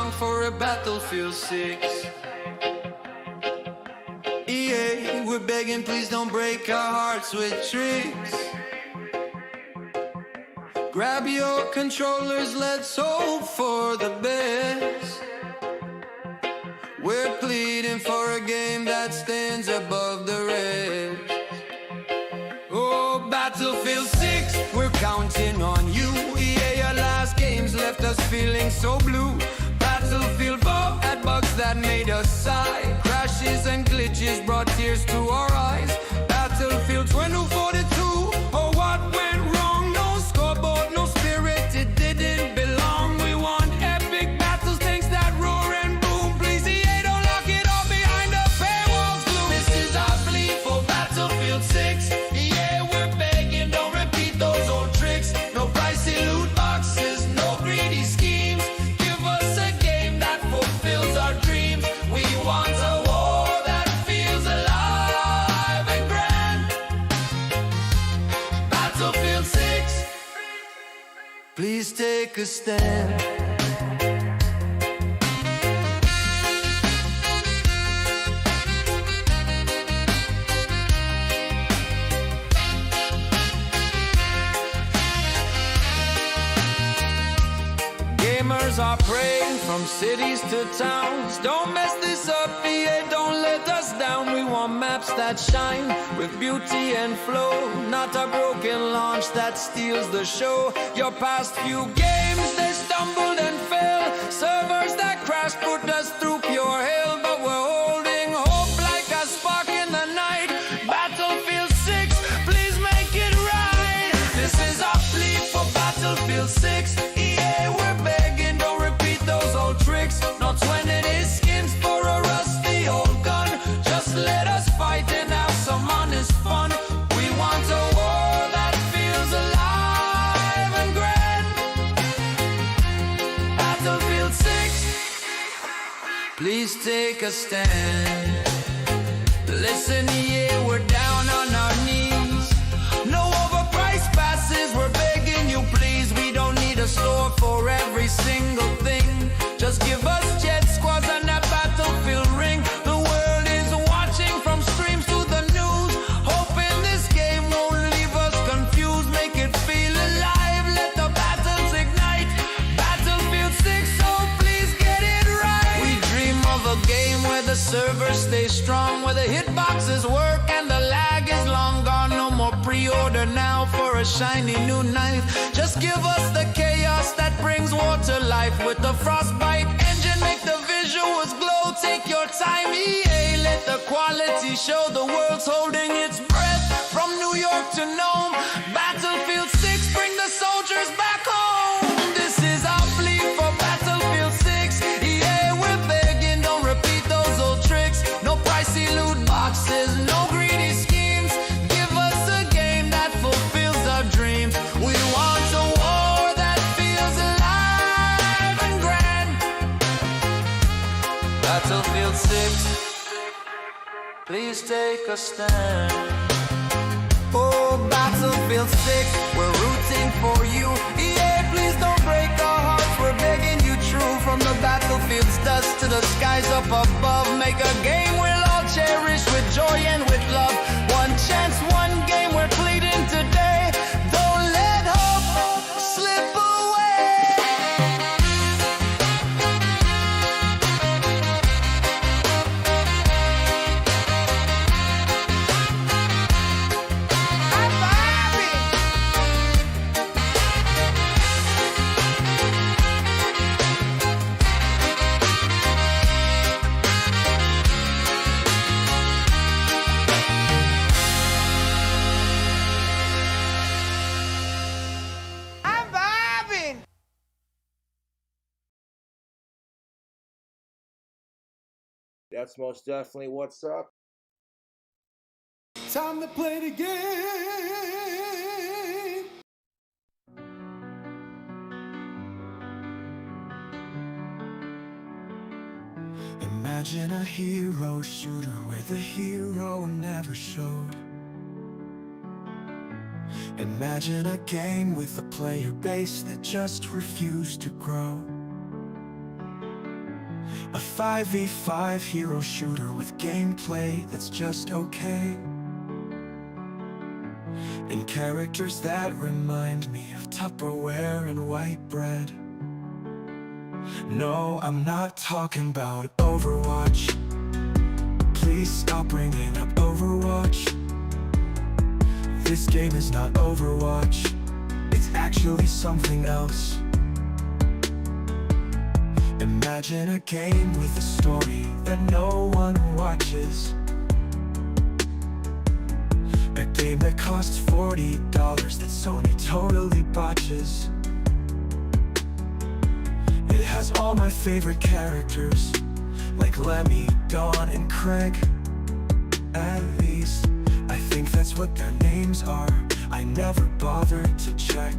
long for a Battlefield 6. EA, we're begging, please don't break our hearts with tricks. Grab your controllers, let's hope for the best. We're pleading for a game that stands above the rest. Oh, Battlefield 6, we're counting on you. EA, your last games left us feeling so blue. Battlefield 4 had bugs that made us sigh. Crashes and glitches brought tears to our eyes. Battlefield 2042, oh, what went wrong? No scoreboard, no spirit, it didn't belong. We want epic battles, tanks that roar and boom. Please, EA, don't lock it all behind the paywall's gloom. This is our plea for Battlefield 6. EA, we're begging, don't repeat those old tricks. No pricey loot boxes, no greedy schemes. Give us a game that fulfills our dreams. We want a war that feels alive and grand. Battlefield 6, please take a stand. Gamers are praying from cities to towns. Don't mess this up, EA, don't let us down. We want maps that shine with beauty and flow, not a broken launch that steals the show. Your past few games, they stumbled and fell. Servers that crashed put us through pure hell, but we're holding hope like a spark in the night. Battlefield 6, please make it right. This is our plea for Battlefield 6. EA, we're begging, don't repeat those old tricks. No 20 skins for a rusty old gun. Just let us fight and have some honest fun. We want a war that feels alive and grand. Battlefield 6, please take a stand. Listen, EA, we're down on our knees. No overpriced passes, we're begging you, please. We don't need a store for every single thing. Just give us jet squads and that Battlefield ring. The world is watching from streams to the news, hoping this game won't leave us confused. Make it feel alive, let the battles ignite. Battlefield 6, so please get it right. We dream of a game where the servers stay strong, where the hitboxes work and the lag is long gone. No more pre-order now for a shiny new knife. Just give us the chaos that brings war to life. With the frostbite engine, make the visuals glow. Take your time, EA, let the quality show. The world's holding its breath from New York to Nome. Battlefield 6, bring the soldiers back home. This is our plea for Battlefield 6. EA, we're begging, don't repeat those old tricks. No pricey loot boxes, no greedy schemes. Give us a game that fulfills our dreams. We want a war that feels alive and grand. Battlefield 6, please take a stand. Oh, Battlefield 6, we're rooting for you. EA, please don't break our hearts, we're begging you true. From the battlefield's dust to the skies up above, make a game we'll all cherish with joy and with love. One chance, one game, we're pleading today. Don't let hope slip away. I'm vibing. I'm vibing. That's most definitely what's up. Time to play the game. Imagine a hero shooter where the hero never showed. Imagine a game with a player base that just refused to grow. A 5v5 hero shooter with gameplay that's just okay, and characters that remind me of Tupperware and white bread. No, I'm not talking about Overwatch. Please stop bringing up Overwatch. This game is not Overwatch. It's actually something else. Imagine a game with a story that no one watches. A game that costs $40 that Sony totally botches. It has all my favorite characters, like Lemmy, Dawn, and Craig. At least, I think that's what their names are. I never bothered to check.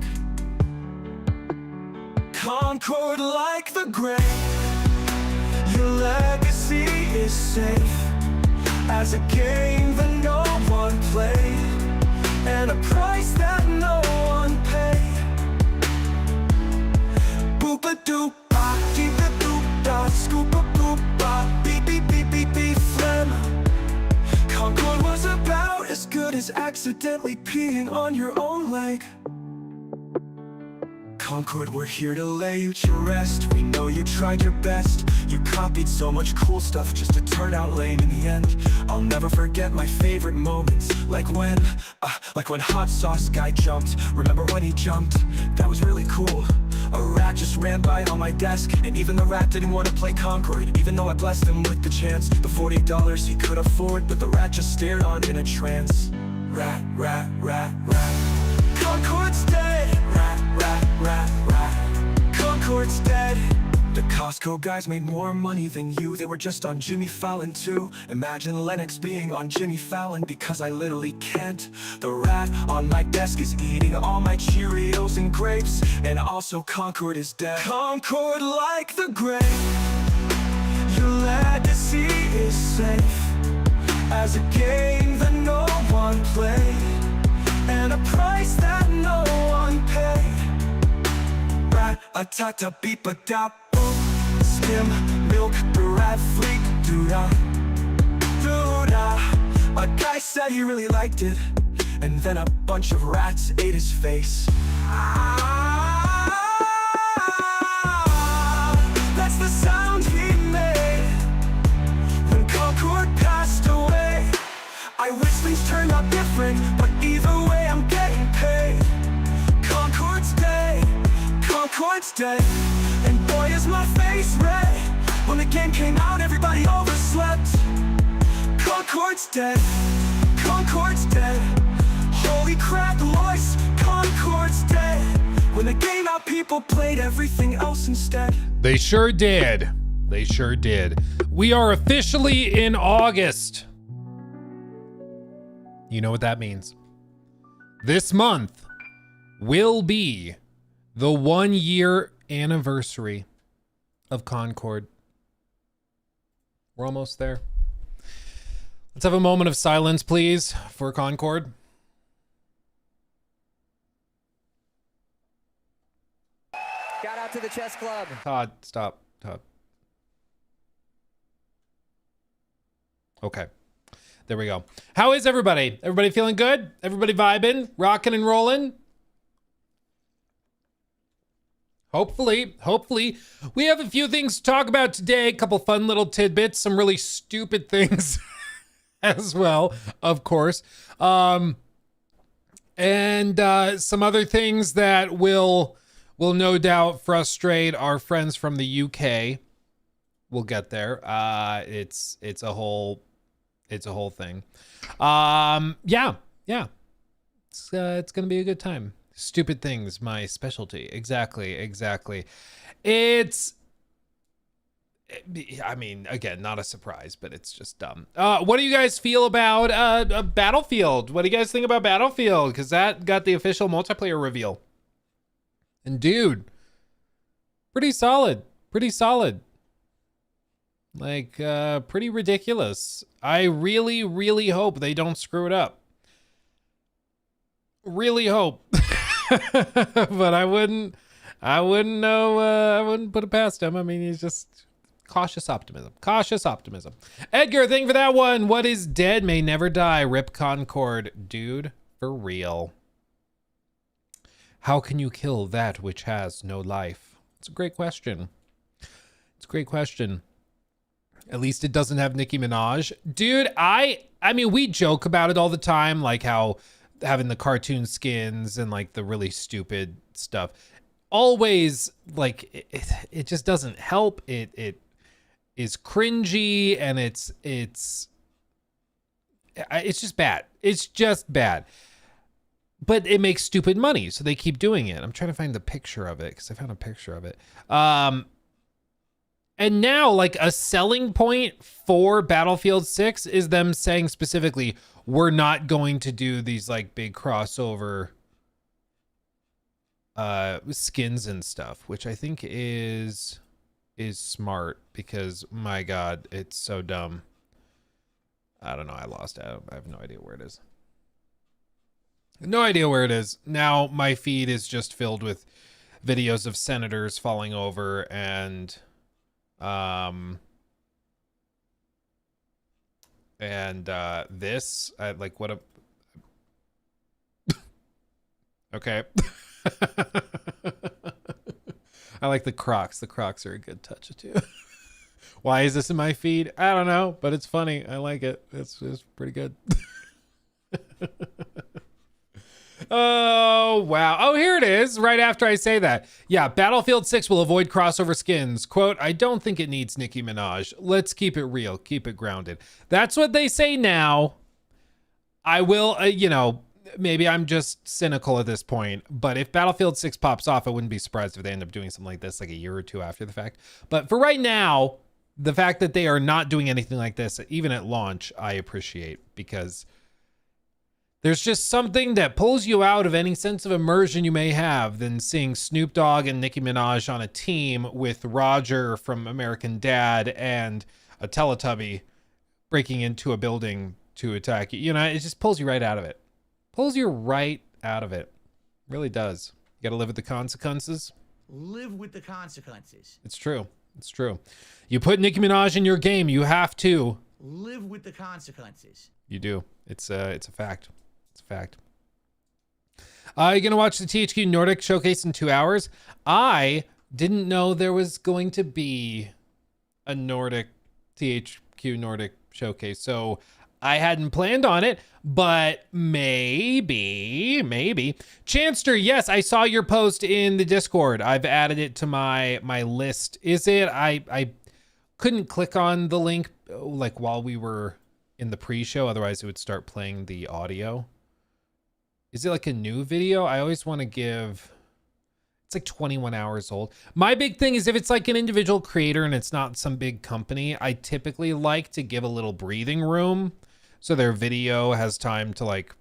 Concord like the grave, your legacy is safe. As a game that no one played, and a price that no one paid. Boop-a-doop-ba, deep-a-doop-da, scoop-a-boop-ba, beep-beep-beep-beep-beep, phlegm. Concord was about as good as accidentally peeing on your own leg. Concord, we're here to lay you to rest. We know you tried your best. You copied so much cool stuff just to turn out lame in the end. I'll never forget my favorite moments, like when Hot Sauce Guy jumped. Remember when he jumped? That was really cool. A rat just ran by on my desk, and even the rat didn't want to play Concord, even though I blessed him with the chance. The $40 he could afford, but the rat just stared on in a trance. Rat, rat, rat, rat. Concord's dead. Rat, rat, rat, rat. Concord's dead. The Costco guys made more money than you. They were just on Jimmy Fallon too. Imagine Lennox being on Jimmy Fallon, because I literally can't. The rat on my desk is eating all my Cheerios and grapes, and also Concord is dead. Concord like the grave, your legacy is safe. As a game that no one played, and a price that no one paid. Rat-a-ta-ta-beep-a-da, boop. Skim, milk, the rat fleet, doo-da, doo-da. A guy said he really liked it, and then a bunch of rats ate his face. That's the sound he made when Concord passed away. I wish things turned out different, but either way I'm getting paid. Concord's dead, Concord's dead, and boy is my face red. When the game came out, everybody overslept. Concord's dead, Concord's dead. Holy crap, Lois, Concord's dead. When the game out, people played everything else instead. They sure did. They sure did. We are officially in August. You know what that means. This month will be the 1 year anniversary of Concord. We're almost there. Let's have a moment of silence, please, for Concord. Shout out to the chess club. Todd, stop. Todd. Okay. There we go. How is everybody? Everybody feeling good? Everybody vibing? Rocking and rolling? Hopefully. We have a few things to talk about today. A couple fun little tidbits. Some really stupid things as well, of course. And some other things that will no doubt frustrate our friends from the UK. We'll get there. It's a whole thing. Yeah. It's gonna be a good time. Stupid things, my specialty. Exactly. I mean, again, not a surprise, but it's just dumb. What do you guys feel about Battlefield? What do you guys think about Battlefield? Because that got the official multiplayer reveal. And dude, pretty solid. Like, pretty ridiculous. I really hope they don't screw it up. Really hope. But I wouldn't know, I wouldn't put it past him. I mean, he's just Cautious optimism. Cautious optimism. Edgar, thank you for that one. What is dead may never die. Rip Concord. Dude, for real. How can you kill that which has no life? It's a great question. It's a great question. At least it doesn't have Nicki Minaj. Dude, I mean, we joke about it all the time, like how having the cartoon skins and like the really stupid stuff. Always, like, it just doesn't help. It is cringy, and it's just bad. It's just bad. But it makes stupid money, so they keep doing it. I'm trying to find the picture of it because I found a picture of it. And now, like, a selling point for Battlefield 6 is them saying specifically, we're not going to do these like big crossover skins and stuff, which I think is smart because, my God, it's so dumb. I don't know. I lost it. I have no idea where it is. No idea where it is. Now my feed is just filled with videos of senators falling over and this, like, what a okay. I like the Crocs. The Crocs are a good touch too. Why is this in my feed? I don't know, but it's funny. I like it. It's pretty good. Oh, wow. Oh, here it is. Right after I say that. Yeah, Battlefield 6 will avoid crossover skins. Quote, I don't think it needs Nicki Minaj. Let's keep it real. Keep it grounded. That's what they say now. I will, you know, maybe I'm just cynical at this point, but if Battlefield 6 pops off, I wouldn't be surprised if they end up doing something like this like a year or two after the fact. But for right now, the fact that they are not doing anything like this, even at launch, I appreciate, because there's just something that pulls you out of any sense of immersion you may have than seeing Snoop Dogg and Nicki Minaj on a team with Roger from American Dad and a Teletubby breaking into a building to attack you. You know, it just pulls you right out of it. Pulls you right out of it. Really does. You got to live with the consequences. Live with the consequences. It's true. It's true. You put Nicki Minaj in your game, you have to live with the consequences. You do. It's a fact. It's a fact. You're going to watch the THQ Nordic showcase in 2 hours. I didn't know there was going to be a THQ Nordic showcase. So I hadn't planned on it, but maybe. Chanster, yes, I saw your post in the Discord. I've added it to my list. Is it? I couldn't click on the link like while we were in the pre-show. Otherwise it would start playing the audio. Is it like a new video? I always want to give, it's like 21 hours old. My big thing is if it's like an individual creator and it's not some big company, I typically like to give a little breathing room so their video has time to like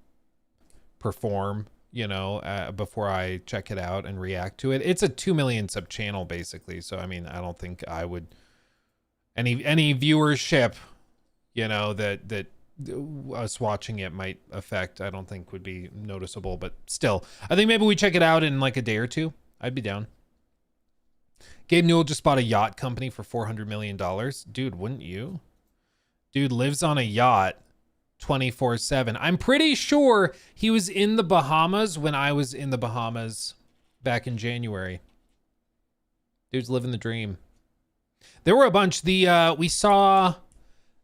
perform, you know, before I check it out and react to it. It's a 2 million sub channel basically. So, I mean, I don't think I would, any viewership, you know, that us watching it might affect, I don't think would be noticeable, but still, I think maybe we check it out in like a day or two. I'd be down. Gabe Newell just bought a yacht company for $400 million. Dude, wouldn't you? Dude lives on a yacht 24/7. I'm pretty sure he was in the Bahamas when I was in the Bahamas back in January. Dude's living the dream. There were a bunch. We saw,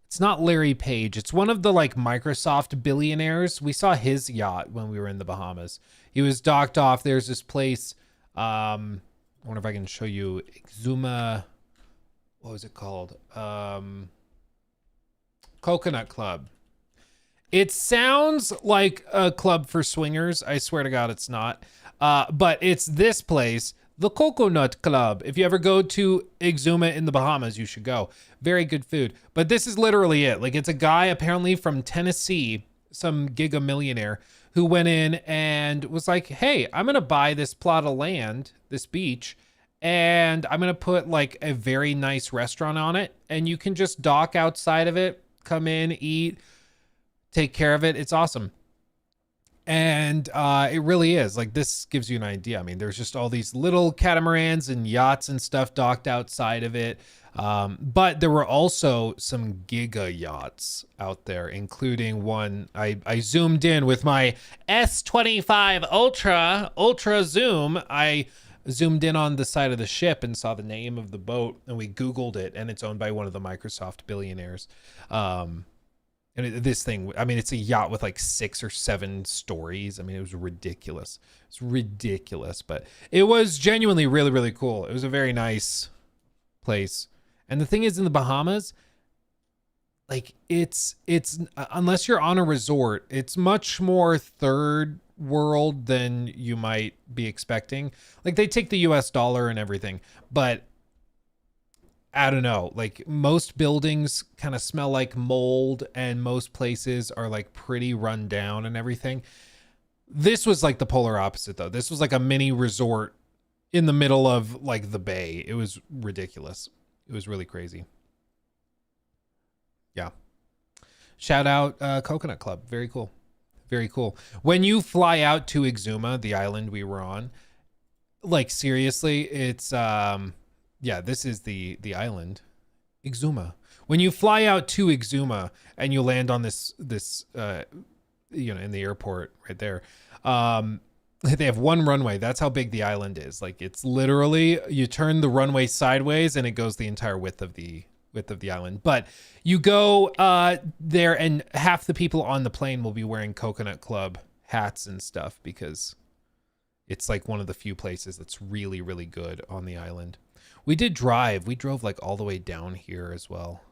it's not Larry Page. It's one of the like Microsoft billionaires. We saw his yacht when we were in the Bahamas. He was docked off. There's this place. I wonder if I can show you Exuma. What was it called? Coconut Club. It sounds like a club for swingers. I swear to God, it's not. But it's this place, the Coconut Club. If you ever go to Exuma in the Bahamas, you should go. Very good food. But this is literally it. Like, it's a guy apparently from Tennessee, some giga millionaire, who went in and was like, hey, I'm going to buy this plot of land, this beach, and I'm going to put like a very nice restaurant on it. And you can just dock outside of it, come in, eat, take care of it. It's awesome. And it really is. Like, this gives you an idea. I mean, there's just all these little catamarans and yachts and stuff docked outside of it. But there were also some giga yachts out there, including one I zoomed in with my S25 Ultra Zoom. I zoomed in on the side of the ship and saw the name of the boat, and we Googled it, and it's owned by one of the Microsoft billionaires. And this thing, I mean, it's a yacht with like 6 or 7 stories. I mean, it was ridiculous. It's ridiculous, but it was genuinely really, really cool. It was a very nice place. And the thing is, in the Bahamas, like it's unless you're on a resort, it's much more third world than you might be expecting. Like, they take the US dollar and everything, but I don't know, like most buildings kind of smell like mold, and most places are like pretty run down and everything. This was like the polar opposite though. This was like a mini resort in the middle of like the bay. It was ridiculous. It was really crazy. Yeah. Shout out Coconut Club. Very cool. Very cool. When you fly out to Exuma, the island we were on, like seriously, it's yeah, this is the island, Exuma. When you fly out to Exuma and you land on this you know, in the airport right there, they have one runway. That's how big the island is. Like, it's literally, you turn the runway sideways and it goes the entire width of the island. But you go there, and half the people on the plane will be wearing Coconut Club hats and stuff, because it's like one of the few places that's really, really good on the island. We did drive. We drove like all the way down here as well.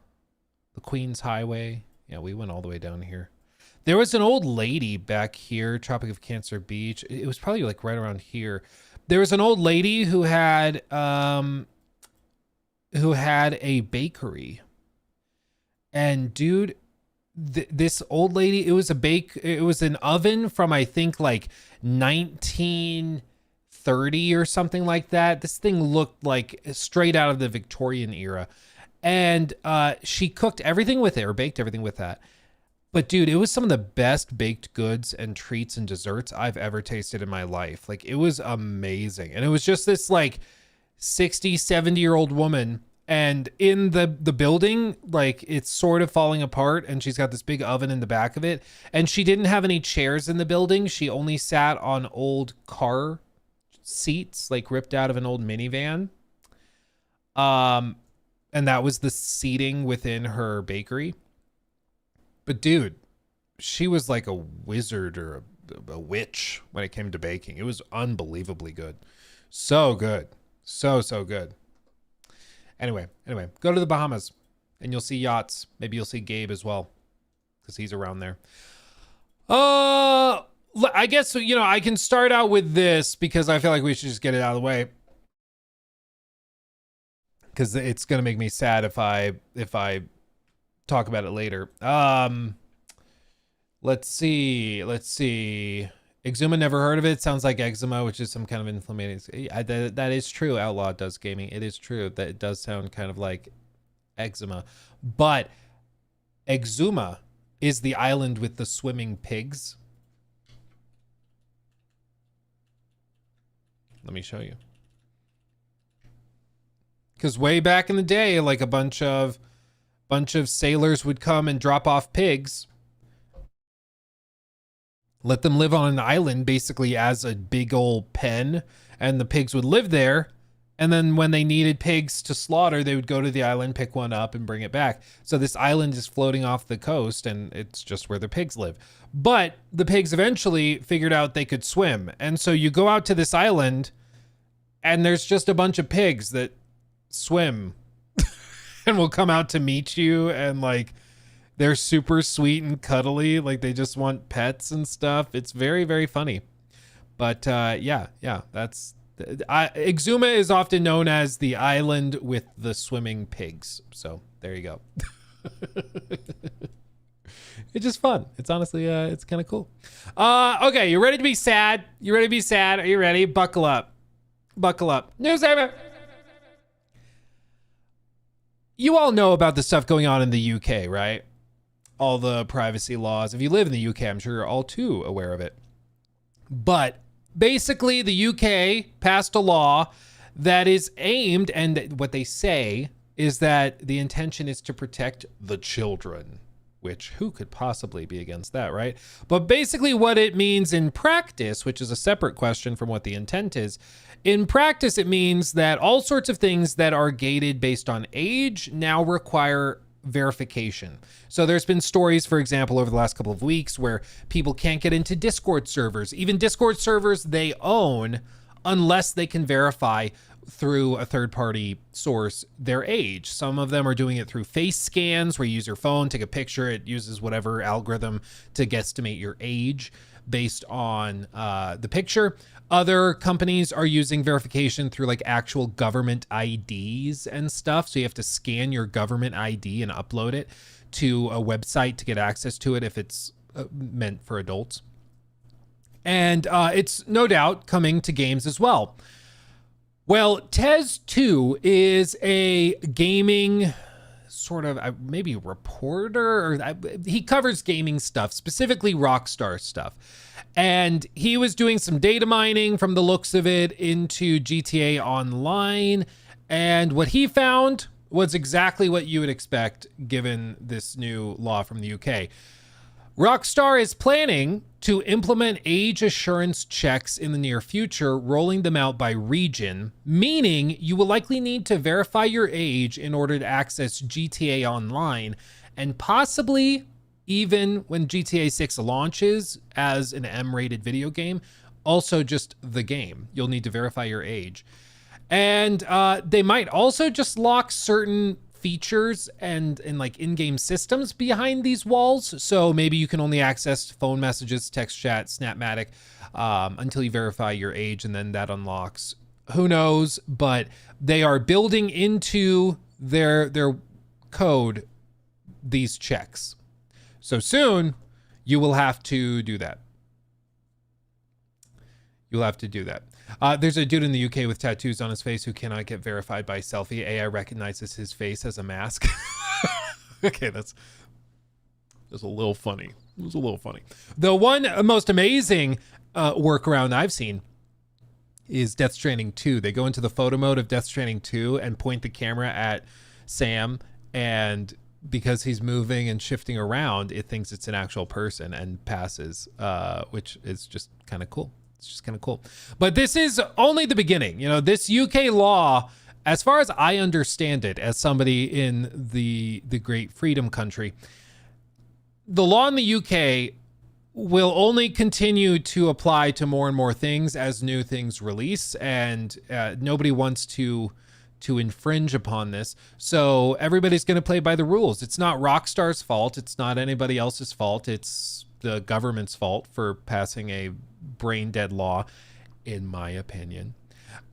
The Queens Highway. Yeah, we went all the way down here. There was an old lady back here, Tropic of Cancer Beach. It was probably like right around here. There was an old lady who had a bakery. And dude, this old lady, it was an oven from, I think, like 1930 or something like that. This thing looked like straight out of the Victorian era. And she cooked everything with it, or baked everything with that. But dude, it was some of the best baked goods and treats and desserts I've ever tasted in my life. Like, it was amazing. And it was just this like 60, 70-year-old woman. And in the building, like, it's sort of falling apart, and she's got this big oven in the back of it. And she didn't have any chairs in the building. She only sat on old car seats, like ripped out of an old minivan. And that was the seating within her bakery. But dude, she was like a wizard or a witch when it came to baking. It was unbelievably good. So good. So good. Anyway, go to the Bahamas and you'll see yachts. Maybe you'll see Gabe as well, because he's around there. I guess, you know, I can start out with this because I feel like we should just get it out of the way, because it's going to make me sad if I talk about it later. Let's see. Exuma, never heard of it. Sounds like eczema, which is some kind of inflammation. That is true. Outlaw does gaming. It is true that it does sound kind of like eczema. But Exuma is the island with the swimming pigs. Let me show you. Because way back in the day, like a bunch of sailors would come and drop off pigs, let them live on an island basically as a big old pen, and the pigs would live there. And then when they needed pigs to slaughter, they would go to the island, pick one up, and bring it back. So this island is floating off the coast, and it's just where the pigs live. But the pigs eventually figured out they could swim. And so you go out to this island, and there's just a bunch of pigs that swim and will come out to meet you, and like, they're super sweet and cuddly, like they just want pets and stuff. It's very, very funny. But yeah, that's Exuma is often known as the island with the swimming pigs. So there you go. It's just fun. It's honestly it's kind of cool. Okay, you ready to be sad? You ready to be sad? Are you ready? Buckle up. Newspaper. You all know about the stuff going on in the UK, right? All the privacy laws. If you live in the UK, I'm sure you're all too aware of it. But basically, the UK passed a law that is aimed, and what they say is that the intention is to protect the children, which who could possibly be against that, right? But basically what it means in practice, which is a separate question from what the intent is, in practice, it means that all sorts of things that are gated based on age now require verification. So there's been stories, for example, over the last couple of weeks where people can't get into Discord servers, even Discord servers they own, unless they can verify through a third-party source their age. Some of them are doing it through face scans where you use your phone, take a picture, it uses whatever algorithm to guesstimate your age based on the picture. Other companies are using verification through like actual government IDs and stuff. So you have to scan your government ID and upload it to a website to get access to it if it's meant for adults. And it's no doubt coming to games as well. Well, Tez 2 is a gaming sort of maybe reporter, or he covers gaming stuff, specifically Rockstar stuff. And he was doing some data mining from the looks of it into GTA Online. And what he found was exactly what you would expect given this new law from the UK. Rockstar is planning to implement age assurance checks in the near future, rolling them out by region, meaning you will likely need to verify your age in order to access GTA Online, and possibly even when GTA 6 launches as an M-rated video game, also just the game. You'll need to verify your age. And they might also just lock certain features and like in-game systems behind these walls. So maybe you can only access phone messages, text chat, Snapmatic until you verify your age, and then that unlocks. Who knows? But they are building into their code these checks. So soon you will have to do that. You'll have to do that. There's a dude in the UK with tattoos on his face who cannot get verified by selfie. AI recognizes his face as a mask. Okay, that's a little funny. It was a little funny. The one most amazing workaround I've seen is Death Stranding 2. They go into the photo mode of Death Stranding 2 and point the camera at Sam, and because he's moving and shifting around, it thinks it's an actual person and passes, which is just kind of cool. It's just kind of cool. But this is only the beginning. You know, this UK law, as far as I understand it, as somebody in the great freedom country, the law in the UK will only continue to apply to more and more things as new things release, and nobody wants to infringe upon this. So everybody's going to play by the rules. It's not Rockstar's fault. It's not anybody else's fault. It's the government's fault for passing a brain dead law, in my opinion.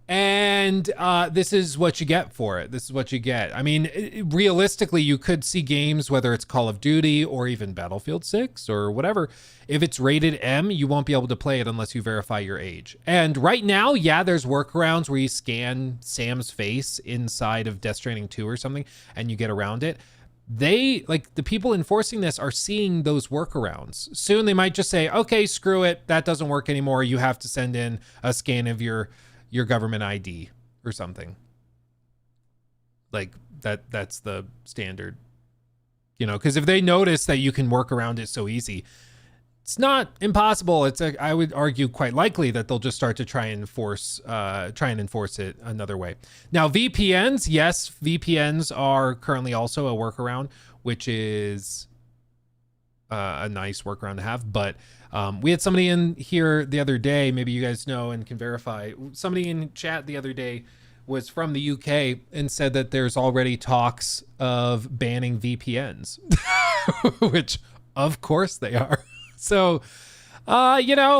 And this is what you get for it. This is what you get. I mean, realistically, you could see games, whether it's Call of Duty or even Battlefield 6 or whatever, if it's rated M, you won't be able to play it unless you verify your age. And right now, yeah, there's workarounds where you scan Sam's face inside of Death Stranding 2 or something, and you get around it. They, like, the people enforcing this are seeing those workarounds. Soon they might just say, okay, screw it, that doesn't work anymore. You have to send in a scan of your government ID or something. Like that's the standard, you know, because if they notice that you can work around it so easy, it's not impossible. I would argue quite likely that they'll just start to try and enforce it another way. Now, VPNs, yes, VPNs are currently also a workaround, which is a nice workaround to have. But we had somebody in here the other day, maybe you guys know and can verify. Somebody in chat the other day was from the UK and said that there's already talks of banning VPNs, which of course they are. So, just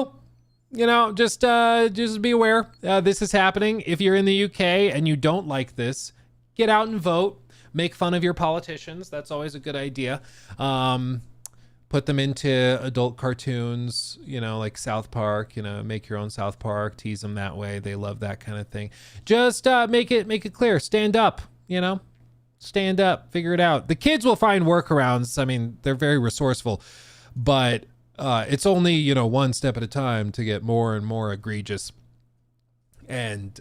be aware. This is happening. If you're in the UK and you don't like this, get out and vote. Make fun of your politicians. That's always a good idea. Put them into adult cartoons, you know, like South Park, you know, make your own South Park, tease them that way. They love that kind of thing. Just make it clear. Stand up, you know, stand up, figure it out. The kids will find workarounds. I mean, they're very resourceful, but It's only, you know, one step at a time to get more and more egregious. And,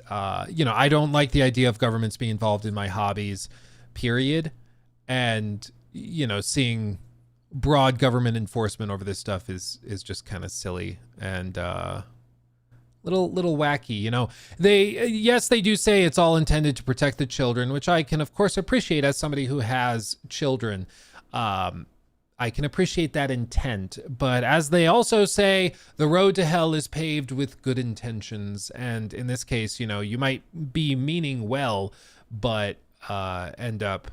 you know, I don't like the idea of governments being involved in my hobbies, period. And, you know, seeing broad government enforcement over this stuff is just kind of silly and little wacky. You know, yes, they do say it's all intended to protect the children, which I can of course appreciate as somebody who has children. I can appreciate that intent, but as they also say, the road to hell is paved with good intentions. And in this case, you know, you might be meaning well, but end up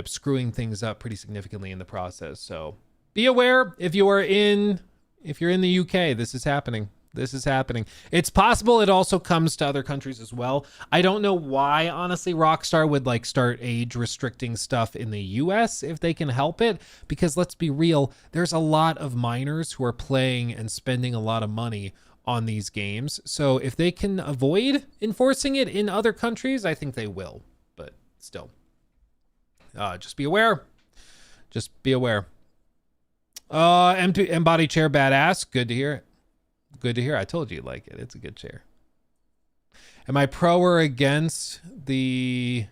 screwing things up pretty significantly in the process. So be aware if you're in the UK, this is happening. This is happening. It's possible it also comes to other countries as well. I don't know why, honestly, Rockstar would like start age restricting stuff in the US if they can help it, because let's be real, there's a lot of minors who are playing and spending a lot of money on these games. So if they can avoid enforcing it in other countries, I think they will. But still, just be aware. Just be aware. Embody chair badass. Good to hear it. Good to hear. I told you like it. It's a good chair. Am I pro or against this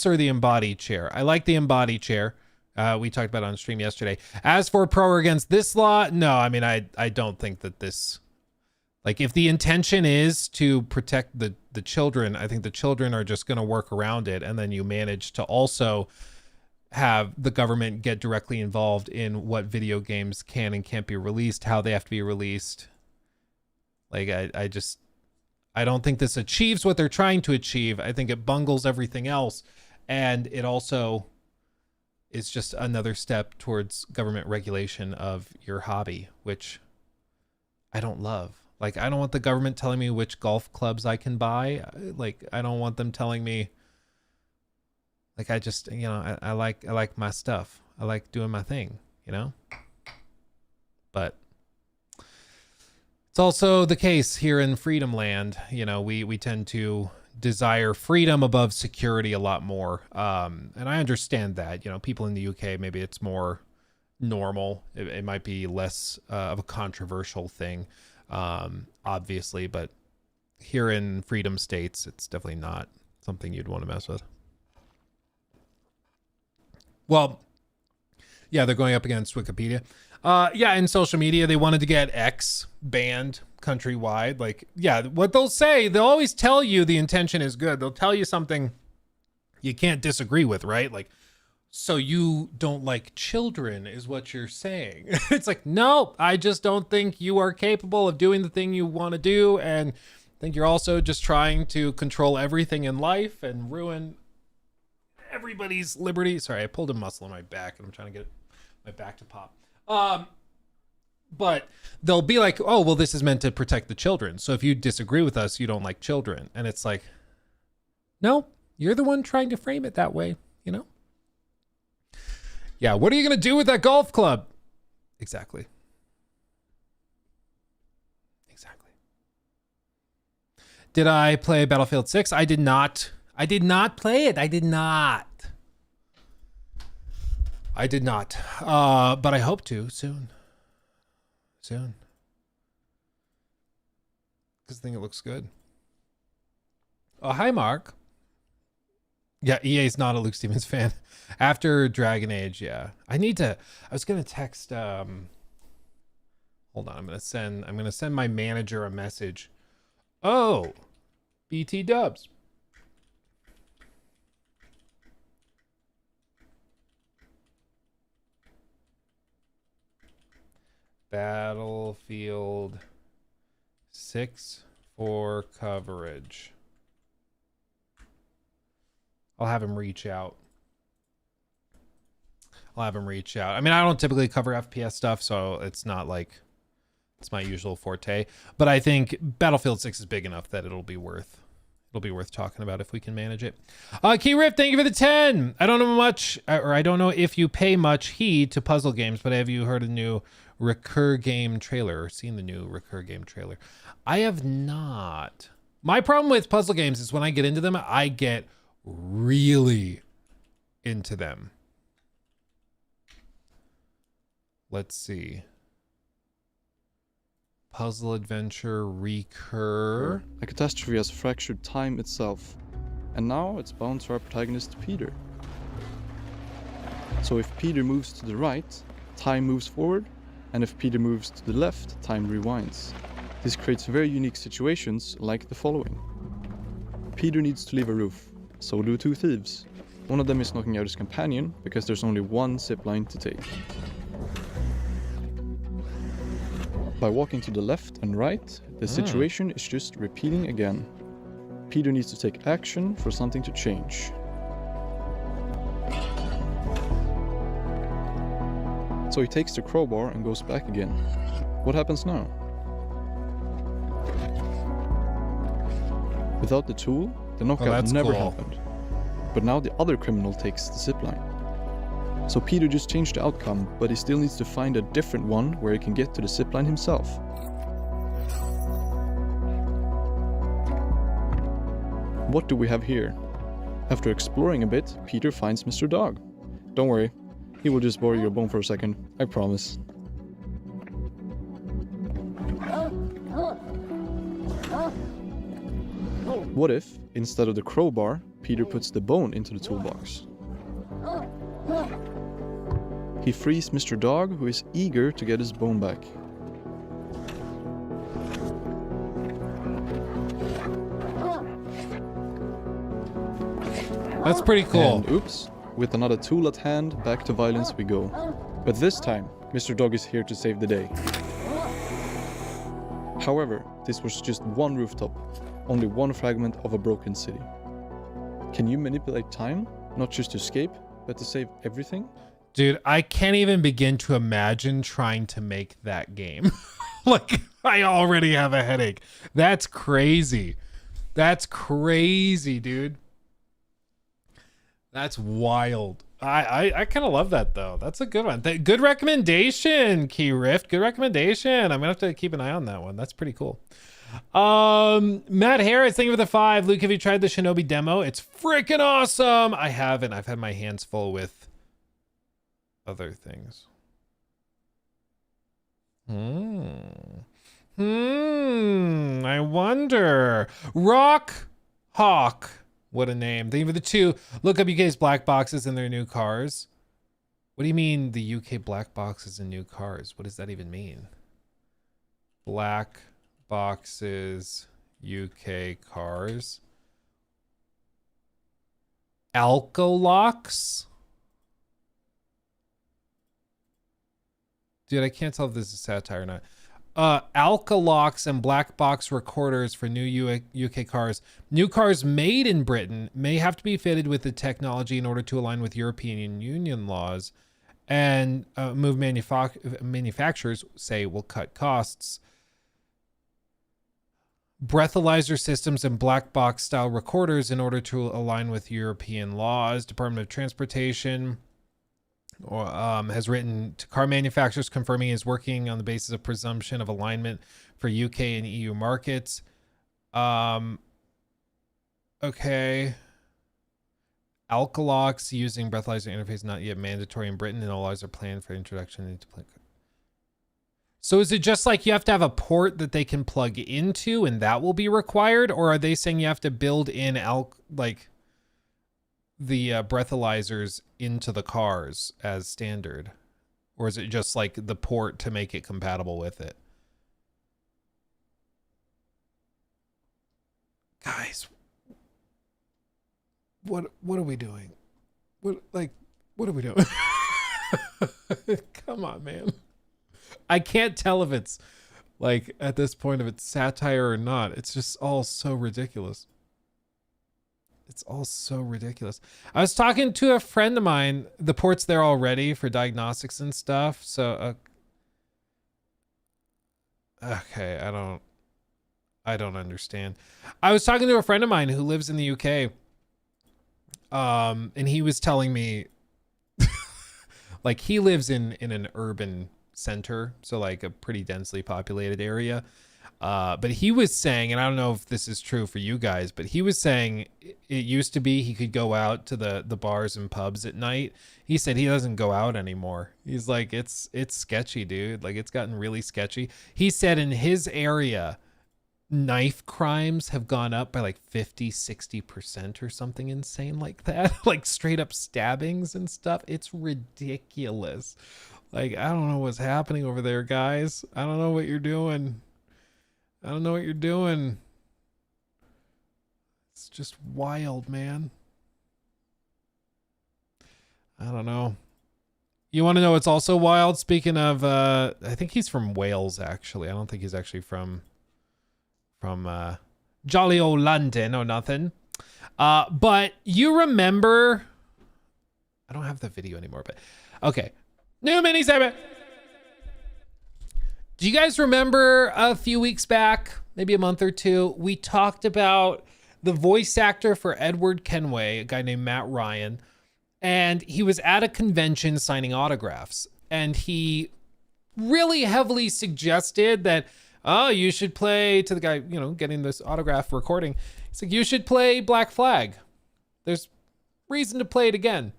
or the embody chair? I like the embody chair. We talked about it on stream yesterday. As for pro or against this law, no, I mean, I don't think that this, like, if the intention is to protect the children, I think the children are just going to work around it. And then you manage to also have the government get directly involved in what video games can and can't be released, how they have to be released. Like, I don't think this achieves what they're trying to achieve. I think it bungles everything else. And it also is just another step towards government regulation of your hobby, which I don't love. Like, I don't want the government telling me which golf clubs I can buy. Like, I don't want them telling me, like, I just, you know, I like my stuff. I like doing my thing, you know? But it's also the case here in Freedom Land. You know, we tend to desire freedom above security a lot more. And I understand that, you know, people in the UK, maybe it's more normal. It might be less of a controversial thing, obviously. But here in Freedom States, it's definitely not something you'd want to mess with. Well, yeah, they're going up against Wikipedia. Yeah, in social media, they wanted to get X banned countrywide. Like, yeah, what they'll say, they'll always tell you the intention is good. They'll tell you something you can't disagree with, right? Like, so you don't like children is what you're saying. It's like, no, I just don't think you are capable of doing the thing you want to do. And I think you're also just trying to control everything in life and ruin everybody's liberty. Sorry, I pulled a muscle in my back and I'm trying to get my back to pop. But they'll be like, oh, well, this is meant to protect the children. So if you disagree with us, you don't like children. And it's like, no, you're the one trying to frame it that way, you know? Yeah, what are you going to do with that golf club? Exactly. Exactly. Did I play Battlefield 6? I did not. I did not play it. I did not. But I hope to soon. Soon. Because I think it looks good. Oh, hi, Mark. Yeah, EA's not a Luke Stevens fan. After Dragon Age, yeah. I was going to text, hold on, I'm going to send my manager a message. Oh, BT dubs. Battlefield 6 for coverage. I'll have him reach out. I mean, I don't typically cover FPS stuff, so it's not like it's my usual forte. But I think Battlefield 6 is big enough that it'll be worth talking about if we can manage it. Key Rift, thank you for the 10. I don't know much, or I don't know if you pay much heed to puzzle games, but have you heard of the new Recur game trailer or seen the new Recur game trailer? I have not. My problem with puzzle games is when I get into them, I get really into them. let's see. Puzzle adventure, Recur. A catastrophe has fractured time itself, and now it's bound to our protagonist Peter. So if Peter moves to the right, time moves forward, and if Peter moves to the left, time rewinds. This creates very unique situations like the following. Peter needs to leave a roof, so do two thieves. One of them is knocking out his companion because there's only one zipline to take. By walking to the left and right, the situation is just repeating again. Peter needs to take action for something to change. So he takes the crowbar and goes back again. What happens now? Without the tool, the knockout never happened. But now the other criminal takes the zipline. So Peter just changed the outcome, but he still needs to find a different one where he can get to the zipline himself. What do we have here? After exploring a bit, Peter finds Mr. Dog. Don't worry, he will just borrow your bone for a second, I promise. What if, instead of the crowbar, Peter puts the bone into the toolbox? He frees Mr. Dog, who is eager to get his bone back. That's pretty cool. And oops, with another tool at hand, back to violence we go. But this time, Mr. Dog is here to save the day. However, this was just one rooftop, only one fragment of a broken city. Can you manipulate time, not just to escape, but to save everything? Dude, I can't even begin to imagine trying to make that game. Like, I already have a headache. That's crazy. That's crazy, dude. That's wild. I kind of love that, though. That's a good one. Good recommendation, Key Rift. Good recommendation. I'm going to have to keep an eye on that one. That's pretty cool. Matt Harris, thank you for the 5. Luke, have you tried the Shinobi demo? It's freaking awesome. I haven't. I've had my hands full with other things. I wonder. Rock Hawk. What a name. Thank you for the 2. Look up UK's black boxes in their new cars. What do you mean the UK black boxes in new cars? What does that even mean? Black boxes, UK cars. Alcolocks? Dude, I can't tell if this is satire or not. Alcolocks and black box recorders for new UK cars. New cars made in Britain may have to be fitted with the technology in order to align with European Union laws, and move manufacturers say will cut costs. Breathalyzer systems and black box style recorders in order to align with European laws. Department of Transportation has written to car manufacturers confirming is working on the basis of presumption of alignment for UK and EU markets. Okay. Alcolocks using breathalyzer interface not yet mandatory in Britain, and all laws are planned for introduction into play. So is it just like you have to have a port that they can plug into and that will be required? Or are they saying you have to build in the breathalyzers into the cars as standard? Or is it just like the port to make it compatible with it? Guys, what are we doing? What are we doing? Come on, man. I can't tell if it's like at this point if it's satire or not. It's just all so ridiculous. It's all so ridiculous. I was talking to a friend of mine. The port's there already for diagnostics and stuff. So, okay, I don't understand. I was talking to a friend of mine who lives in the UK. And he was telling me, like, he lives in an urban center, so like a pretty densely populated area. But he was saying, and I don't know if this is true for you guys, but he was saying it used to be he could go out to the bars and pubs at night. He said he doesn't go out anymore. He's like, it's sketchy, dude. Like, it's gotten really sketchy. He said in his area, knife crimes have gone up by like 50-60% or something insane like that. Like straight up stabbings and stuff. It's ridiculous. Like, I don't know what's happening over there, guys. I don't know what you're doing. I don't know what you're doing. It's just wild, man. I don't know. You want to know what's also wild? Speaking of, I think he's from Wales, actually. I don't think he's actually from jolly old London or nothing. But you remember, I don't have the video anymore, but okay. New mini segment. Do you guys remember a few weeks back, maybe a month or two, we talked about the voice actor for Edward Kenway, a guy named Matt Ryan, and he was at a convention signing autographs, and he really heavily suggested that, oh, you should play, to the guy, you know, getting this autograph recording. He's like, you should play Black Flag. There's reason to play it again.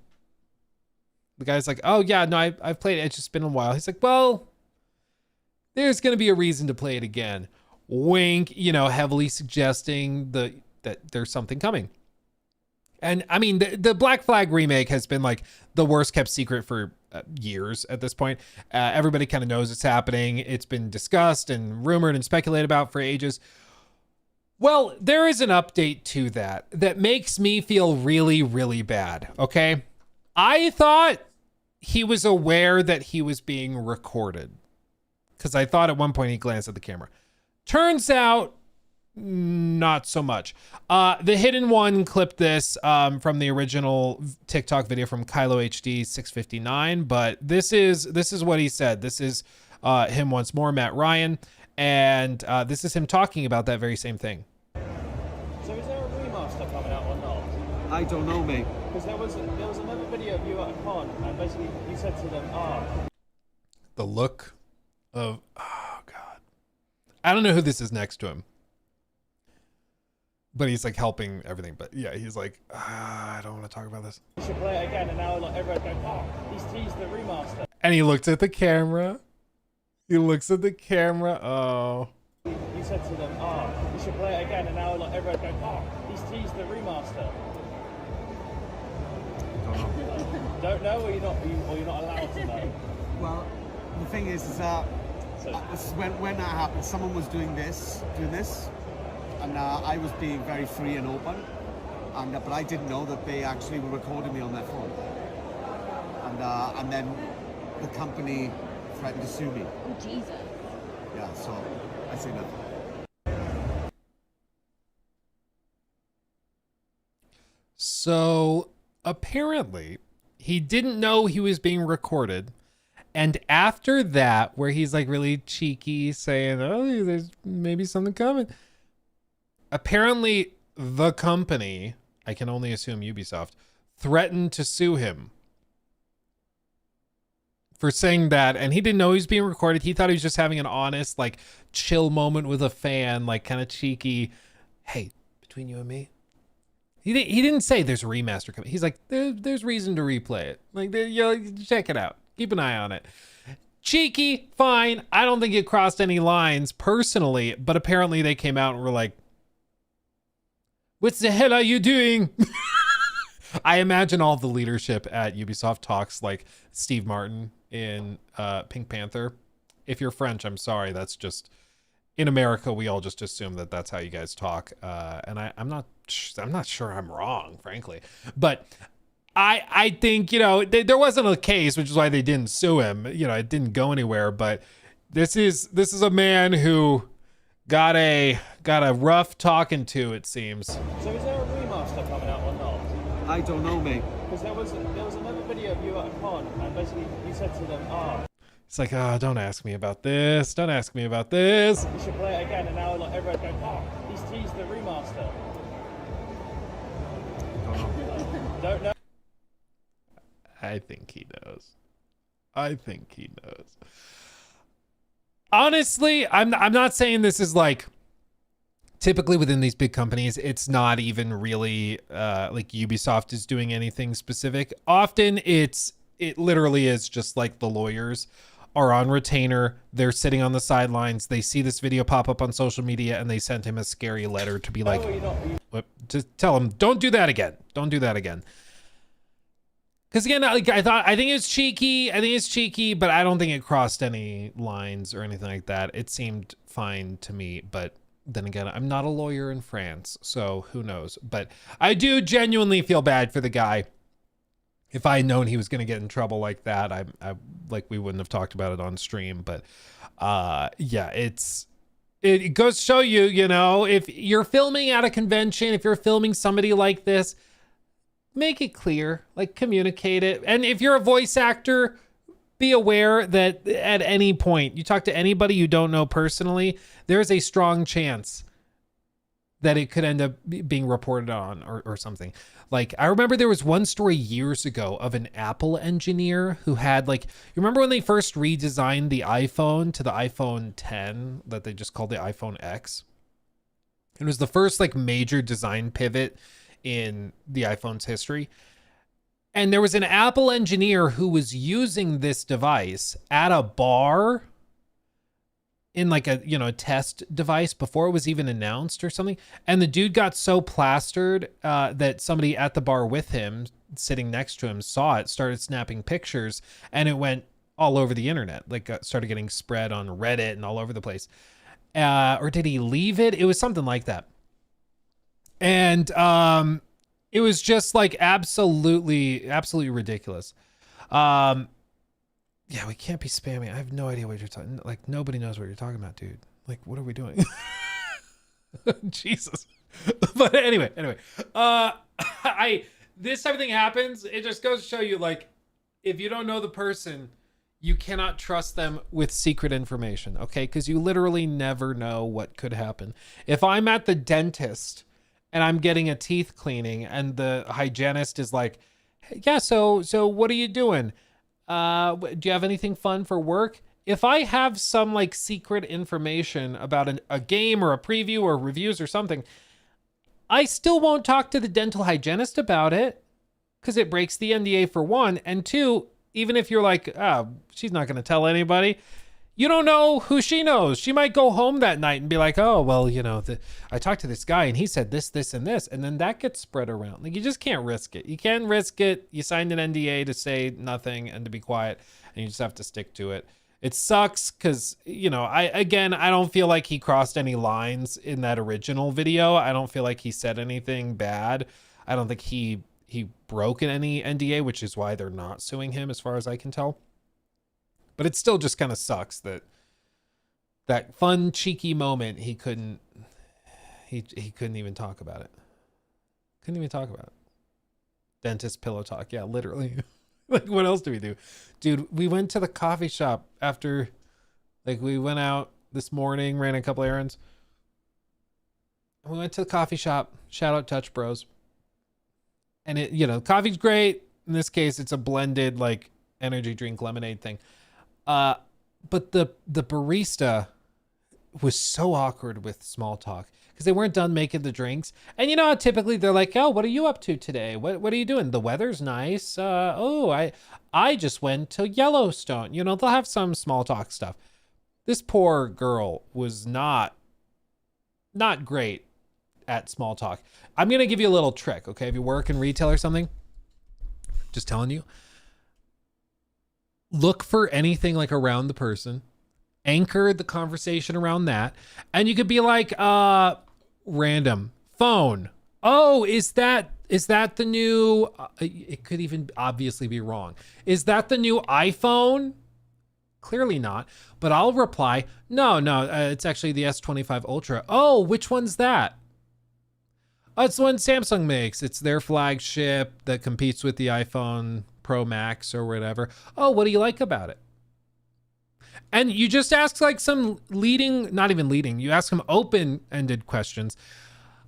The guy's like, oh yeah, no, I've played it. It's just been a while. He's like, well, there's going to be a reason to play it again. Wink, you know, heavily suggesting that there's something coming. And I mean, the Black Flag remake has been like the worst kept secret for years at this point. Everybody kind of knows it's happening. It's been discussed and rumored and speculated about for ages. Well, there is an update to that makes me feel really, really bad. Okay. I thought he was aware that he was being recorded, because I thought at one point he glanced at the camera. Turns out, not so much. The Hidden One clipped this from the original TikTok video from Kylo HD 659, but this is what he said. This is him once more, Matt Ryan, and this is him talking about that very same thing. So is there a remaster coming out or not? I don't know, mate. Because there was another video of you at a con, and basically you said to them, The look of, oh God. I don't know who this is next to him, but he's like helping everything. But yeah, he's like, I don't want to talk about this. you should play it again, and now like everyone's going, he's teased the remaster. And he looks at the camera. He looks at the camera. Oh. You said to them, you should play it again, and now like everyone's going, he's teased the remaster. Don't know, or you're not allowed to know? Well, the thing is that when that happened, someone was doing this, and I was being very free and open, but I didn't know that they actually were recording me on their phone, and then the company threatened to sue me. Oh, Jesus. Yeah, so I say nothing. So apparently he didn't know he was being recorded. And after that, where he's like really cheeky saying, oh, there's maybe something coming. Apparently the company, I can only assume Ubisoft, threatened to sue him for saying that. And he didn't know he was being recorded. He thought he was just having an honest, like chill moment with a fan, like kind of cheeky. Hey, between you and me, he didn't say there's a remaster coming. He's like, there's reason to replay it. Like, check it out. Keep an eye on it. Cheeky, fine. I don't think it crossed any lines personally, but apparently they came out and were like, what the hell are you doing? I imagine all the leadership at Ubisoft talks like Steve Martin in Pink Panther. If you're French, I'm sorry. That's just, in America, we all just assume that that's how you guys talk. And I'm not sure I'm wrong, frankly. But I think, you know, there wasn't a case, which is why they didn't sue him. You know, it didn't go anywhere. But this is a man who got a rough talking to, it seems. So is there a remaster coming out or not? I don't know, mate. Because there was another video of you at a con, and basically you said to them, It's like, oh, don't ask me about this. Don't ask me about this. you should play it again, and now like everyone's going, he's teased the remaster. Don't know. I think he knows. honestly, I'm not saying this is like typically within these big companies, it's not even really like Ubisoft is doing anything specific. Often it literally is just like the lawyers are on retainer. They're sitting on the sidelines. They see this video pop up on social media and they sent him a scary letter to be like, just tell him, don't do that again. Don't do that again. Because again, like I think it's cheeky. I think it's cheeky, but I don't think it crossed any lines or anything like that. It seemed fine to me, but then again, I'm not a lawyer in France, so who knows? But I do genuinely feel bad for the guy. If I had known he was going to get in trouble like that, I like we wouldn't have talked about it on stream. But yeah, it goes to show you, you know, if you're filming at a convention, if you're filming somebody like this, make it clear, like communicate it. And if you're a voice actor, be aware that at any point you talk to anybody you don't know personally, there's a strong chance that it could end up being reported on or something. Like, I remember there was one story years ago of an Apple engineer who had, like, you remember when they first redesigned the iPhone to the iPhone 10 that they just called the iPhone X? It was the first, like, major design pivot in the iPhone's history. And there was an Apple engineer who was using this device at a bar in like a, you know, a test device before it was even announced or something. And the dude got so plastered that somebody at the bar with him, sitting next to him, saw it, started snapping pictures, and it went all over the internet. Like started getting spread on Reddit and all over the place. Or did he leave it? It was something like that. And it was just like absolutely ridiculous. Yeah, we can't be spamming. I have no idea what you're talking. Like, nobody knows what you're talking about, dude. Like, what are we doing? Jesus. But anyway, this type of thing happens. It just goes to show you, like, if you don't know the person, you cannot trust them with secret information, okay? Because you literally never know what could happen. If I'm at the dentist and I'm getting a teeth cleaning and the hygienist is like, yeah, so what are you doing? Do you have anything fun for work? If I have some like secret information about a game or a preview or reviews or something, I still won't talk to the dental hygienist about it because it breaks the NDA for one. And two, even if you're like, she's not going to tell anybody, you don't know who she knows. She might go home that night and be like, oh, well, you know, I talked to this guy and he said this, this, and this. And then that gets spread around. Like, you just can't risk it. You can't risk it. You signed an NDA to say nothing and to be quiet, and you just have to stick to it. It sucks because, you know, I don't feel like he crossed any lines in that original video. I don't feel like he said anything bad. I don't think he broke any NDA, which is why they're not suing him as far as I can tell. But it still just kind of sucks that fun, cheeky moment, he couldn't even talk about it. Couldn't even talk about it. Dentist pillow talk. Yeah, literally. Like, what else do we do? Dude, we went to the coffee shop after, like, we went out this morning, ran a couple errands. And we went to the coffee shop. Shout out Touch Bros. And it, you know, coffee's great. In this case, it's a blended, like, energy drink lemonade thing. But the barista was so awkward with small talk because they weren't done making the drinks. And you know how typically they're like, oh, what are you up to today? What are you doing? The weather's nice. I just went to Yellowstone. You know, they'll have some small talk stuff. This poor girl was not great at small talk. I'm going to give you a little trick, okay? If you work in retail or something, just telling you. Look for anything like around the person, anchor the conversation around that. And you could be like, random phone. Oh, is that the new, it could even obviously be wrong. Is that the new iPhone? Clearly not, but I'll reply, no, it's actually the S25 Ultra. Oh, which one's that? Oh, it's the one Samsung makes. It's their flagship that competes with the iPhone Pro Max or whatever. Oh, what do you like about it? And you just ask like some not even leading, you ask them open-ended questions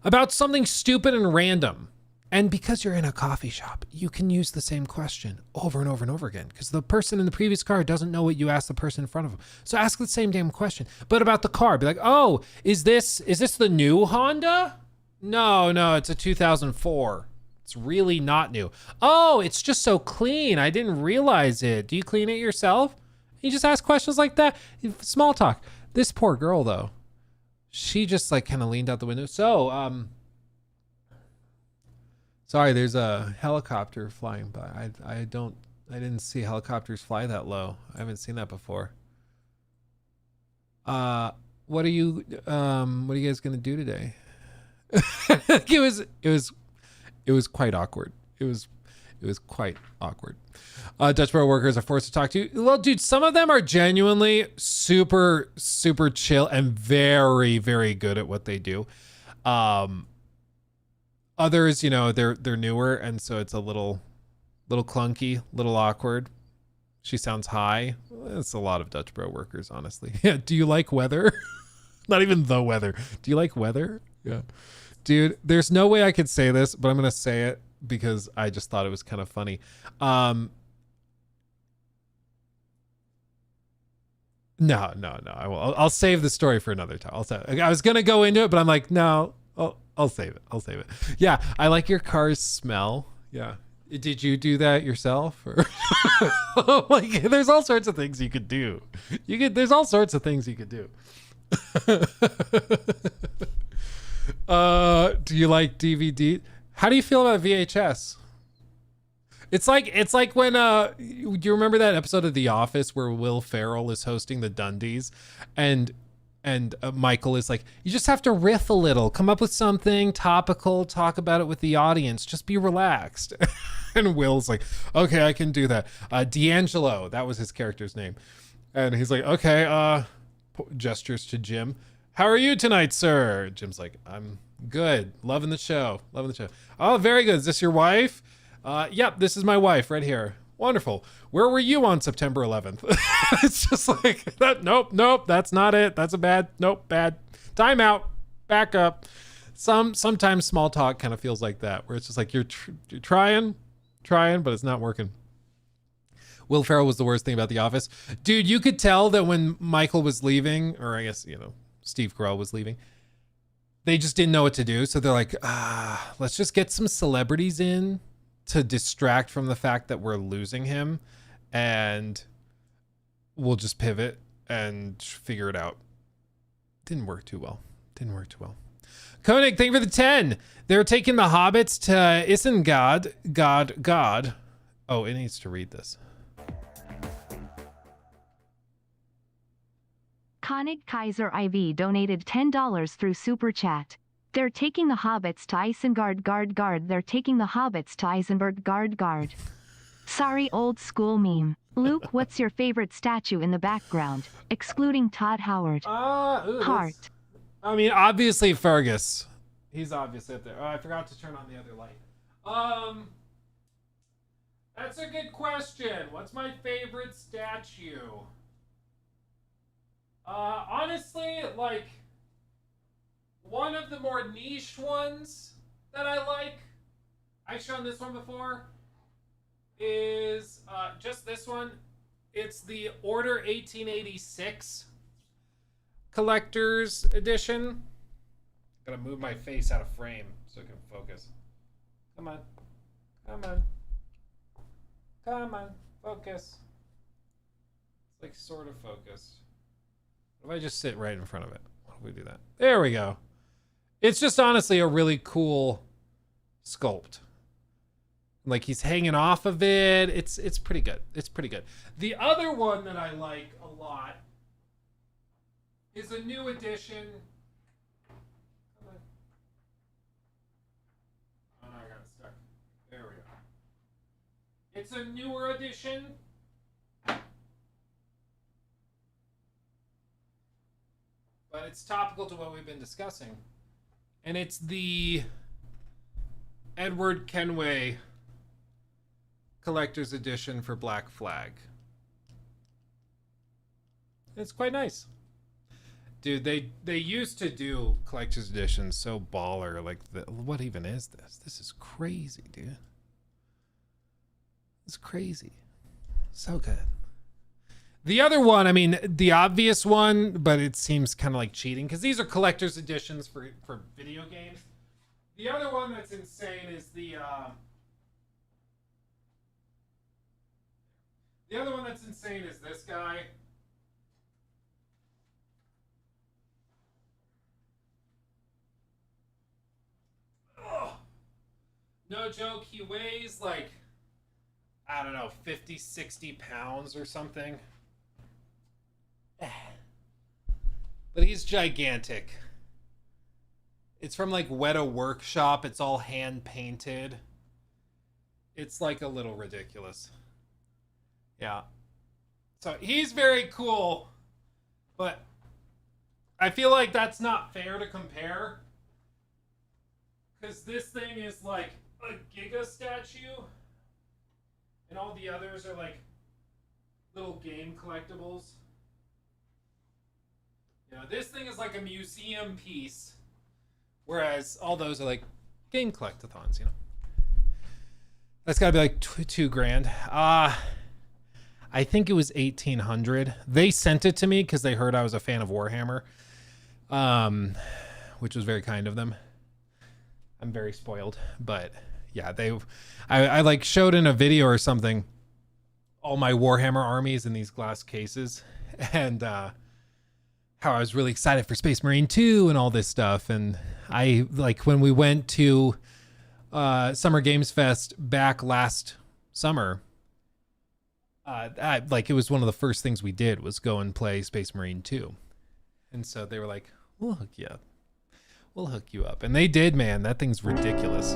about something stupid and random. And because you're in a coffee shop, you can use the same question over and over and over again because the person in the previous car doesn't know what you asked the person in front of them. So ask the same damn question, but about the car. Be like, oh, is this the new Honda? No, it's a 2004. It's really not new. Oh, it's just so clean. I didn't realize it. Do you clean it yourself? You just ask questions like that. Small talk. This poor girl though, she just like kind of leaned out the window. So, sorry, there's a helicopter flying by. I didn't see helicopters fly that low. I haven't seen that before. What are you guys gonna do today? It was quite awkward. It was quite awkward. Dutch Bro workers are forced to talk to you. Well, dude, some of them are genuinely super, super chill and very, very good at what they do. Others, you know, they're newer, and so it's a little clunky, little awkward. She sounds high. It's a lot of Dutch Bro workers, honestly. Yeah. Do you like weather? Not even the weather. Do you like weather? Yeah. Dude, there's no way I could say this, but I'm gonna say it because I just thought it was kind of funny. No. I'll save the story for another time. I was gonna go into it, but I'm like, no. I'll save it. Yeah, I like your car's smell. Yeah. Did you do that yourself? Or like, there's all sorts of things you could do. There's all sorts of things you could do. Do you like DVD? How do you feel about VHS? It's like when do you remember that episode of The Office where Will Ferrell is hosting the Dundies and Michael is like, you just have to riff a little, come up with something topical, talk about it with the audience, just be relaxed. And Will's like, okay, I can do that. D'Angelo, that was his character's name. And he's like, okay, gestures to Jim. How are you tonight, sir? Jim's like, I'm good. Loving the show. Oh, very good. Is this your wife? Yep, this is my wife right here. Wonderful. Where were you on September 11th? It's just like that. Nope. That's not it. That's bad. Time out. Back up. Sometimes small talk kind of feels like that, where it's just like you're trying, but it's not working. Will Ferrell was the worst thing about The Office. Dude, you could tell that when Michael was leaving, or I guess, Steve Carell was leaving, they just didn't know what to do. So they're like, let's just get some celebrities in to distract from the fact that we're losing him, and we'll just pivot and figure it out. Didn't work too well. Koenig, thank you for the 10. They're taking the hobbits to Isengard. God. Oh, it needs to read this. Koenig Kaiser IV donated $10 through Super Chat. They're taking the hobbits to Isengard guard. They're taking the hobbits to Eisenberg guard. Sorry, old school meme. Luke, what's your favorite statue in the background, excluding Todd Howard? Heart. I mean, obviously Fergus. He's obviously up there. Oh, I forgot to turn on the other light. That's a good question. What's my favorite statue? Honestly, like, one of the more niche ones that I like, I've shown this one before, is just this one. It's the Order 1886 Collector's Edition. Gotta move my face out of frame so it can focus. Come on, focus. It's like sort of focused. What if I just sit right in front of it? What if we do that? There we go. It's just honestly a really cool sculpt. Like he's hanging off of it. It's pretty good. The other one that I like a lot is a new edition. Oh no, I got it stuck. There we go. It's a newer edition. But it's topical to what we've been discussing. And it's the Edward Kenway Collector's Edition for Black Flag. It's quite nice. Dude, they used to do collector's editions so baller. Like, what even is this? This is crazy, dude. It's crazy. So good. The other one, I mean, the obvious one, but it seems kind of like cheating because these are collector's editions for video games. The other one that's insane is the other one that's insane is this guy. Ugh. No joke, he weighs like, I don't know, 50, 60 pounds or something. But he's gigantic. It's from like Weta Workshop. It's all hand painted. It's like a little ridiculous. Yeah. So he's very cool, but I feel like that's not fair to compare. Because this thing is like a Giga statue. And all the others are like little game collectibles. You know, this thing is like a museum piece. Whereas all those are like game collectathons, you know. That's gotta be like $2 grand. I think it was 1,800. They sent it to me because they heard I was a fan of Warhammer. Which was very kind of them. I'm very spoiled, but yeah, I like showed in a video or something all my Warhammer armies in these glass cases, and how I was really excited for Space Marine 2 and all this stuff. And I like when we went to Summer Games Fest back last summer, like it was one of the first things we did was go and play Space Marine 2. And so they were like, we'll hook you up. We'll hook you up. And they did, man. That thing's ridiculous.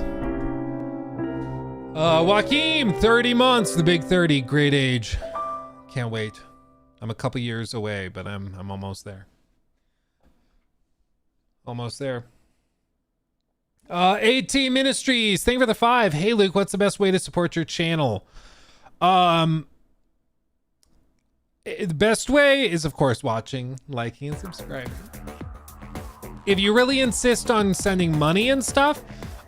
Joaquim, 30 months, the big 30, great age. Can't wait. I'm a couple years away, but I'm almost there. Almost there. AT Ministries, thank you for the 5. Hey Luke, what's the best way to support your channel? The best way is, of course, watching, liking, and subscribing. If you really insist on sending money and stuff,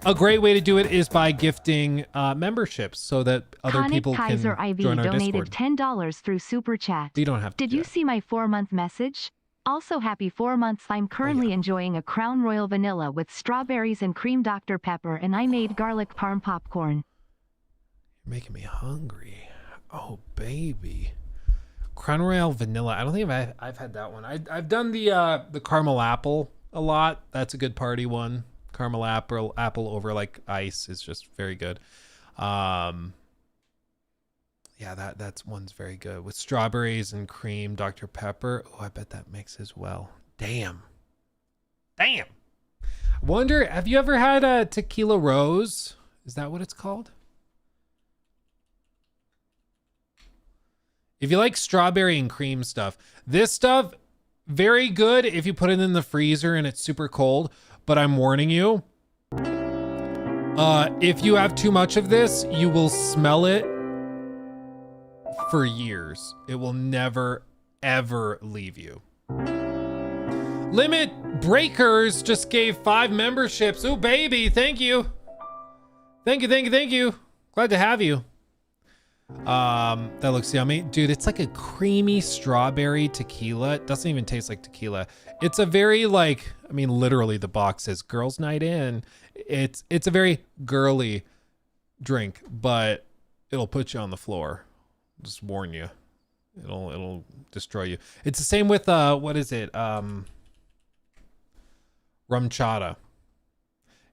a great way to do it is by gifting memberships so that other people can Kaiser IV join our donated Discord. $10 through Super Chat. You don't have to. Did you see my 4-month message? Also, happy 4 months. I'm currently enjoying a Crown Royal Vanilla with strawberries and cream Dr. Pepper, and I made garlic parm popcorn. You're making me hungry. Oh, baby. Crown Royal Vanilla. I don't think I've had that one. I've done the caramel apple a lot. That's a good party one. Caramel apple over like ice is just very good. Yeah, that's one's very good with strawberries and cream Dr. Pepper. Oh, I bet that mixes well. Damn. I wonder, have you ever had a tequila rose? Is that what it's called? If you like strawberry and cream stuff, this stuff, very good if you put it in the freezer and it's super cold. But I'm warning you, if you have too much of this, you will smell it for years. It will never, ever leave you. Limit Breakers just gave 5 memberships. Oh, baby. Thank you. Thank you. Glad to have you. That looks yummy. Dude, it's like a creamy strawberry tequila. It doesn't even taste like tequila. It's a very like, I mean, literally the box says girls night in. It's a very girly drink, but it'll put you on the floor. Just warn you. It'll destroy you. It's the same with what is it? Rum chata.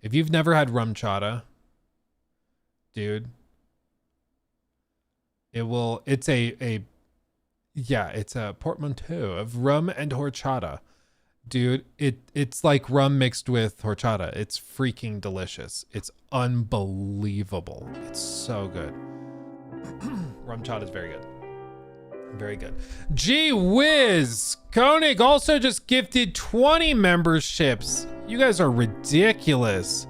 If you've never had rum chata, dude, it's a portmanteau of rum and horchata. Dude, it's like rum mixed with horchata. It's freaking delicious. It's unbelievable. It's so good. Rum chata is very good. Very good. Gee whiz! Koenig also just gifted 20 memberships. You guys are ridiculous.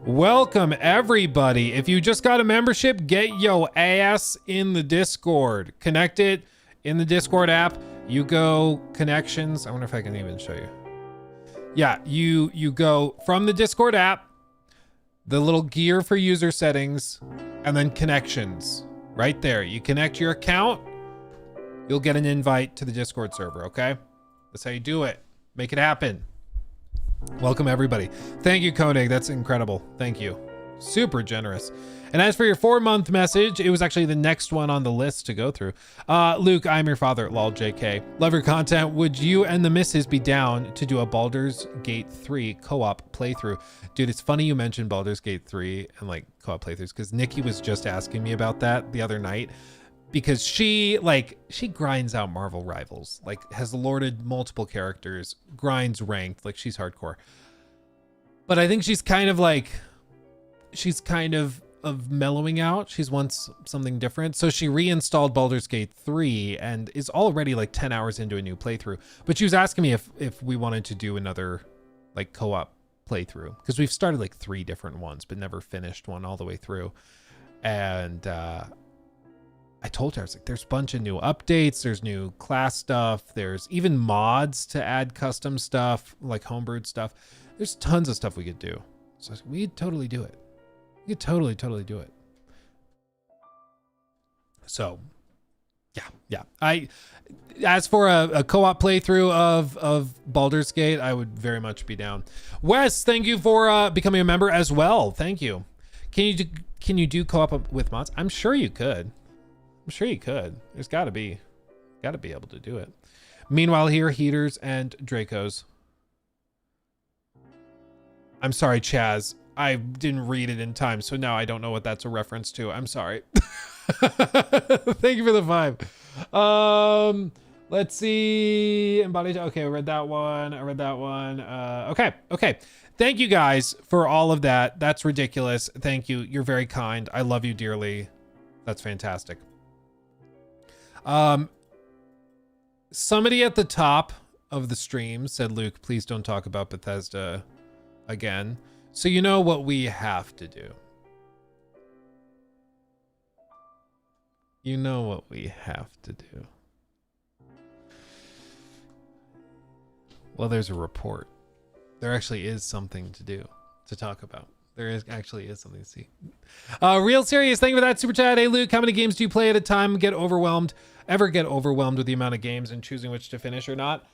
Welcome everybody. If you just got a membership, get yo ass in the Discord. Connect it in the Discord app. You go connections. I wonder if I can even show you. Yeah, you go from the Discord app, the little gear for user settings, and then connections. Right there. You connect your account, you'll get an invite to the Discord server, okay? That's how you do it. Make it happen. Welcome, everybody. Thank you, Koenig. That's incredible. Thank you. Super generous. And as for your 4-month message, it was actually the next one on the list to go through. Luke, I'm your father, lol JK. Love your content. Would you and the missus be down to do a Baldur's Gate 3 co-op playthrough? Dude, it's funny you mentioned Baldur's Gate 3 and like co-op playthroughs, because Nikki was just asking me about that the other night, because she grinds out Marvel Rivals, like has lorded multiple characters, grinds ranked, like she's hardcore. But I think she's kind of mellowing out. She's wants something different. So she reinstalled Baldur's Gate 3 and is already like 10 hours into a new playthrough. But she was asking me if we wanted to do another like co-op playthrough, because we've started like 3 different ones but never finished one all the way through. And I told her, I was like, there's a bunch of new updates, there's new class stuff, there's even mods to add custom stuff, like homebrewed stuff. There's tons of stuff we could do. So we could totally do it. We could totally do it. So, yeah. As for a co-op playthrough of Baldur's Gate, I would very much be down. Wes, thank you for becoming a member as well. Thank you. Can you do co-op with mods? I'm sure you could. There's got to be able to do it. Meanwhile, here, heaters and Dracos. I'm sorry, Chaz. I didn't read it in time, so now I don't know what that's a reference to. I'm sorry. Thank you for the 5. Let's see. Embodied. Okay, I read that one. Okay. Thank you guys for all of that. That's ridiculous. Thank you. You're very kind. I love you dearly. That's fantastic. Somebody at the top of the stream said, Luke, please don't talk about Bethesda again. So you know what we have to do. Well, there's a report. There actually is something to talk about. Actually is something to see. Real serious. Thank you for that super chat. Hey, Luke, how many games do you play at a time? Ever get overwhelmed with the amount of games and choosing which to finish or not?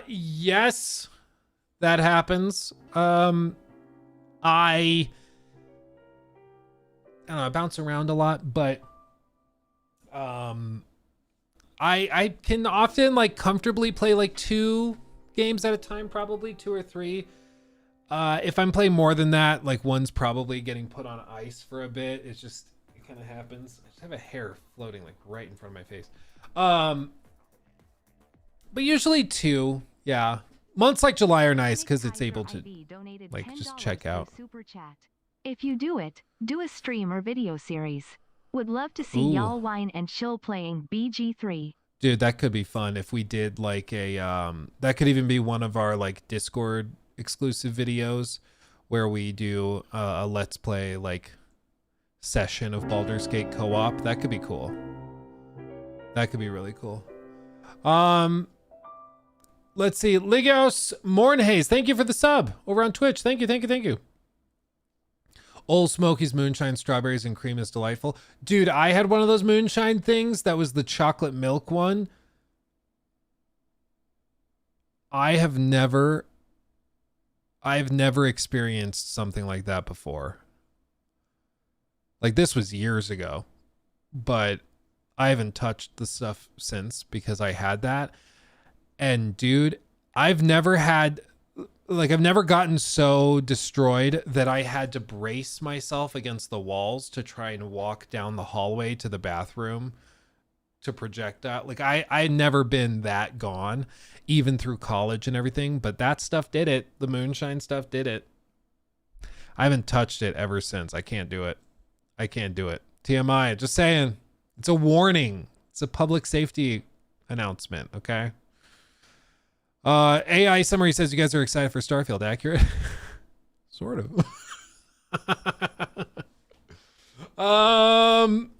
Yes, that happens. I don't know, I bounce around a lot, but I can often like comfortably play like 2 games at a time, probably 2 or 3. If I'm playing more than that, like one's probably getting put on ice for a bit. It kind of happens. I just have a hair floating like right in front of my face. But usually 2, yeah. Months like July are nice because it's able to like just check out. Super chat. If you do it, do a stream or video series. Would love to see y'all wine and chill playing BG3. Dude, that could be fun if we did like a that could even be one of our like Discord exclusive videos where we do a let's play like session of Baldur's Gate co-op. That could be cool. That could be really cool. Let's see. Ligos Mornhaze, thank you for the sub over on Twitch. Thank you. Old Smoky's moonshine, strawberries and cream is delightful. Dude, I had one of those moonshine things. That was the chocolate milk one. I've never experienced something like that before. Like, this was years ago, but I haven't touched the stuff since because I had that. And dude, I've never gotten so destroyed that I had to brace myself against the walls to try and walk down the hallway to the bathroom to project out. Like I'd never been that gone, even through college and everything, but that stuff did it. The moonshine stuff did it. I haven't touched it ever since. I can't do it. TMI, just saying. It's a warning. It's a public safety announcement, okay? AI summary says you guys are excited for Starfield. Accurate? Sort of.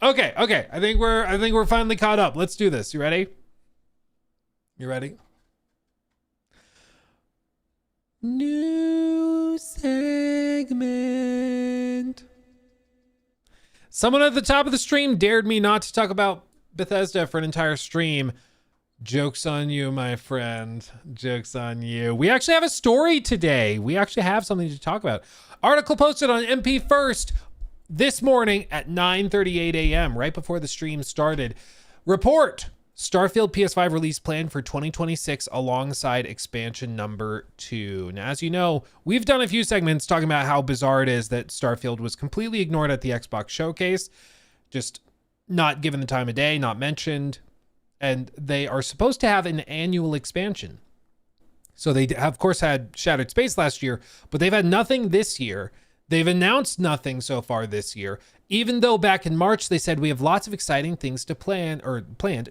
Okay. I think we're finally caught up. Let's do this. You ready? You ready? New segment. Someone at the top of the stream dared me not to talk about Bethesda for an entire stream. Joke's on you, my friend. Joke's on you. We actually have a story today. We actually have something to talk about. Article posted on MP First this morning at 9:38 a.m., right before the stream started. Report: Starfield PS5 release planned for 2026 alongside expansion number 2. Now, as you know, we've done a few segments talking about how bizarre it is that Starfield was completely ignored at the Xbox showcase. Just not given the time of day, not mentioned. And they are supposed to have an annual expansion. So they, of course, had Shattered Space last year, but they've had nothing this year. They've announced nothing so far this year, even though back in March they said we have lots of exciting things to planned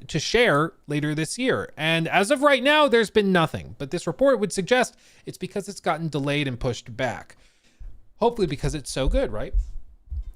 to share later this year. And as of right now, there's been nothing. But this report would suggest it's because it's gotten delayed and pushed back. Hopefully because it's so good, right?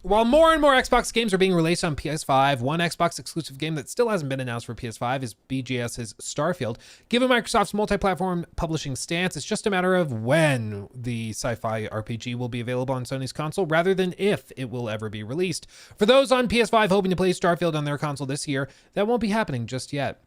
While more and more Xbox games are being released on PS5, one Xbox exclusive game that still hasn't been announced for PS5 is BGS's Starfield. Given Microsoft's multi-platform publishing stance, it's just a matter of when the sci-fi RPG will be available on Sony's console rather than if it will ever be released. For those on PS5 hoping to play Starfield on their console this year, that won't be happening just yet.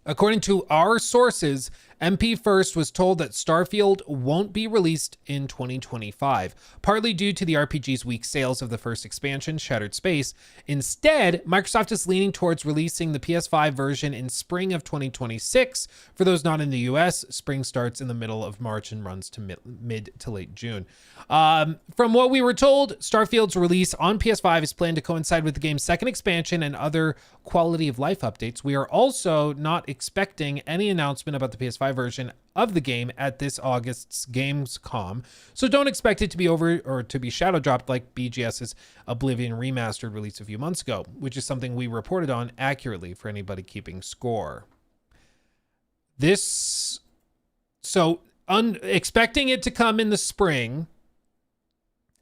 According to our sources, MP First was told that Starfield won't be released in 2025, partly due to the RPG's weak sales of the first expansion, Shattered Space. Instead, Microsoft is leaning towards releasing the PS5 version in spring of 2026. For those not in the US, spring starts in the middle of March and runs to mid to late June. From what we were told, Starfield's release on PS5 is planned to coincide with the game's second expansion and other quality of life updates. We are also not expecting any announcement about the PS5 version of the game at this August's Gamescom, so don't expect it to be over or to be shadow dropped like BGS's Oblivion Remastered release a few months ago, which is something we reported on accurately for anybody keeping score. Expecting it to come in the spring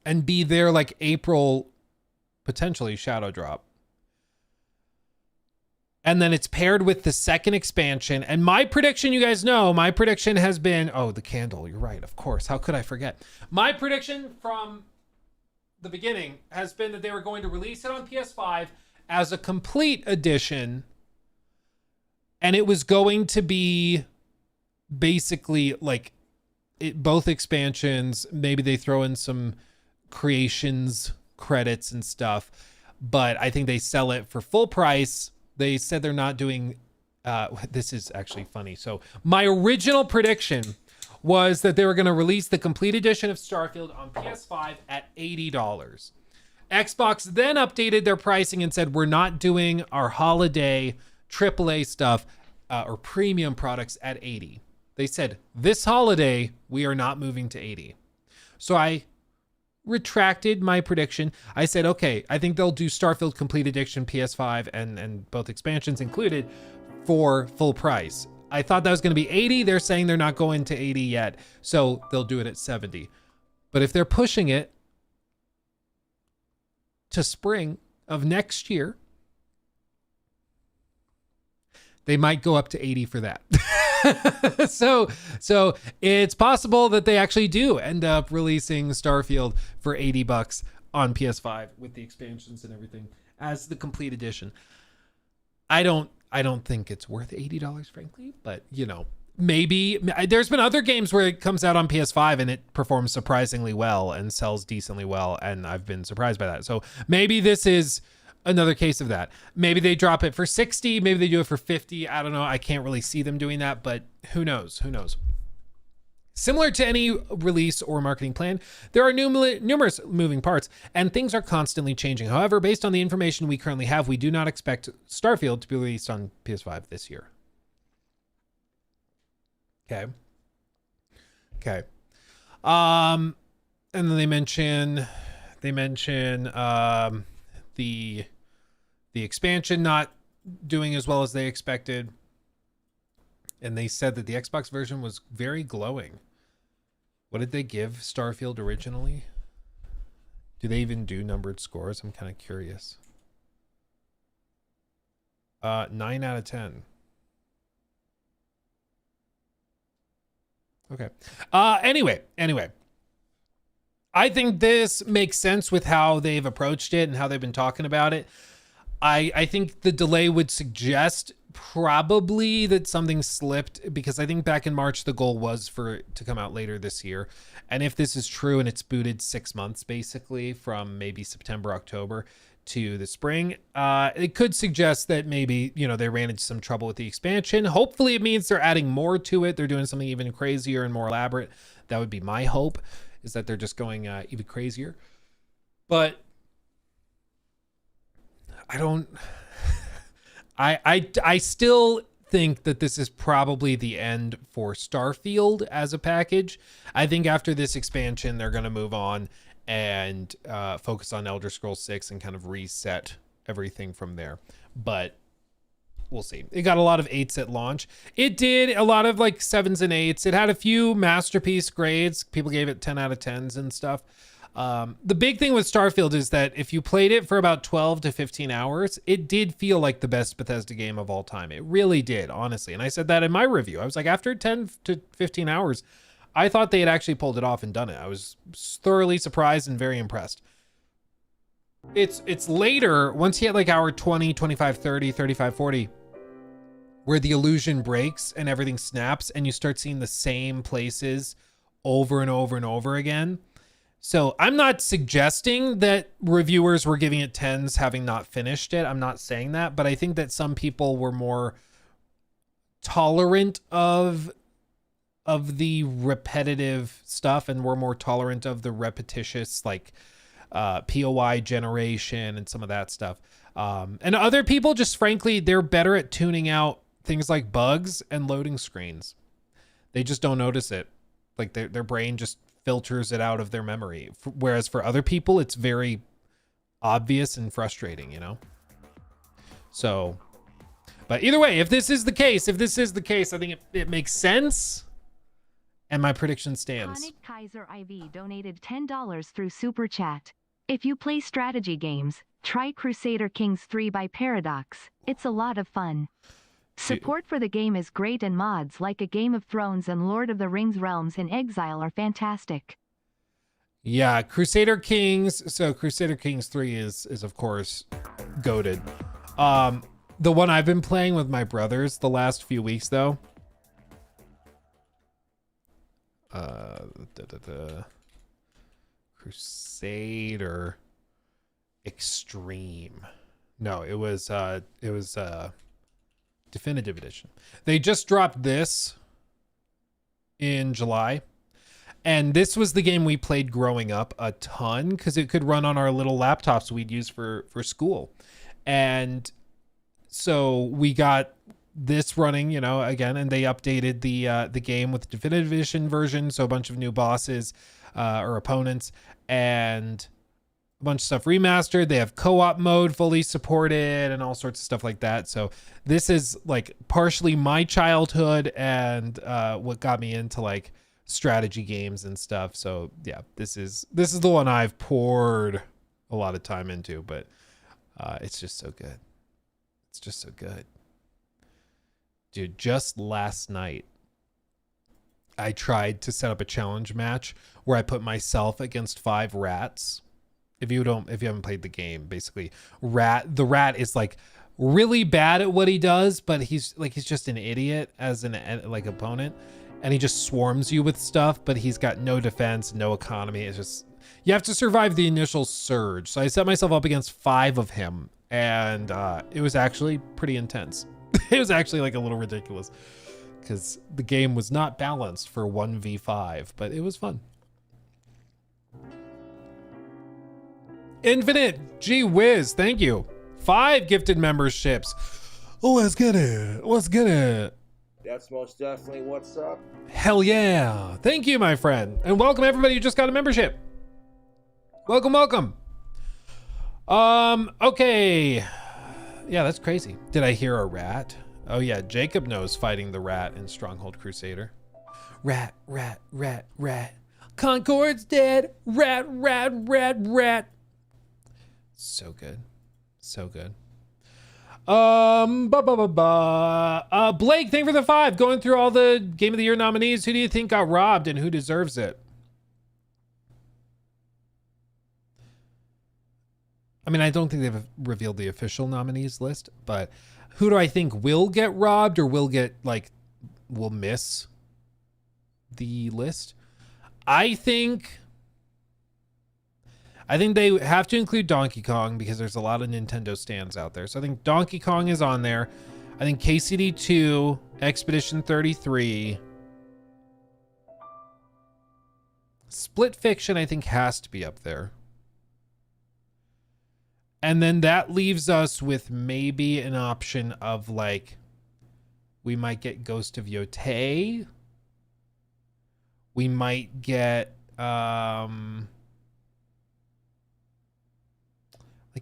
and be there like April, potentially shadow drop. And then it's paired with the second expansion. And my prediction, you guys know, my prediction has been, oh, the candle, you're right, of course. How could I forget? My prediction from the beginning has been that they were going to release it on PS5 as a complete edition. And it was going to be basically like both expansions. Maybe they throw in some creations credits and stuff. But I think they sell it for full price. They said they're not doing, this is actually funny. So my original prediction was that they were going to release the complete edition of Starfield on PS5 at $80. Xbox then updated their pricing and said, we're not doing our holiday AAA stuff or premium products at $80. They said, this holiday, we are not moving to $80. So I retracted my prediction. I said, okay, I think they'll do Starfield Complete Edition PS5 and both expansions included for full price. I thought that was going to be 80. They're saying they're not going to 80 yet, so they'll do it at 70. But if they're pushing it to spring of next year, they might go up to 80 for that. So it's possible that they actually do end up releasing Starfield for $80 on PS5 with the expansions and everything as the complete edition. I don't think it's worth $80, frankly, but you know, maybe there's been other games where it comes out on PS5 and it performs surprisingly well and sells decently well, and I've been surprised by that. So maybe this is another case of that. Maybe they drop it for 60, maybe they do it for 50. I don't know. I can't really see them doing that, but who knows? Who knows? Similar to any release or marketing plan, there are numerous moving parts and things are constantly changing. However, based on the information we currently have, we do not expect Starfield to be released on PS5 this year. Okay. And then they mention the expansion not doing as well as they expected. And they said that the Xbox version was very glowing. What did they give Starfield originally? Do they even do numbered scores? I'm kind of curious. 9 out of 10. Okay. Anyway. I think this makes sense with how they've approached it and how they've been talking about it. I think the delay would suggest probably that something slipped, because I think back in March, the goal was for it to come out later this year. And if this is true and it's booted 6 months, basically from maybe September, October to the spring, it could suggest that maybe, you know, they ran into some trouble with the expansion. Hopefully it means they're adding more to it. They're doing something even crazier and more elaborate. That would be my hope, is that they're just going even crazier. But I still think that this is probably the end for Starfield as a package. I think after this expansion, they're going to move on and focus on Elder Scrolls 6 and kind of reset everything from there. But we'll see. It got a lot of 8s at launch. It did a lot of like 7s and 8s. It had a few masterpiece grades. People gave it 10 out of 10s and stuff. The big thing with Starfield is that if you played it for about 12 to 15 hours, it did feel like the best Bethesda game of all time. It really did, honestly. And I said that in my review. I was like, after 10 to 15 hours, I thought they had actually pulled it off and done it. I was thoroughly surprised and very impressed. It's later, once you hit like hour 20, 25, 30, 35, 40, where the illusion breaks and everything snaps and you start seeing the same places over and over and over again. So I'm not suggesting that reviewers were giving it 10s having not finished it. I'm not saying that, but I think that some people were more tolerant of the repetitive stuff and were more tolerant of the repetitious, like POI generation and some of that stuff. And other people just, frankly, they're better at tuning out things like bugs and loading screens. They just don't notice it. Like their brain just filters it out of their memory. Whereas for other people, it's very obvious and frustrating, you know? So, but either way, if this is the case, I think it makes sense. And my prediction stands. Sonic Kaiser IV donated $10 through Super Chat. If you play strategy games, try Crusader Kings 3 by Paradox. It's a lot of fun. Support for the game is great, and mods like A Game of Thrones and Lord of the Rings Realms in Exile are fantastic. Yeah, Crusader Kings. So Crusader Kings 3 is of course goated. The one I've been playing with my brothers the last few weeks though. Crusader Extreme. No, it was Definitive Edition. They just dropped this in July. And this was the game we played growing up a ton because it could run on our little laptops we'd use for school. And so we got this running, you know, again, and they updated the game with the Definitive Edition version. So a bunch of new bosses or opponents and a bunch of stuff remastered. They have co-op mode fully supported and all sorts of stuff like that. So this is like partially my childhood and what got me into like strategy games and stuff. So yeah, this is the one I've poured a lot of time into, but it's just so good. It's just so good. Dude, just last night I tried to set up a challenge match where I put myself against 5 rats. If you haven't played the game, basically the rat is like really bad at what he does, but he's just an idiot as an like opponent, and he just swarms you with stuff, but he's got no defense, no economy. It's just, you have to survive the initial surge. So I set myself up against 5 of him, and it was actually pretty intense. It was actually like a little ridiculous because the game was not balanced for 1v5, but it was fun. Infinite, gee whiz, thank you. 5 gifted memberships. Oh, let's get it. That's most definitely what's up. Hell yeah. Thank you, my friend. And welcome everybody who just got a membership. Welcome. Okay. Yeah, that's crazy. Did I hear a rat? Oh yeah, Jacob knows fighting the rat in Stronghold Crusader. Rat. Concord's dead. Rat. So good. Blake, thank you for the 5. Going through all the Game of the Year nominees, who do you think got robbed and who deserves it? I mean, I don't think they've revealed the official nominees list, but who do I think will get robbed or will miss the list? I think they have to include Donkey Kong because there's a lot of Nintendo stands out there. So I think Donkey Kong is on there. I think KCD 2, Expedition 33. Split Fiction, I think, has to be up there. And then that leaves us with maybe an option of like, we might get Ghost of Yotei. We might get, like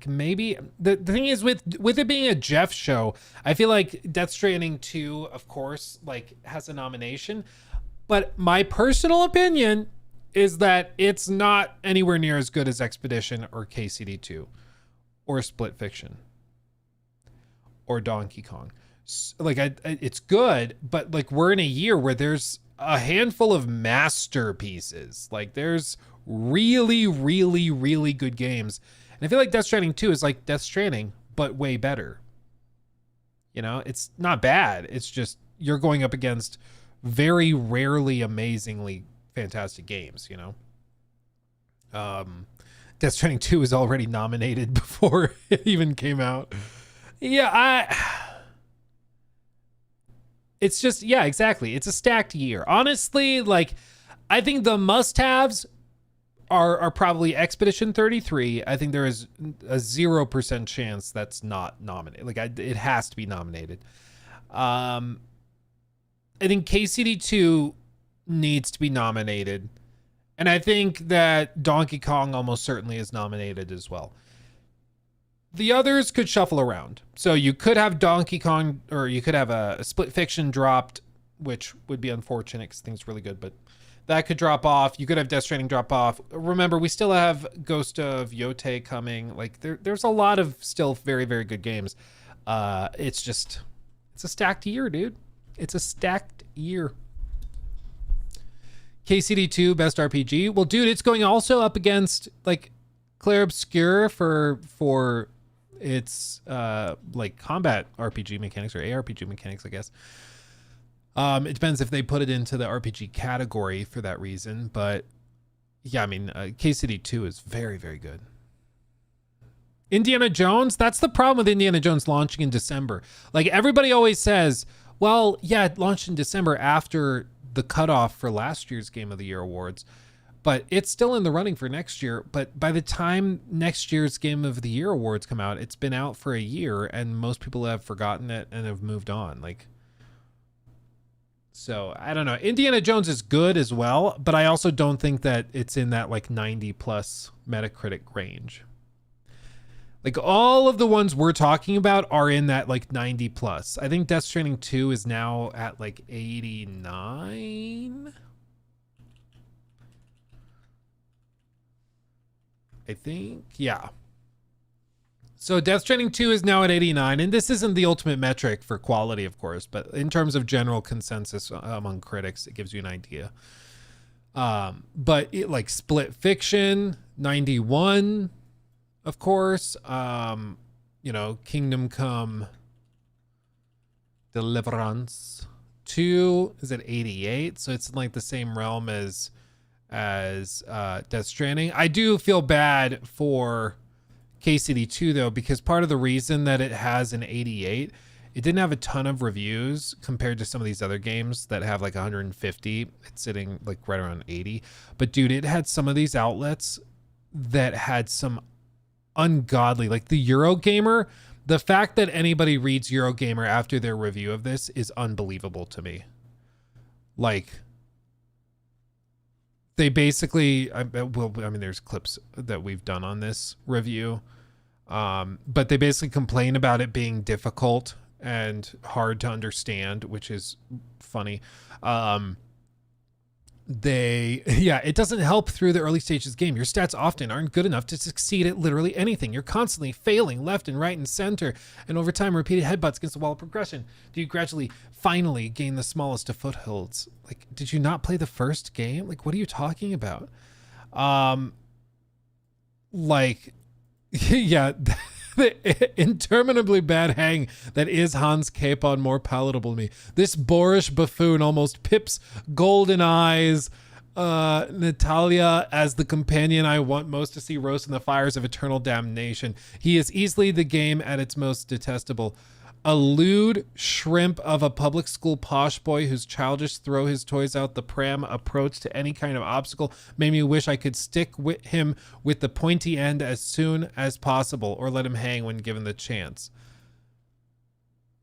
maybe the thing is with it being a Jeff show, I feel like Death Stranding 2, of course, like has a nomination, but my personal opinion is that it's not anywhere near as good as Expedition or KCD 2 or Split Fiction or Donkey Kong. Like it's good, but like we're in a year where there's a handful of masterpieces. Like there's really, really, really good games. And I feel like Death Stranding 2 is like Death Stranding, but way better. You know, it's not bad. It's just you're going up against very rarely amazingly fantastic games, you know? Death Stranding 2 is already nominated before it even came out. Yeah, it's just, yeah, exactly. It's a stacked year. Honestly, like, I think the must-haves are probably Expedition 33. I think there is a 0% chance that's not nominated. Like, it has to be nominated. I think KCD 2 needs to be nominated. And I think that Donkey Kong almost certainly is nominated as well. The others could shuffle around. So you could have Donkey Kong, or you could have a Split Fiction dropped, which would be unfortunate because I think it's really good, but that could drop off. You could have Death Stranding drop off. Remember, we still have Ghost of Yotei coming. Like there's a lot of still very, very good games. It's a stacked year, dude. It's a stacked year. KCD 2 Best RPG. Well, dude, it's going also up against like Clair Obscur for its like combat RPG mechanics or ARPG mechanics, I guess. It depends if they put it into the RPG category for that reason, but yeah, I mean, KCD 2 is very, very good. Indiana Jones, that's the problem with Indiana Jones launching in December. Like everybody always says, well, yeah, it launched in December after the cutoff for last year's Game of the Year awards, but it's still in the running for next year. But by the time next year's Game of the Year awards come out, it's been out for a year and most people have forgotten it and have moved on. Like, so I don't know. Indiana Jones is good as well, but I also don't think that it's in that like 90 plus Metacritic range. Like all of the ones we're talking about are in that like 90 plus. I think Death Stranding 2 is now at like 89. I think, yeah. So Death Stranding 2 is now at 89, and this isn't the ultimate metric for quality, of course, but in terms of general consensus among critics, it gives you an idea. But it like Split Fiction, 91. Of course, you know, Kingdom Come Deliverance 2 is at 88, so it's in like the same realm as Death Stranding. I do feel bad for KCD 2 though, because part of the reason that it has an 88, it didn't have a ton of reviews compared to some of these other games that have like 150. It's sitting like right around 80. But dude, it had some of these outlets that had some ungodly, like the Eurogamer. The fact that anybody reads Eurogamer after their review of this is unbelievable to me. Like, they basically, well, I mean, there's clips that we've done on this review, but they basically complain about it being difficult and hard to understand, which is funny. it doesn't help through the early stages game. Your stats often aren't good enough to succeed at literally anything. You're constantly failing left and right and center, and over time, repeated headbutts against the wall of progression do you gradually, finally gain the smallest of footholds. Like, did you not play the first game? Like, what are you talking about? Like, yeah, the interminably bad hang that is Hans Capon more palatable to me. This boorish buffoon almost pips golden eyes Natalia as the companion I want most to see roast in the fires of eternal damnation. He is easily the game at its most detestable. A lewd shrimp of a public school posh boy whose childish throw his toys out the pram approach to any kind of obstacle made me wish I could stick with him with the pointy end as soon as possible or let him hang when given the chance.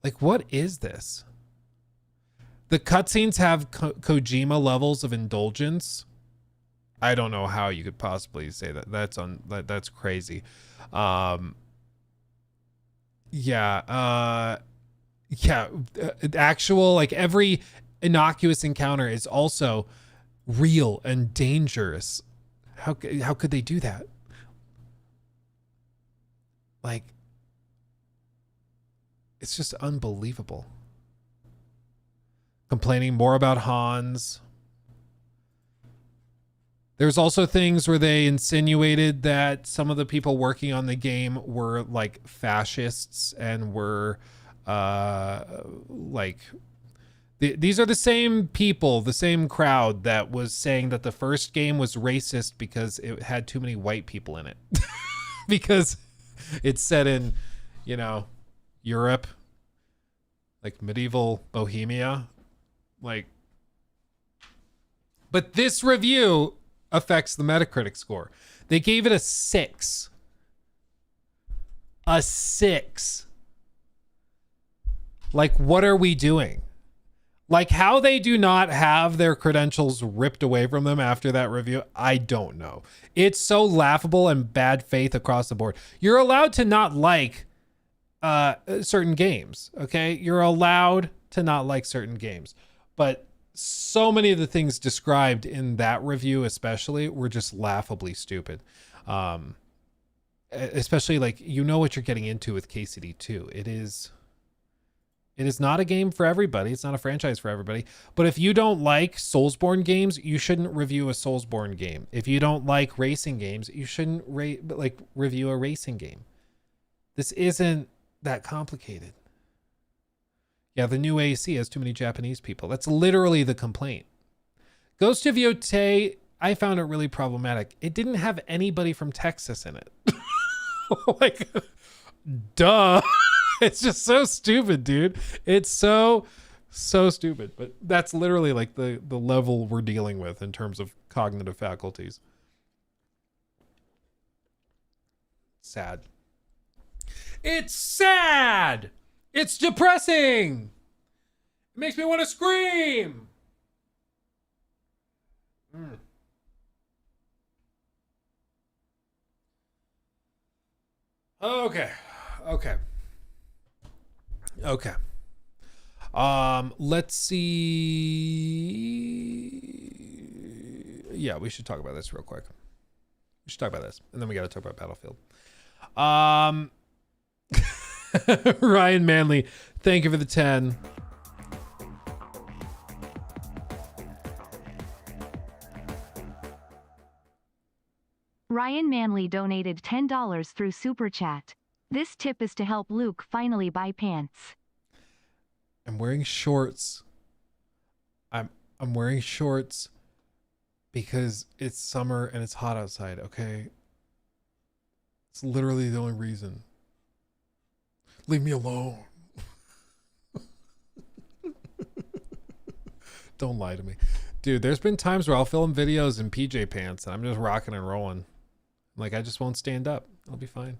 Like, what is this? The cutscenes have Kojima levels of indulgence. I don't know how you could possibly say that. That's crazy. Actual, like, every innocuous encounter is also real and dangerous. How could they do that? Like, it's just unbelievable. Complaining more about Hans. There's also things where they insinuated that some of the people working on the game were like fascists and were these are the same people, the same crowd that was saying that the first game was racist because it had too many white people in it. Because it's set in, Europe, like medieval Bohemia. Like, but this review affects the Metacritic score. They gave it a 6. A 6. Like, what are we doing? Like, how they do not have their credentials ripped away from them after that review, I don't know. It's so laughable and bad faith across the board. You're allowed to not like certain games, okay? You're allowed to not like certain games. But so many of the things described in that review especially were just laughably stupid. Especially, like, you know what you're getting into with KCD 2. It is not a game for everybody. It's not a franchise for everybody. But if you don't like Soulsborne games, you shouldn't review a Soulsborne game. If you don't like racing games, you shouldn't review a racing game. This isn't that complicated. Yeah, the new AC has too many Japanese people. That's literally the complaint. Ghost of Yotei, I found it really problematic. It didn't have anybody from Texas in it. Like, duh. It's just so stupid, dude. It's so stupid. But that's literally like the level we're dealing with in terms of cognitive faculties. Sad. It's sad. It's depressing. It makes me want to scream. Okay. Let's see. Yeah, we should talk about this real quick. We should talk about this, and then we got to talk about Battlefield. Ryan Manley, thank you for the 10. Ryan Manley donated $10 through Super Chat. This tip is to help Luke finally buy pants. I'm wearing shorts. I'm wearing shorts because it's summer and it's hot outside, okay? It's literally the only reason. Leave me alone. Don't lie to me. Dude, there's been times where I'll film videos in PJ pants and I'm just rocking and rolling. Like, I just won't stand up. I'll be fine.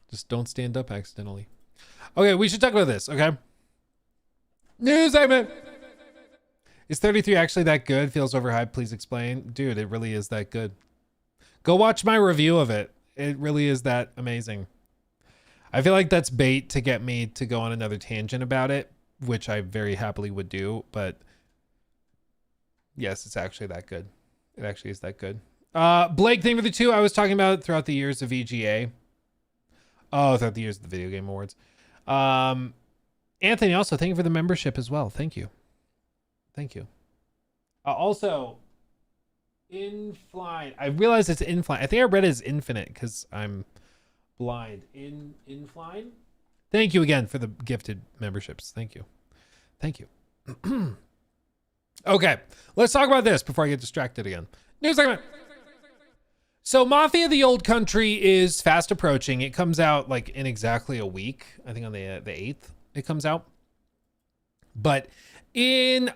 Just don't stand up accidentally. Okay, we should talk about this, okay? News segment! Is 33 actually that good? Feels overhyped, please explain. Dude, it really is that good. Go watch my review of it. It really is that amazing. I feel like that's bait to get me to go on another tangent about it, which I very happily would do, but Yes, it's actually that good. It actually is that good. Blake, thank you for the 2. I was talking about throughout the years of VGA. Oh, throughout the years of the Video Game Awards. Anthony, also, thank you for the membership as well. Thank you. Thank you. Also, Infline. I realize it's Infline. I think I read it as Infinite because I'm blind. Infline. Thank you again for the gifted memberships. Thank you. Thank you. Okay, let's talk about this before I get distracted again. News segment. So Mafia the Old Country is fast approaching. It comes out like in exactly a week. I think on the 8th it comes out. But in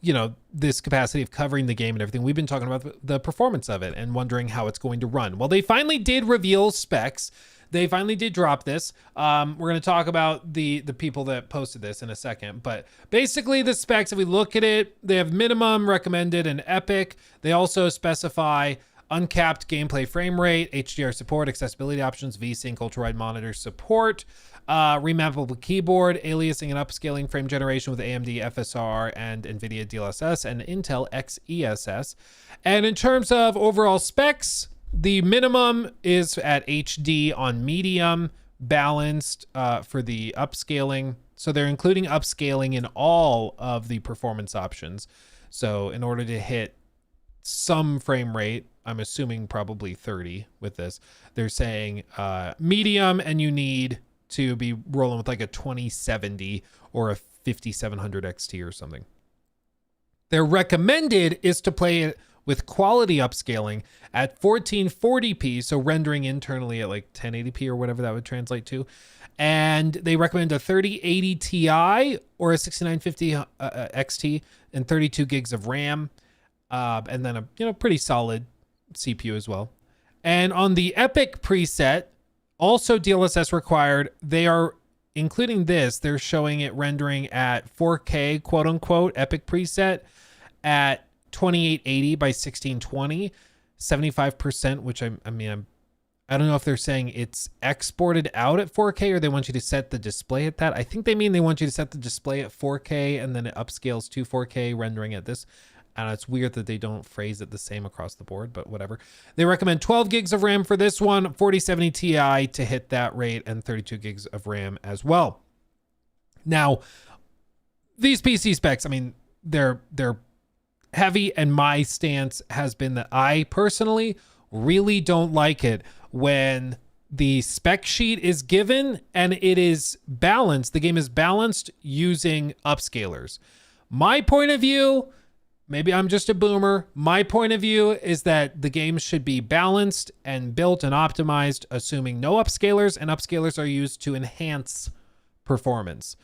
you know, this capacity of covering the game and everything, we've been talking about the performance of it and wondering how it's going to run. Well, they finally did reveal specs. They finally did drop this. We're going to talk about the people that posted this in a second, but basically the specs, if we look at it, they have minimum, recommended, and epic. They also specify uncapped gameplay frame rate, HDR support, accessibility options, VSync, ultra-wide monitor support, remappable keyboard, aliasing and upscaling frame generation with AMD FSR and NVIDIA DLSS and Intel XESS. And in terms of overall specs, the minimum is at HD on medium, balanced for the upscaling. So they're including upscaling in all of the performance options. So in order to hit some frame rate, I'm assuming probably 30 with this, they're saying medium, and you need to be rolling with like a 2070 or a 5700 XT or something. Their recommended is to play it with quality upscaling at 1440p, so rendering internally at like 1080p or whatever that would translate to. And they recommend a 3080 Ti or a 6950 XT and 32 gigs of RAM, and then a pretty solid CPU as well. And on the Epic preset, also DLSS required, they are including this. They're showing it rendering at 4K, quote unquote, Epic preset at 2880 by 1620, 75%, which I don't know if they're saying it's exported out at 4K or they want you to set the display at that. I think they mean they want you to set the display at 4K and then it upscales to 4K rendering at this. And it's weird that they don't phrase it the same across the board, but whatever. They recommend 12 gigs of RAM for this one, 4070 Ti to hit that rate, and 32 gigs of RAM as well. Now, these PC specs, I mean, they're heavy, and my stance has been that I personally really don't like it when the spec sheet is given and it is balanced. The game is balanced using upscalers. My point of view, maybe I'm just a boomer. My point of view is that the game should be balanced and built and optimized, assuming no upscalers, and upscalers are used to enhance performance.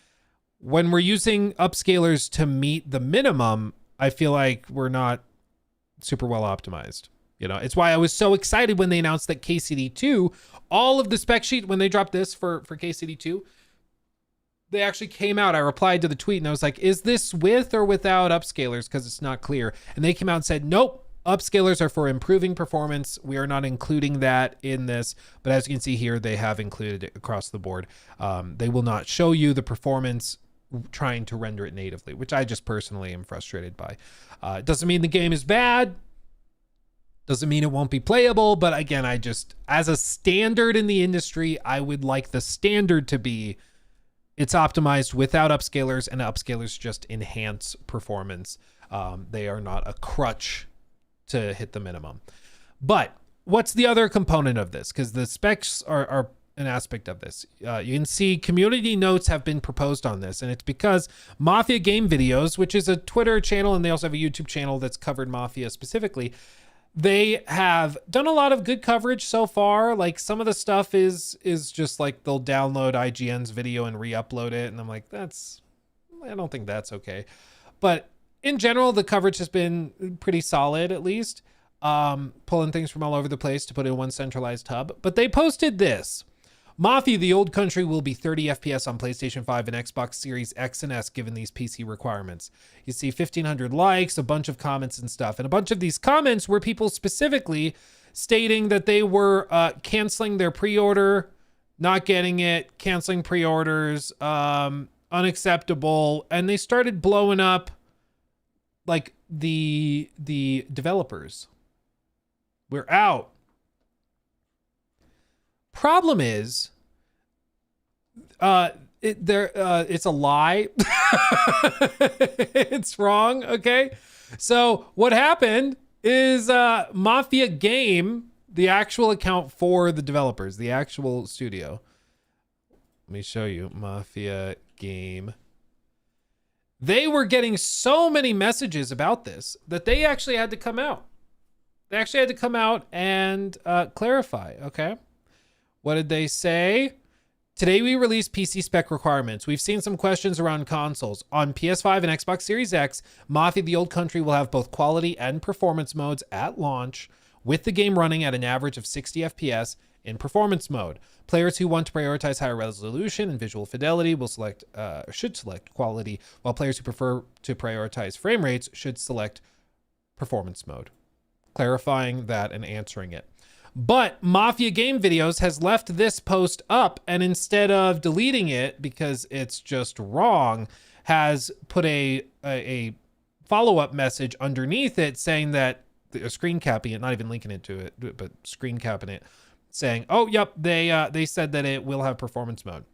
When we're using upscalers to meet the minimum, I feel like we're not super well optimized. You know, it's why I was so excited when they announced that KCD2, all of the spec sheet, when they dropped this for KCD2, they actually came out. I replied to the tweet and I was like, is this with or without upscalers? Because it's not clear. And they came out and said, nope, upscalers are for improving performance. We are not including that in this. But as you can see here, they have included it across the board. They will not show you the performance trying to render it natively, which I just personally am frustrated by. It doesn't mean the game is bad. Doesn't mean it won't be playable. But again, I just, as a standard in the industry, I would like the standard to be it's optimized without upscalers, and upscalers just enhance performance. They are not a crutch to hit the minimum. But what's the other component of this? Because the specs are an aspect of this. You can see community notes have been proposed on this, and it's because Mafia Game Videos, which is a Twitter channel, and they also have a YouTube channel that's covered Mafia specifically, they have done a lot of good coverage so far. Like some of the stuff is just like they'll download IGN's video and re-upload it. And I'm like, I don't think that's okay. But in general, the coverage has been pretty solid, at least. Pulling things from all over the place to put in one centralized hub. But they posted this. Mafia the Old Country will be 30 FPS on PlayStation 5 and Xbox Series X and S given these PC requirements. You see 1,500 likes, a bunch of comments and stuff. And a bunch of these comments were people specifically stating that they were canceling their pre-order, not getting it, canceling pre-orders, unacceptable. And they started blowing up like the developers. We're out. Problem is, it's a lie. It's wrong. Okay. So what happened is Mafia Game, the actual account for the developers, the actual studio. Let me show you Mafia Game. They were getting so many messages about this that they actually had to come out. They actually had to come out and clarify. Okay. What did they say? Today we released PC spec requirements. We've seen some questions around consoles. On PS5 and Xbox Series X, Mafia the Old Country will have both quality and performance modes at launch, with the game running at an average of 60 FPS in performance mode. Players who want to prioritize higher resolution and visual fidelity will should select quality, while players who prefer to prioritize frame rates should select performance mode. Clarifying that and answering it. But Mafia Game Videos has left this post up, and instead of deleting it because it's just wrong, has put a follow-up message underneath it saying that, screen capping it, not even linking it to it, but screen capping it, saying, oh, yep, they said that it will have performance mode.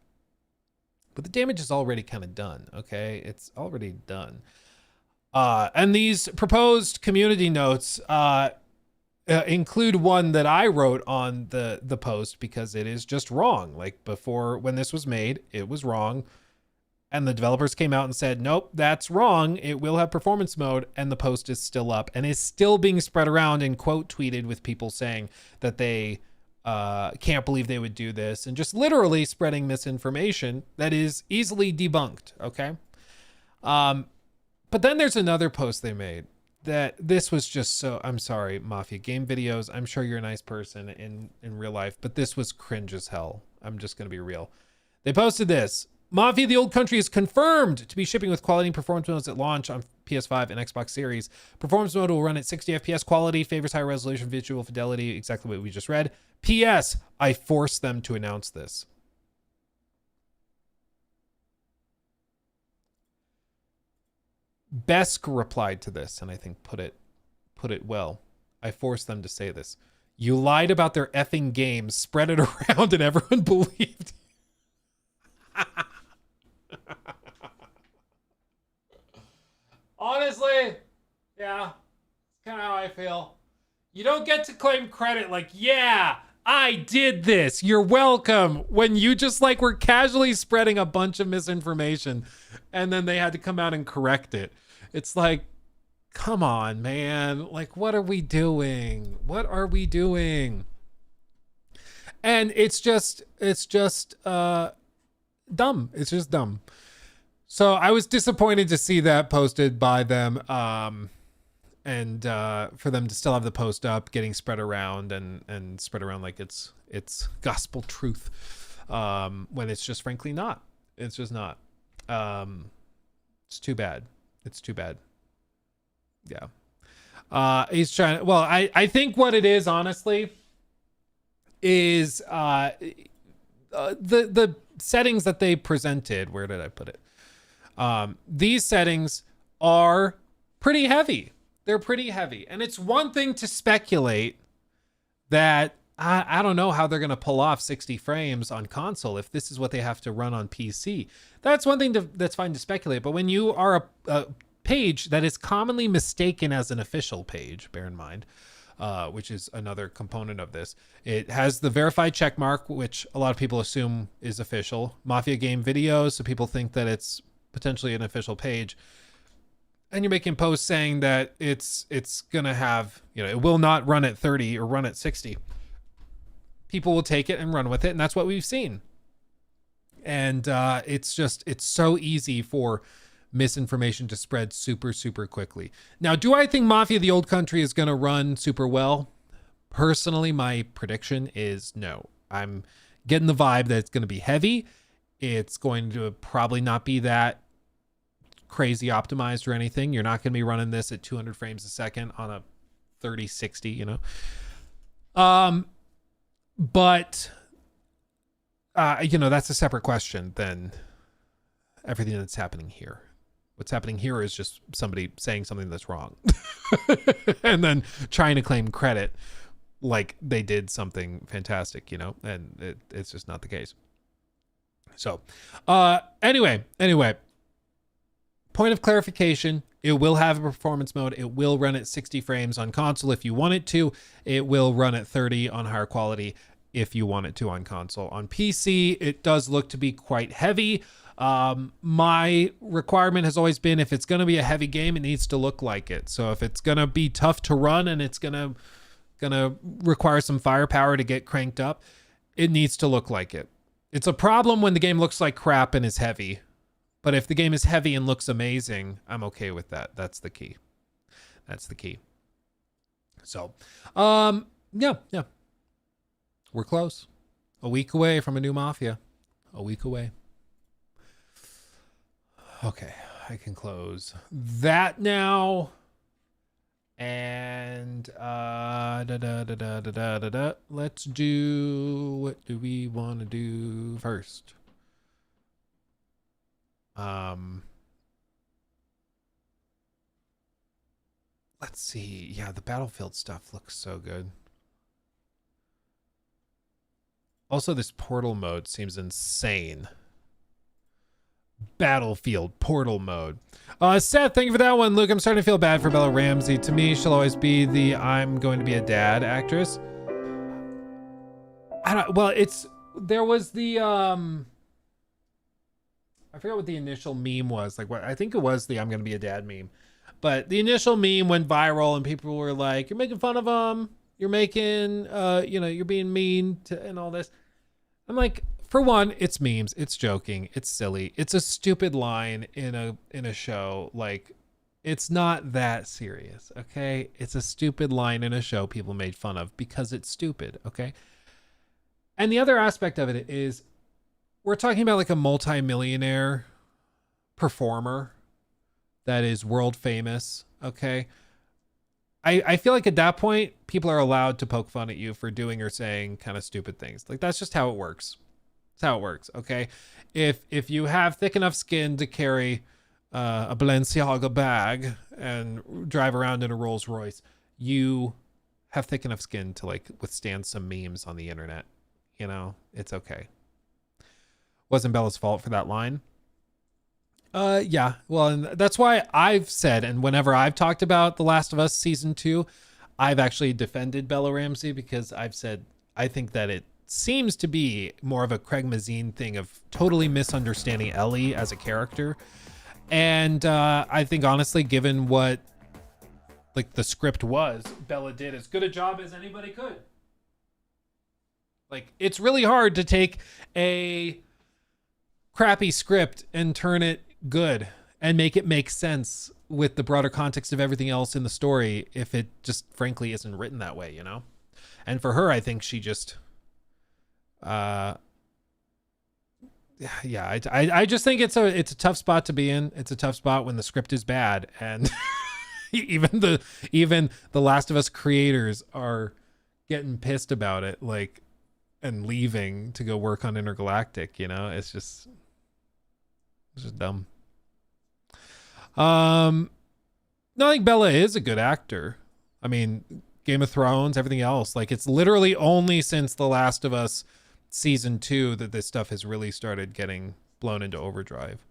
But the damage is already kind of done, okay? It's already done. And these proposed community notes include one that I wrote on the post because it is just wrong. Like before, when this was made, it was wrong. And the developers came out and said, nope, that's wrong. It will have performance mode. And the post is still up and is still being spread around and quote tweeted with people saying that they can't believe they would do this, and just literally spreading misinformation that is easily debunked. Okay. But then there's another post they made that this was just so, I'm sorry, Mafia Game Videos. I'm sure you're a nice person in real life, but this was cringe as hell. I'm just going to be real. They posted this. Mafia the Old Country is confirmed to be shipping with quality and performance modes at launch on PS5 and Xbox Series. Performance mode will run at 60 FPS quality, favors high resolution, visual fidelity, exactly what we just read. P.S. I forced them to announce this. Besk replied to this, and I think put it well. I forced them to say this. You lied about their effing games, spread it around, and everyone believed. Honestly, yeah, it's kind of how I feel. You don't get to claim credit like, yeah, I did this. You're welcome. When you just like were casually spreading a bunch of misinformation and then they had to come out and correct it. It's like, come on, man. Like, what are we doing? What are we doing? And it's just dumb. It's just dumb. So I was disappointed to see that posted by them, and for them to still have the post up, getting spread around and spread around like it's gospel truth, when it's just frankly not. It's just not. It's too bad. It's too bad. Yeah. He's trying. Well, I think what it is, honestly, is the settings that they presented. Where did I put it? These settings are pretty heavy. They're pretty heavy. And it's one thing to speculate that I don't know how they're going to pull off 60 frames on console if this is what they have to run on PC. That's one thing that's fine to speculate. But when you are a page that is commonly mistaken as an official page, bear in mind, which is another component of this. It has the verified check mark, which a lot of people assume is official. Mafia Game Videos, so people think that it's potentially an official page. And you're making posts saying that it's gonna have, it will not run at 30 or run at 60. People will take it and run with it, and that's what we've seen. And it's so easy for misinformation to spread super, super quickly. Now, do I think Mafia the Old Country is gonna run super well? Personally, my prediction is no. I'm getting the vibe that it's gonna be heavy. It's going to probably not be that crazy optimized or anything. You're not going to be running this at 200 frames a second on a 3060, but that's a separate question than everything that's happening here. What's happening here is just somebody saying something that's wrong and then trying to claim credit like they did something fantastic, you know, and it's just not the case. So anyway, point of clarification, it will have a performance mode. It will run at 60 frames on console if you want it to. It will run at 30 on higher quality if you want it to on console. On PC, it does look to be quite heavy. My requirement has always been, if it's going to be a heavy game, it needs to look like it. So if it's going to be tough to run and it's going to require some firepower to get cranked up, it needs to look like it. It's a problem when the game looks like crap and is heavy. But if the game is heavy and looks amazing, I'm okay with that. That's the key. That's the key. So, yeah. We're close. A week away from a new Mafia. A week away. Okay, I can close that now. And let's do, what do we want to do first? Let's see. Yeah, the Battlefield stuff looks so good. Also, this portal mode seems insane. Battlefield portal mode. Seth, thank you for that one. Luke, I'm starting to feel bad for Bella Ramsey. To me, she'll always be the I'm going to be a dad actress. There was the I forget what the initial meme was. Like, what I think it was the I'm gonna be a dad meme. But the initial meme went viral and people were like, you're making fun of him, you're making you're being mean to, and all this. I'm like, for one, it's memes, it's joking, it's silly, it's a stupid line in a show. Like, it's not that serious, okay? It's a stupid line in a show people made fun of because it's stupid, okay? And the other aspect of it is, we're talking about like a multi-millionaire performer that is world famous, okay? I feel like at that point, people are allowed to poke fun at you for doing or saying kind of stupid things. Like, that's just how it works. That's how it works, okay? If you have thick enough skin to carry a Balenciaga bag and drive around in a Rolls Royce, you have thick enough skin to like withstand some memes on the internet. You know, it's okay. Wasn't Bella's fault for that line. Yeah, well, and that's why I've said, and whenever I've talked about The Last of Us Season 2, I've actually defended Bella Ramsey, because I've said I think that it seems to be more of a Craig Mazin thing of totally misunderstanding Ellie as a character. And I think, honestly, given what like the script was, Bella did as good a job as anybody could. Like, it's really hard to take a crappy script and turn it good and make it make sense with the broader context of everything else in the story if it just frankly isn't written that way, you know? And for her, I think she just I just think it's a tough spot to be in. It's a tough spot when the script is bad, and even the Last of Us creators are getting pissed about it, like, and leaving to go work on Intergalactic, you know? It's just dumb. No, I think Bella is a good actor. I mean, Game of Thrones, everything else. Like, it's literally only since The Last of Us Season 2 that this stuff has really started getting blown into overdrive.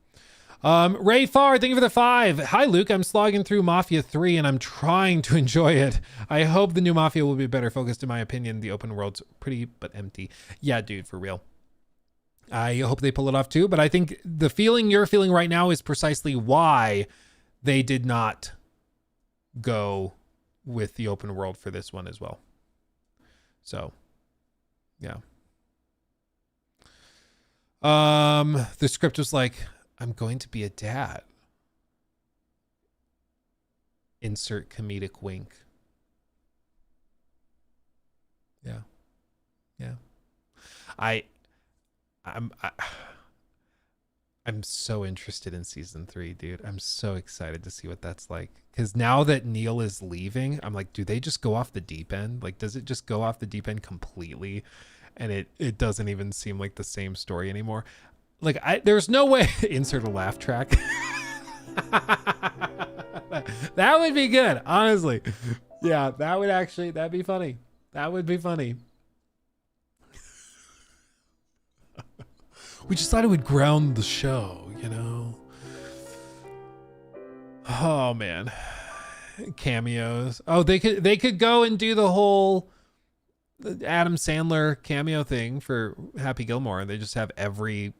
Ray Farr, thank you for the 5. Hi, Luke. I'm slogging through Mafia 3 and I'm trying to enjoy it. I hope the new Mafia will be better focused. In my opinion, the open world's pretty but empty. Yeah, dude, for real. I hope they pull it off too, but I think the feeling you're feeling right now is precisely why they did not go with the open world for this one as well. So, yeah. The script was like, I'm going to be a dad. Insert comedic wink. Yeah. Yeah. I'm so interested in season 3, dude. I'm so excited to see what that's like. Because now that Neil is leaving, I'm like, do they just go off the deep end? Like, does it just go off the deep end completely? And it doesn't even seem like the same story anymore. Like, there's no way. Insert a laugh track. That would be good, honestly. Yeah, that'd be funny. That would be funny. We just thought it would ground the show, you know? Oh man. Cameos. Oh, they could go and do the whole Adam Sandler cameo thing for Happy Gilmore. They just have every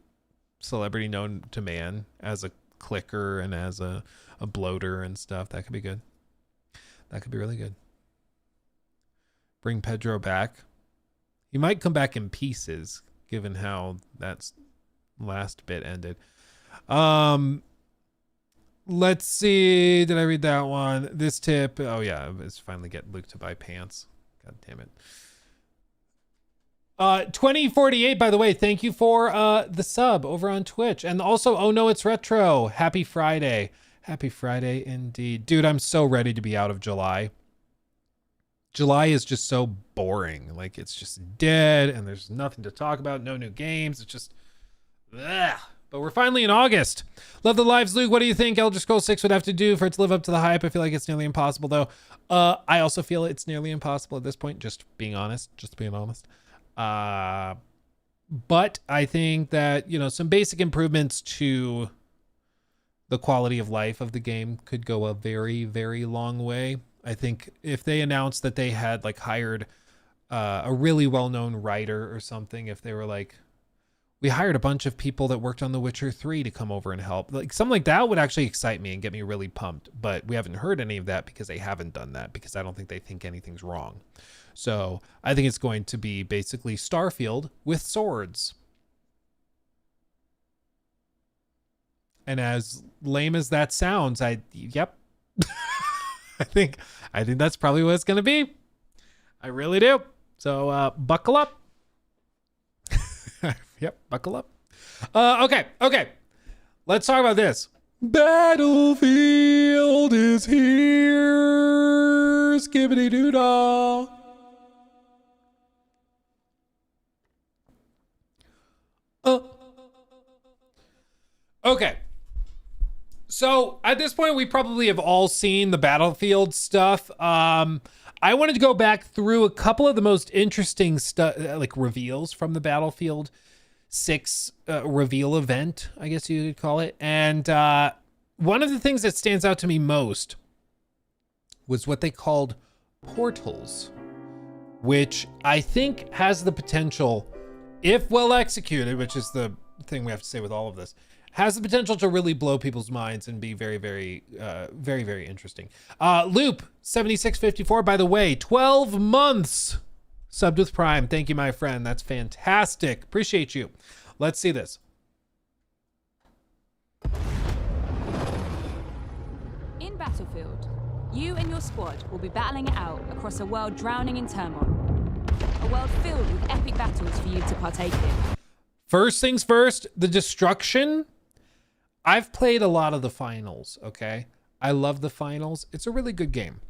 celebrity known to man as a clicker and as a bloater and stuff. That could be good. That could be really good. Bring Pedro back. He might come back in pieces, given how that's last bit ended. Let's see. Did I read that one? This tip. Oh yeah, it's finally get Luke to buy pants. God damn it. 2048, by the way, thank you for the sub over on Twitch. And also, oh no, it's retro. Happy Friday. Happy Friday indeed. Dude, I'm so ready to be out of July. July is just so boring. Like, it's just dead and there's nothing to talk about. No new games. It's just... Ugh. But we're finally in August. Love the lives, Luke. What do you think Elder Scrolls 6 would have to do for it to live up to the hype? I feel like it's nearly impossible, though. I also feel it's nearly impossible at this point, just being honest. But I think that, you know, some basic improvements to the quality of life of the game could go a very, very long way. I think if they announced that they had like hired a really well-known writer or something, if they were like, we hired a bunch of people that worked on The Witcher 3 to come over and help, like something like that would actually excite me and get me really pumped. But we haven't heard any of that because they haven't done that, because I don't think they think anything's wrong. So I think it's going to be basically Starfield with swords. And as lame as that sounds, yep. I think that's probably what it's going to be. I really do. So buckle up. Yep, buckle up. Okay. Let's talk about this. Battlefield is here. Skibbity doo dah. Okay. So at this point, we probably have all seen the Battlefield stuff. I wanted to go back through a couple of the most interesting stuff, like reveals from the Battlefield 6 reveal event, I guess you could call it. And one of the things that stands out to me most was what they called portals, which I think has the potential, if well executed, which is the thing we have to say with all of this, has the potential to really blow people's minds and be very, very, very, very interesting. Loop7654, by the way, 12 months subbed with Prime. Thank you, my friend. That's fantastic. Appreciate you. Let's see this. In Battlefield, you and your squad will be battling it out across a world drowning in turmoil. A world filled with epic battles for you to partake in. First things first, the destruction. I've played a lot of the finals, okay? I love the finals. It's a really good game.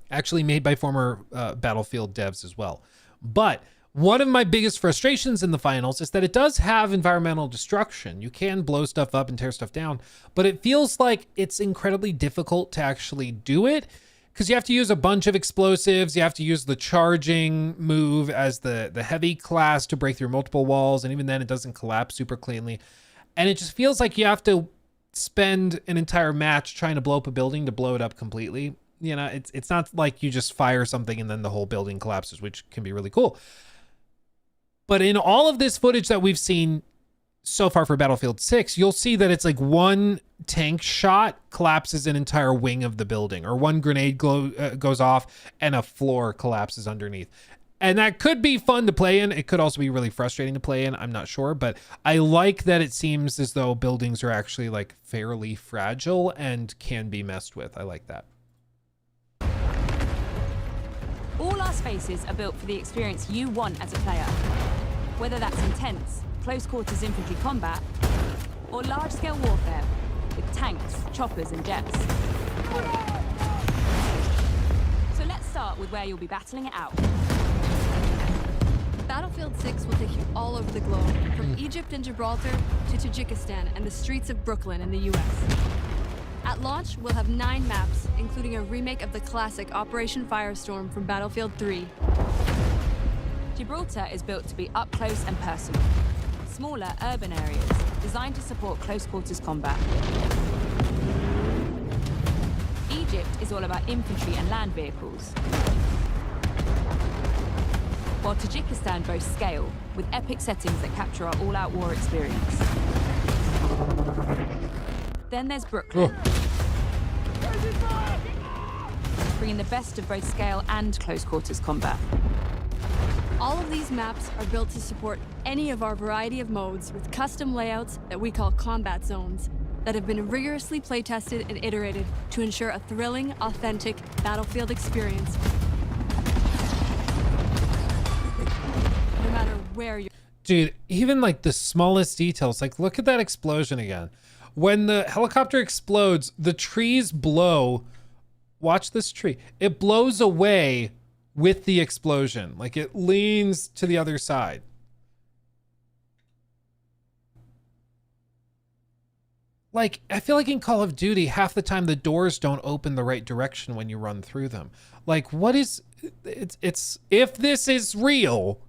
Actually made by former Battlefield devs as well. But one of my biggest frustrations in the finals is that it does have environmental destruction. You can blow stuff up and tear stuff down, but it feels like it's incredibly difficult to actually do it because you have to use a bunch of explosives. You have to use the charging move as the heavy class to break through multiple walls, and even then it doesn't collapse super cleanly. And it just feels like you have to spend an entire match trying to blow up a building to blow it up completely. You know, it's not like you just fire something and then the whole building collapses, which can be really cool. But in all of this footage that we've seen so far for Battlefield 6, you'll see that it's like one tank shot collapses an entire wing of the building, or one grenade goes off and a floor collapses underneath. And that could be fun to play in. It could also be really frustrating to play in. I'm not sure, but I like that it seems as though buildings are actually like fairly fragile and can be messed with. I like that. All our spaces are built for the experience you want as a player. Whether that's intense, close quarters infantry combat, or large-scale warfare with tanks, choppers, and jets. So let's start with where you'll be battling it out. Battlefield 6 will take you all over the globe, from Egypt and Gibraltar to Tajikistan and the streets of Brooklyn in the US. At launch, we'll have 9 maps, including a remake of the classic Operation Firestorm from Battlefield 3. Gibraltar is built to be up close and personal. Smaller urban areas designed to support close quarters combat. Egypt is all about infantry and land vehicles. While Tajikistan boasts scale, with epic settings that capture our all-out war experience. Then there's Brooklyn. Bringing the best of both scale and close quarters combat. All of these maps are built to support any of our variety of modes with custom layouts that we call combat zones that have been rigorously play-tested and iterated to ensure a thrilling, authentic Battlefield experience. No matter where you're... Dude, even like the smallest details, like look at that explosion again. When the helicopter explodes, the trees blow. Watch this tree. It blows away with the explosion. Like it leans to the other side. Like, I feel like in Call of Duty, half the time the doors don't open the right direction when you run through them. Like, what is... It's if this is real,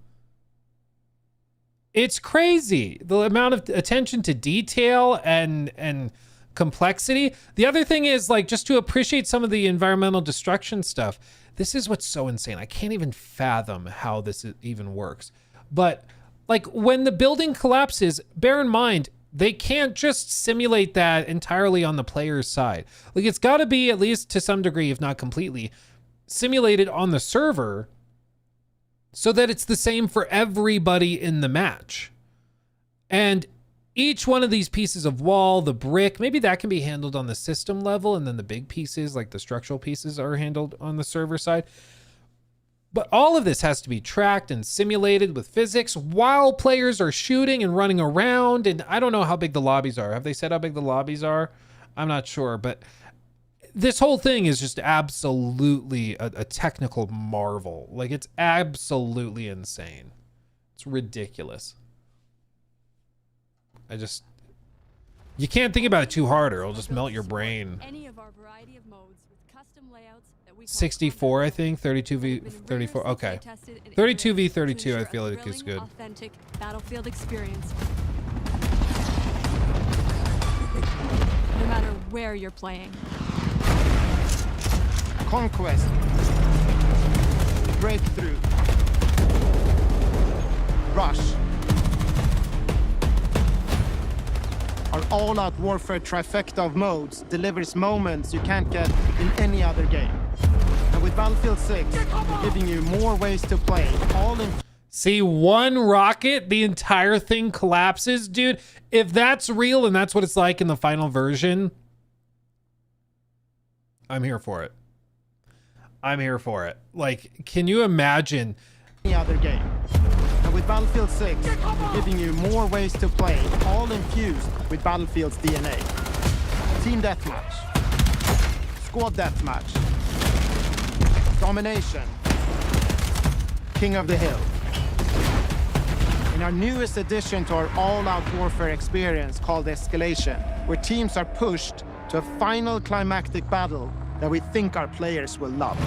it's crazy. The amount of attention to detail and complexity. The other thing is, like, just to appreciate some of the environmental destruction stuff. This is what's so insane. I can't even fathom how this even works. But, like, when the building collapses, bear in mind, they can't just simulate that entirely on the player's side. Like, it's got to be, at least to some degree, if not completely, simulated on the server so that it's the same for everybody in the match. And each one of these pieces of wall, the brick, maybe that can be handled on the system level, and then the big pieces, like the structural pieces, are handled on the server side. But all of this has to be tracked and simulated with physics while players are shooting and running around. And I don't know how big the lobbies are. Have they said how big the lobbies are? I'm not sure. But this whole thing is just absolutely a technical marvel. Like, it's absolutely insane. It's ridiculous. You can't think about it too hard or it'll just melt your brain. Any of our variety of modes with custom layouts that we call 64, I think. 32v34. Okay. 32v32, I feel like is good. Authentic Battlefield experience. No matter where you're playing. Conquest. Breakthrough. Rush. Our all-out warfare trifecta of modes delivers moments you can't get in any other game. And with Battlefield 6, we're giving you more ways to play, all in... See, one rocket, the entire thing collapses, dude. If that's real and that's what it's like in the final version, I'm here for it. I'm here for it. Like, can you imagine? Any other game. And with Battlefield 6, we're giving you more ways to play, all infused with Battlefield's DNA. Team deathmatch, squad deathmatch, domination, King of the Hill. In our newest addition to our all-out warfare experience called Escalation, where teams are pushed to a final climactic battle that we think our players will love.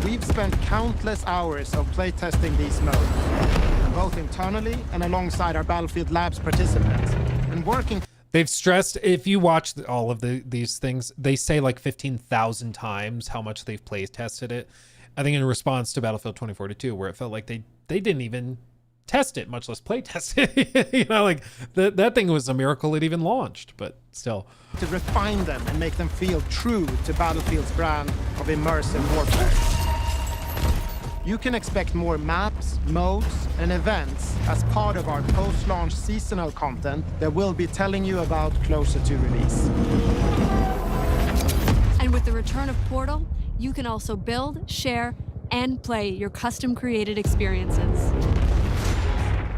We've spent countless hours of playtesting these modes, both internally and alongside our Battlefield Labs participants, and working... They've stressed, if you watch all of these things, they say like 15,000 times how much they've play tested it. I think in response to Battlefield 2042, where it felt like they didn't even test it, much less play test it. You know, like that thing was a miracle it even launched, but still. To refine them and make them feel true to Battlefield's brand of immersive warfare. You can expect more maps, modes, and events as part of our post-launch seasonal content that we'll be telling you about closer to release. And with the return of Portal, you can also build, share, and play your custom-created experiences.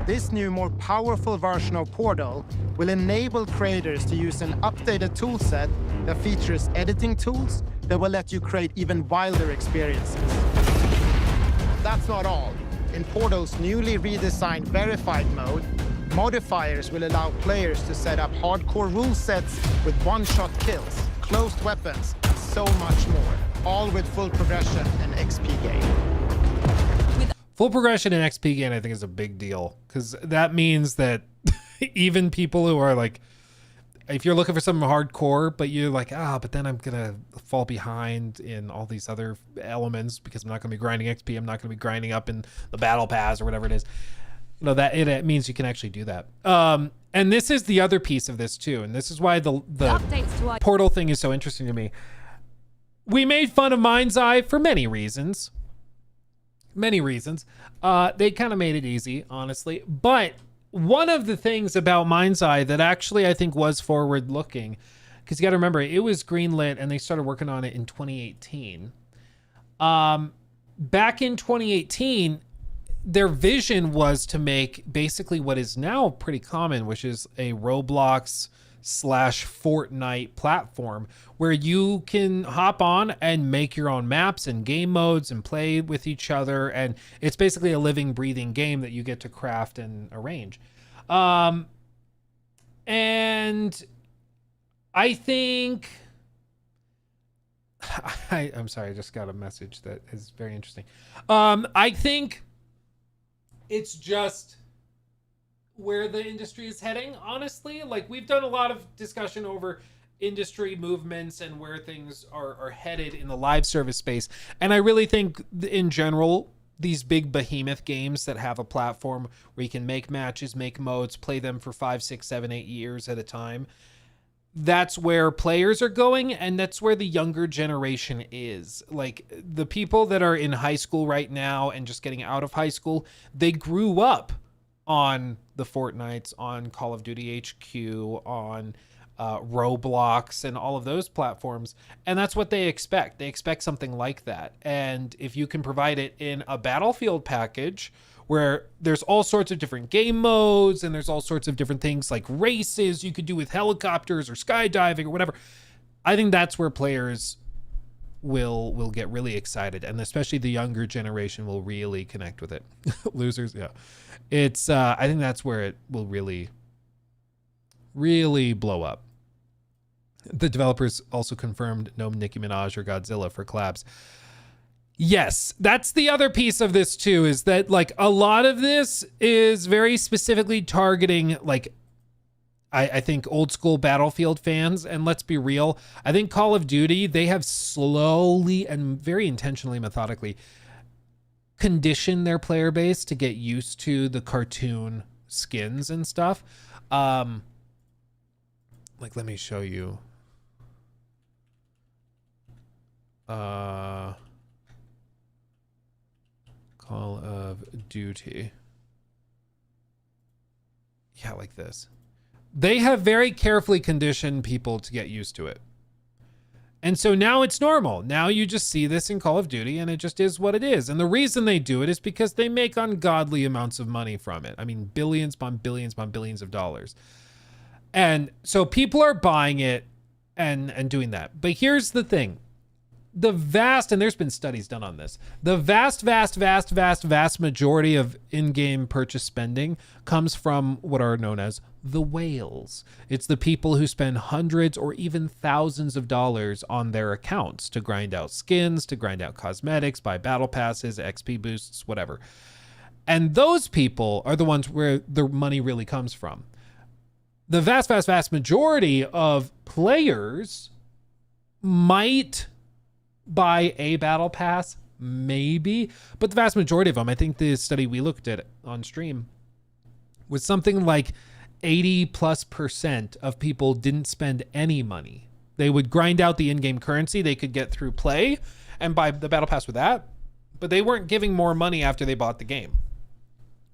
This new, more powerful version of Portal will enable creators to use an updated toolset that features editing tools that will let you create even wilder experiences. That's not all. In Portal's newly redesigned verified mode, modifiers will allow players to set up hardcore rule sets with one-shot kills, closed weapons, and so much more, all with full progression and XP gain. Full progression and XP gain, I think, is a big deal, because that means that even people who are like, if you're looking for something hardcore, but you're like, but then I'm going to fall behind in all these other elements because I'm not going to be grinding XP. I'm not going to be grinding up in the battle pass or whatever it is. You know, that it means you can actually do that. And this is the other piece of this too. And this is why the Portal thing is so interesting to me. We made fun of Mind's Eye for many reasons. Many reasons. They kind of made it easy, honestly. But one of the things about Mind's Eye that actually I think was forward looking, because you got to remember, it was greenlit and they started working on it in 2018. Back in 2018, their vision was to make basically what is now pretty common, which is a Roblox / Fortnite platform where you can hop on and make your own maps and game modes and play with each other. And it's basically a living, breathing game that you get to craft and arrange. And I think, I'm sorry, I just got a message that is very interesting. I think it's just where the industry is heading, honestly. Like, we've done a lot of discussion over industry movements and where things are headed in the live service space. And I really think in general, these big behemoth games that have a platform where you can make matches, make modes, play them for 5, 6, 7, 8 years at a time, that's where players are going, and that's where the younger generation is. Like, the people that are in high school right now and just getting out of high school, they grew up on the Fortnites, on Call of Duty HQ, on Roblox, and all of those platforms, and that's what they expect. They expect something like that. And if you can provide it in a Battlefield package where there's all sorts of different game modes and there's all sorts of different things like races you could do with helicopters or skydiving or whatever, I think that's where players will get really excited, and especially the younger generation will really connect with it. Losers, yeah. It's I think that's where it will really blow up. The developers also confirmed no Nicki Minaj or Godzilla for collabs. Yes, that's the other piece of this too, is that like a lot of this is very specifically targeting like I think old school Battlefield fans. And let's be real, I think Call of Duty, they have slowly and very intentionally, methodically conditioned their player base to get used to the cartoon skins and stuff. Like, let me show you. Call of Duty. Yeah, like this. They have very carefully conditioned people to get used to it. And so now it's normal. Now you just see this in Call of Duty and it just is what it is. And the reason they do it is because they make ungodly amounts of money from it. I mean, billions upon billions upon billions of dollars. And so people are buying it and doing that. But here's the thing. The vast, and there's been studies done on this, the vast majority of in-game purchase spending comes from what are known as the whales. It's the people who spend hundreds or even thousands of dollars on their accounts to grind out skins, to grind out cosmetics, buy battle passes, XP boosts, whatever. And those people are the ones where the money really comes from. The vast majority of players might buy a battle pass, maybe, but the vast majority of them, I think the study we looked at on stream was something like 80+% of people didn't spend any money. They would grind out the in-game currency they could get through play and buy the battle pass with that, but they weren't giving more money after they bought the game.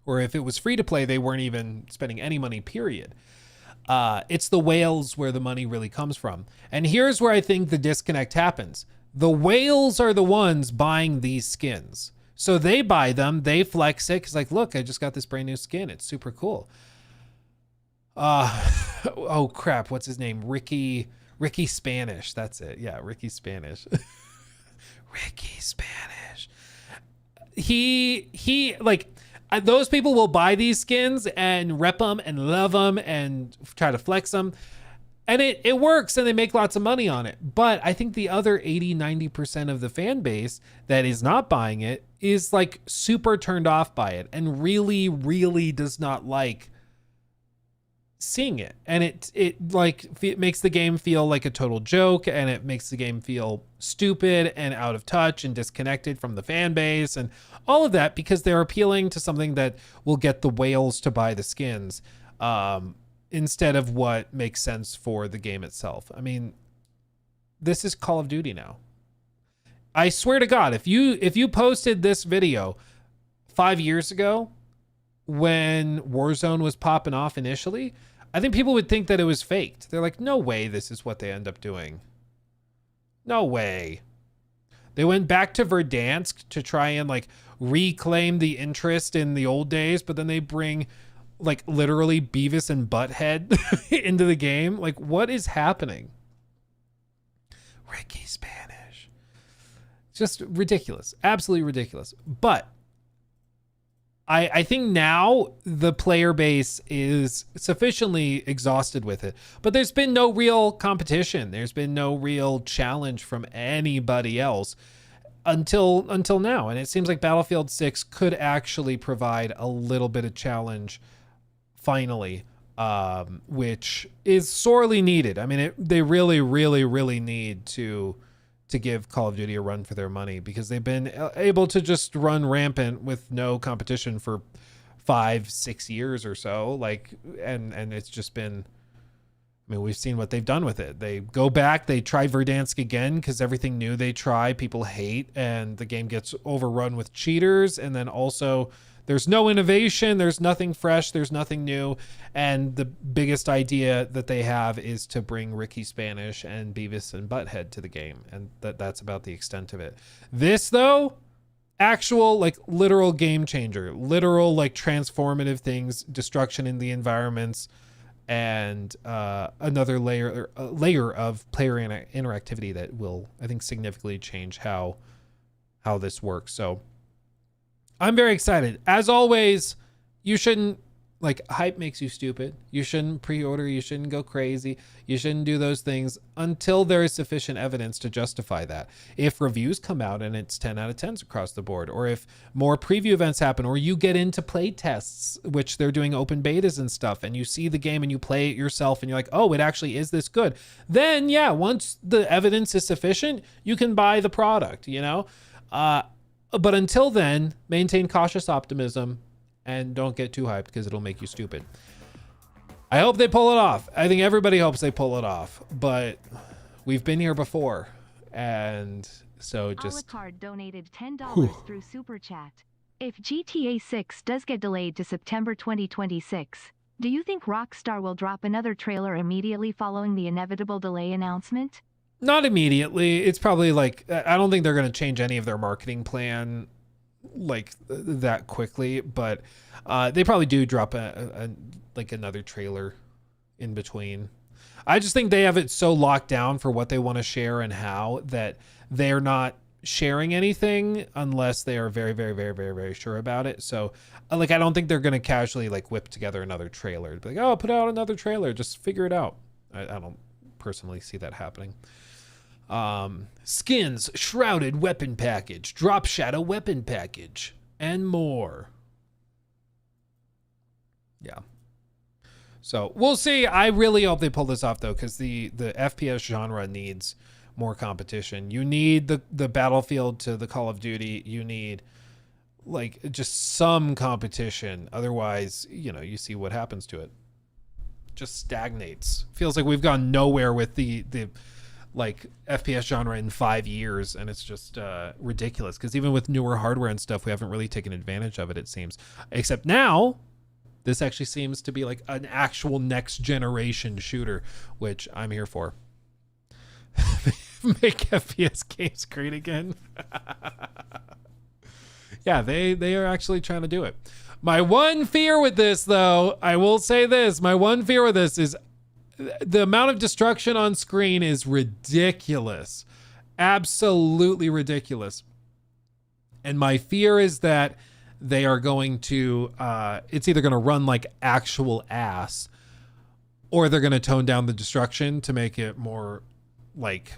Or if it was free to play, they weren't even spending any money, period. It's the whales where the money really comes from. And here's where I think the disconnect happens. The whales are the ones buying these skins. So they buy them, they flex it, because like, look, I just got this brand new skin. It's super cool. Oh crap, what's his name? Ricky Spanish. That's it. Yeah, Ricky Spanish. Ricky Spanish. he like those people will buy these skins and rep them and love them and try to flex them. And it works and they make lots of money on it. But I think the other 80-90% of the fan base that is not buying it is like super turned off by it and really, really does not like seeing it. And it makes the game feel like a total joke, and it makes the game feel stupid and out of touch and disconnected from the fan base and all of that, because they're appealing to something that will get the whales to buy the skins. Instead of what makes sense for the game itself. I mean, this is Call of Duty now. I swear to God, if you posted this video 5 years ago when Warzone was popping off initially, I think people would think that it was faked. They're like, no way this is what they end up doing. No way. They went back to Verdansk to try and like reclaim the interest in the old days, but then they bring like literally Beavis and Butthead into the game. Like, what is happening? Ricky Spanish. Just ridiculous. Absolutely ridiculous. But I think now the player base is sufficiently exhausted with it. But there's been no real competition. There's been no real challenge from anybody else until now. And it seems like Battlefield 6 could actually provide a little bit of challenge finally, which is sorely needed. I mean, they really, really, really need to give Call of Duty a run for their money, because they've been able to just run rampant with no competition for 5-6 years or so. Like, and it's just been, I mean, we've seen what they've done with it. They go back, they try Verdansk again, because everything new they try, people hate, and the game gets overrun with cheaters. And then also, there's no innovation, there's nothing fresh, there's nothing new. And the biggest idea that they have is to bring Ricky Spanish and Beavis and Butthead to the game. And that's about the extent of it. This, though, actual, like, literal game changer, literal, like, transformative things, destruction in the environments, and another layer of player interactivity that will, I think, significantly change how this works. So I'm very excited. As always, you shouldn't, like, hype makes you stupid. You shouldn't pre-order. You shouldn't go crazy. You shouldn't do those things until there is sufficient evidence to justify that. If reviews come out and it's 10 out of 10s across the board, or if more preview events happen, or you get into play tests, which they're doing open betas and stuff, and you see the game and you play it yourself and you're like, oh, it actually is this good. Then, yeah, once the evidence is sufficient, you can buy the product, you know? But until then, maintain cautious optimism and don't get too hyped, because it'll make you stupid. I hope they pull it off. I think everybody hopes they pull it off, but we've been here before. And so just... Alucard donated $10 through Super Chat. If GTA 6 does get delayed to September 2026, do you think Rockstar will drop another trailer immediately following the inevitable delay announcement? Not immediately. It's probably like, I don't think they're going to change any of their marketing plan that quickly, but they probably do drop like another trailer in between. I just think they have it so locked down for what they want to share and how, that they're not sharing anything unless they are very, very, very, very, very sure about it. So like, I don't think they're going to casually like whip together another trailer. Be like, oh, put out another trailer. Just figure it out. I don't personally see that happening. Skins, shrouded weapon package, drop shadow weapon package, and more. Yeah. So we'll see. I really hope they pull this off, though, because the FPS genre needs more competition. You need the Battlefield to the Call of Duty. You need like just some competition. Otherwise, you know, you see what happens to it. Just stagnates. Feels like we've gone nowhere with the like FPS genre in 5 years, and it's just ridiculous, because even with newer hardware and stuff, we haven't really taken advantage of it, it seems. Except now, this actually seems to be like an actual next generation shooter, which I'm here for. Make FPS games great again. Yeah, they are actually trying to do it. My one fear with this, though, I will say this, my one fear with this is the amount of destruction on screen is ridiculous. Absolutely ridiculous. And my fear is that they are going to, it's either going to run like actual ass, or they're going to tone down the destruction to make it more like,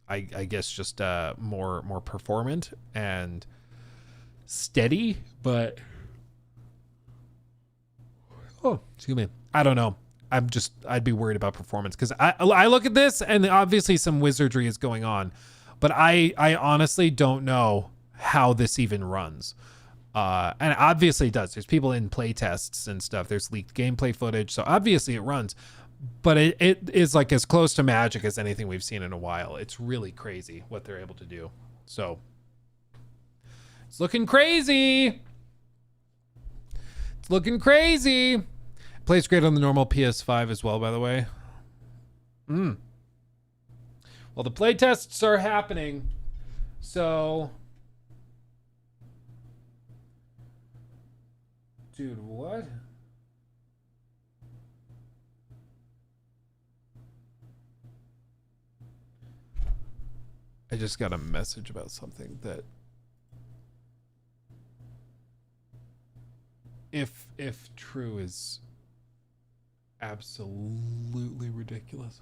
I guess just more performant and steady. But oh, excuse me, I don't know. I'd be worried about performance, because I look at this and obviously some wizardry is going on, but I honestly don't know how this even runs. And obviously it does. There's people in play tests and stuff. There's leaked gameplay footage. So obviously it runs, but it is like as close to magic as anything we've seen in a while. It's really crazy what they're able to do. So it's looking crazy. It's looking crazy. Plays great on the normal PS5 as well, by the way. Well, the play tests are happening. So, dude, what? I just got a message about something that if true is absolutely ridiculous.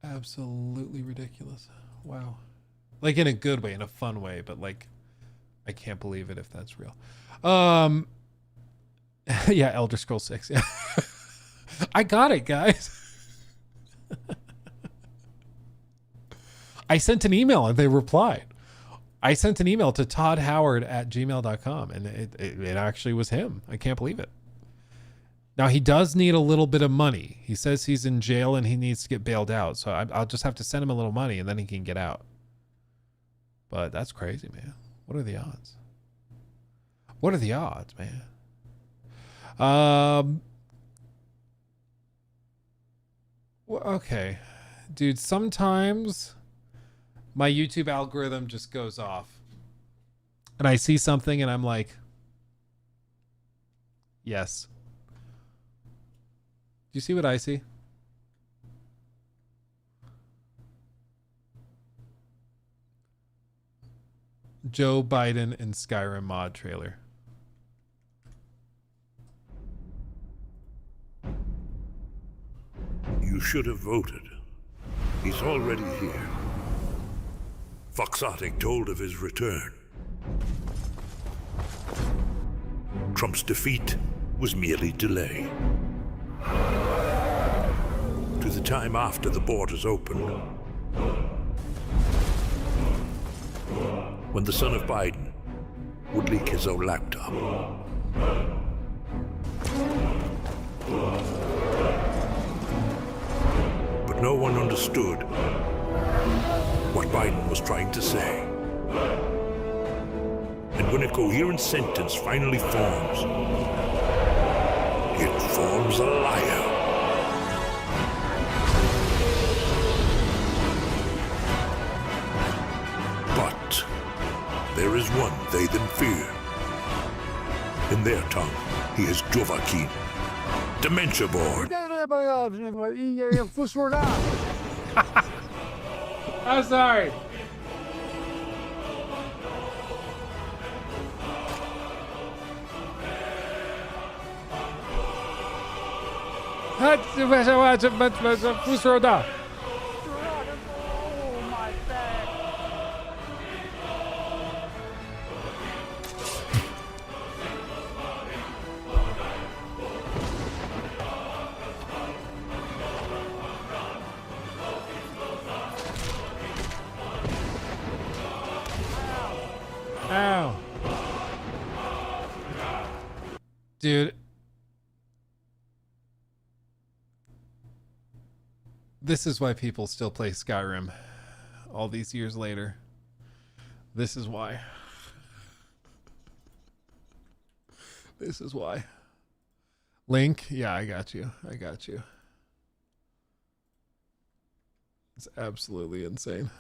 Absolutely ridiculous. Wow. Like in a good way, in a fun way, but like I can't believe it if that's real. Yeah, Elder Scrolls 6. Yeah. I got it, guys. I sent an email and they replied. I sent an email to toddhoward@gmail.com and it actually was him. I can't believe it. Now, he does need a little bit of money. He says he's in jail and he needs to get bailed out. So I'll just have to send him a little money and then he can get out. But that's crazy, man. What are the odds? What are the odds, man? Well, okay. Dude, sometimes my YouTube algorithm just goes off. And I see something and I'm like, yes. Do you see what I see? Joe Biden and Skyrim mod trailer. You should have voted. He's already here. Foxotic told of his return. Trump's defeat was merely delay. To the time after the borders opened, when the son of Biden would leak his own laptop. But no one understood what Biden was trying to say. And when a coherent sentence finally forms, it forms a liar. But there is one they then fear. In their tongue, he is Dovahkiin, Dementia Board. I'm sorry. Ow. Dude. This is why people still play Skyrim all these years later. This is why. This is why. Link? Yeah, I got you. I got you. It's absolutely insane.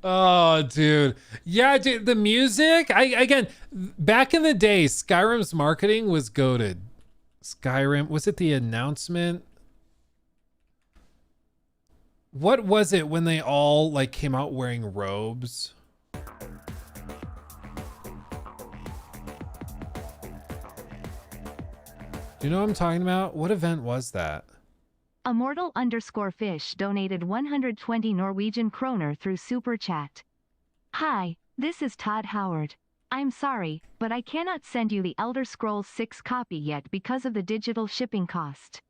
Oh, dude. Yeah, dude, the music, again, back in the day, Skyrim's marketing was goated. Skyrim, was it the announcement? What was it when they all like came out wearing robes? Do you know what I'm talking about? What event was that? Immortal_fish donated 120 Norwegian kroner through Super Chat. Hi, this is Todd Howard. I'm sorry, but I cannot send you the Elder Scrolls 6 copy yet because of the digital shipping cost.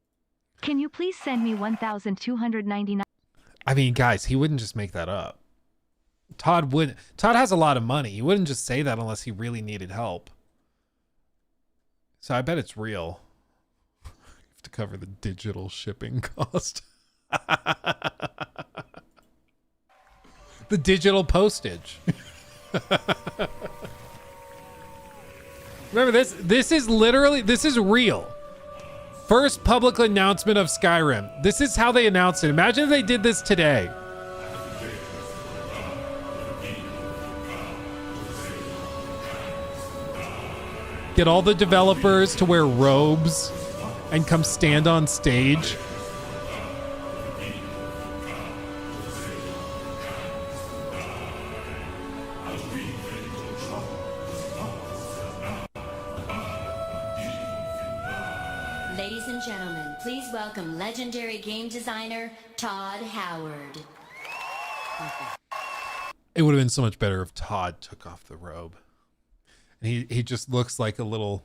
Can you please send me 1,299? I mean, guys, he wouldn't just make that up. Todd has a lot of money. He wouldn't just say that unless he really needed help. So I bet it's real. You have to cover the digital shipping cost. The digital postage. Remember this? This is real. First public announcement of Skyrim. This is how they announced it. Imagine if they did this today. Get all the developers to wear robes and come stand on stage. Ladies and gentlemen, please welcome legendary game designer Todd Howard. It would have been so much better if Todd took off the robe. And he just looks like a little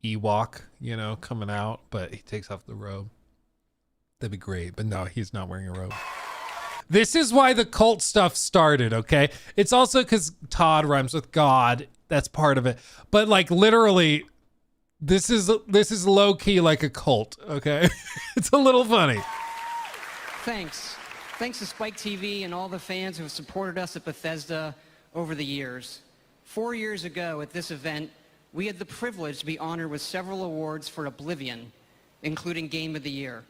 Ewok, you know, coming out, but he takes off the robe. That'd be great. But no, he's not wearing a robe. This is why the cult stuff started, okay? It's also because Todd rhymes with God. That's part of it. But like literally, this is low key like a cult, okay? It's a little funny. Thanks to Spike TV and all the fans who have supported us at Bethesda over the years. 4 years ago at this event, we had the privilege to be honored with several awards for Oblivion, including Game of the Year.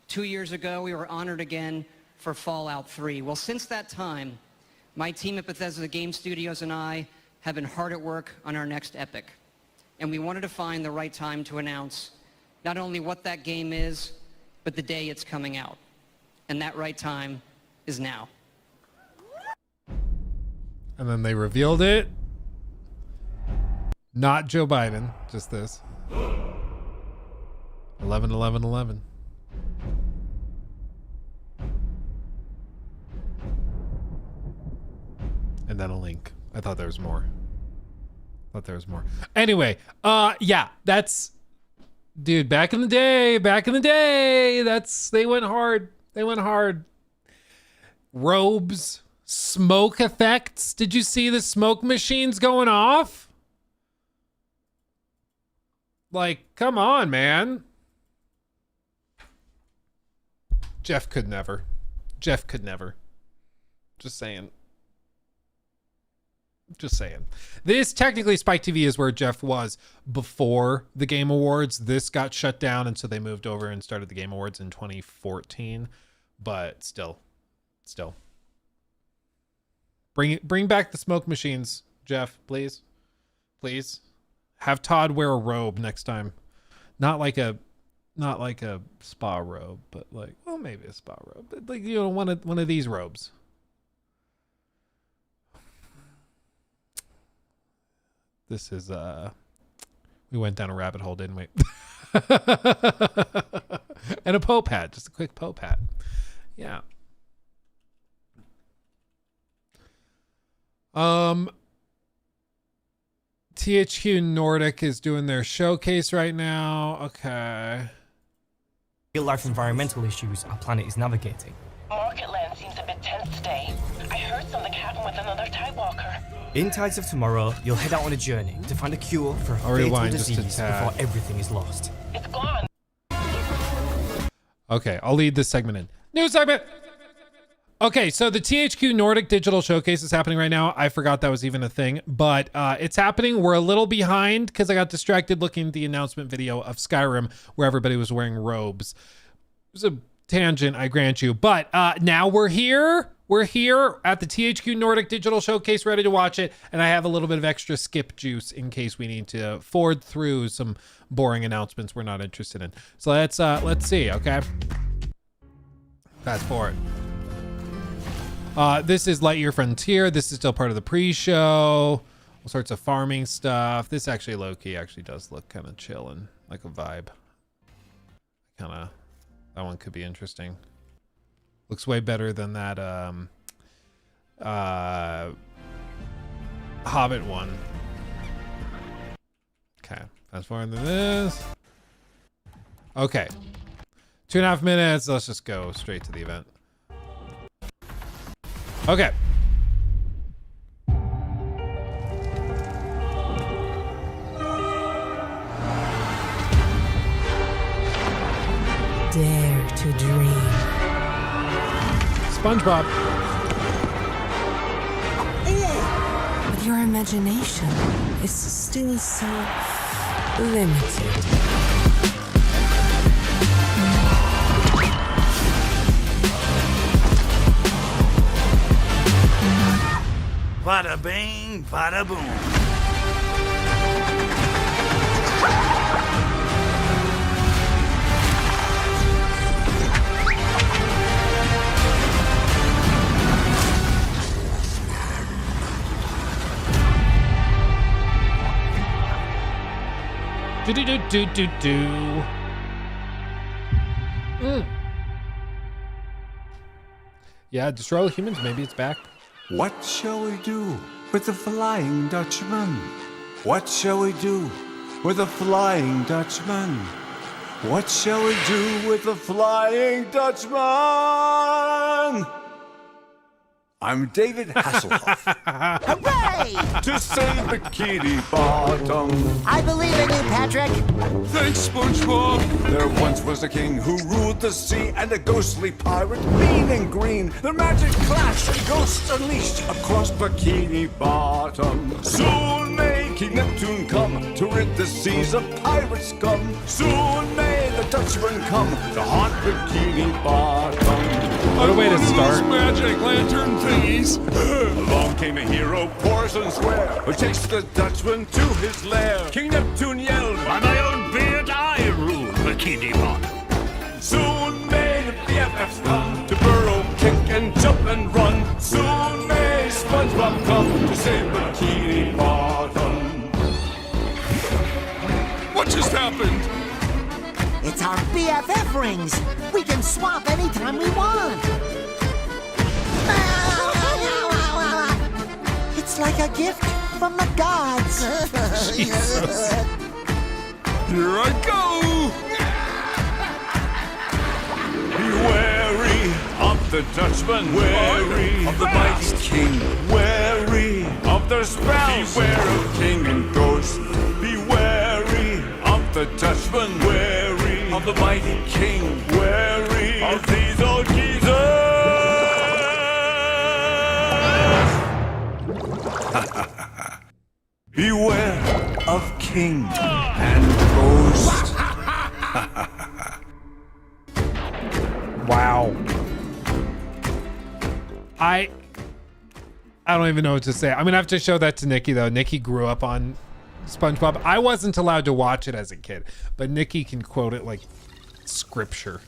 2 years ago, we were honored again for Fallout 3. Well, since that time, my team at Bethesda Game Studios and I have been hard at work on our next epic. And we wanted to find the right time to announce not only what that game is, but the day it's coming out. And that right time is now. And then they revealed it. Not Joe Biden, just this. 11/11/11. And then a link. I thought there was more. Anyway, yeah, that's, dude, back in the day, they went hard. Robes, smoke effects. Did you see the smoke machines going off? Like, come on, man. Jeff could never. Just saying. This technically Spike TV is where Jeff was before the Game Awards. This got shut down, and so they moved over and started the Game Awards in 2014. But still. Bring back the smoke machines, Jeff, please. Have Todd wear a robe next time. Not like a spa robe, but like, well, maybe a spa robe. But like, you know, one of these robes. This is we went down a rabbit hole, didn't we? And a Pope hat, just a quick Pope hat. Yeah. THQ Nordic is doing their showcase right now. Okay. Real-life environmental issues our planet is navigating. Market land seems a bit tense today. I heard something happened with another Tidewalker. In Tides of Tomorrow, you'll head out on a journey to find a cure for a fatal disease before everything is lost. It's gone. Okay, I'll lead this segment in. New segment! Okay, so the THQ Nordic digital showcase is happening right now. I forgot that was even a thing, but it's happening. We're a little behind because I got distracted looking at the announcement video of Skyrim where everybody was wearing robes. It was a tangent, I grant you, but now we're here. We're here at the THQ Nordic digital showcase, ready to watch it, and I have a little bit of extra skip juice in case we need to ford through some boring announcements we're not interested in. So let's see, okay? Fast forward. This is Lightyear Frontier. This is still part of the pre-show. All sorts of farming stuff. This actually low-key actually does look kind of chill and like a vibe. That one could be interesting. Looks way better than that Hobbit one. Okay, fast forward to this. Okay, 2.5 minutes. Let's just go straight to the event. Okay. Dare to dream. SpongeBob. But your imagination is still so limited. Bada bing, bada boom. Do. Yeah, destroy all humans. Maybe it's back. What shall we do with the Flying Dutchman? What shall we do with the Flying Dutchman? What shall we do with the Flying Dutchman? I'm David Hasselhoff. Hooray! To save Bikini Bottom. I believe in you, Patrick. Thanks, SpongeBob. There once was a king who ruled the sea and a ghostly pirate, mean and green. The magic clash and ghosts unleashed across Bikini Bottom. Soon may King Neptune come to rid the seas of pirate scum. Soon may the Dutchman come to haunt Bikini Bottom. What a way to start. Magic lantern thingies. Along came a hero, Porson Square, who takes the Dutchman to his lair. King Neptune yelled, By my own beard, I rule Bikini Bottom. soon may the BFFs come to burrow, kick and jump and run. Soon may SpongeBob come to save Bikini Bottom. What just happened? It's our BFF rings. We can swap anytime we want. It's like a gift from the gods. Jesus. Here I go! Be wary of the Dutchman, wary of the mighty king, wary of their spells, beware of king and ghost, be wary of the Dutchman, wary of the mighty king, wary of these old geezers. Beware of king and ghost. Wow. I don't even know what to say. I'm gonna have to show that to Nikki though. Nikki grew up on SpongeBob. I wasn't allowed to watch it as a kid, but Nikki can quote it like scripture.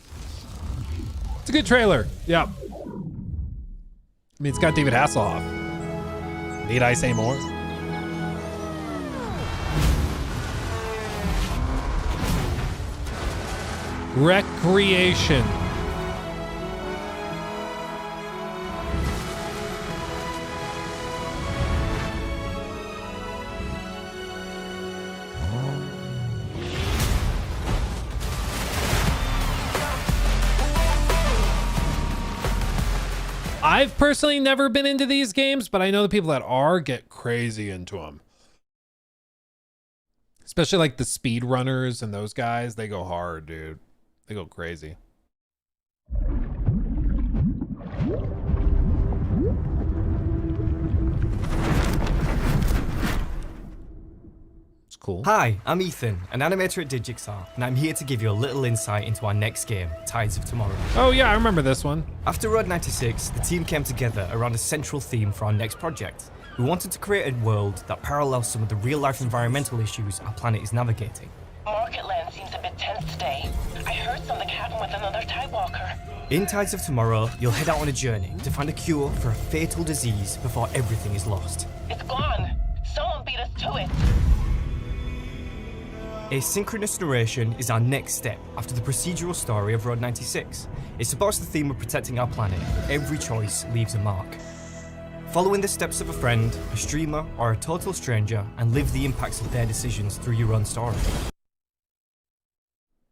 It's a good trailer. Yeah. I mean, it's got David Hasselhoff. Need I say more? Recreation. I've personally never been into these games, but I know the people that are get crazy into them. Especially like the speed runners and those guys, they go hard, dude. They go crazy. It's cool. Hi, I'm Ethan, an animator at Digixar, and I'm here to give you a little insight into our next game, Tides of Tomorrow. Oh yeah, I remember this one. After Road 96, the team came together around a central theme for our next project. We wanted to create a world that parallels some of the real-life environmental issues our planet is navigating. Market land seems a bit tense today. I heard something happen with another Tidewalker. In Tides of Tomorrow, you'll head out on a journey to find a cure for a fatal disease before everything is lost. It's gone. Someone beat us to it. Asynchronous narration is our next step after the procedural story of Road 96. It supports the theme of protecting our planet, but every choice leaves a mark. Following the steps of a friend, a streamer, or a total stranger, and live the impacts of their decisions through your own story.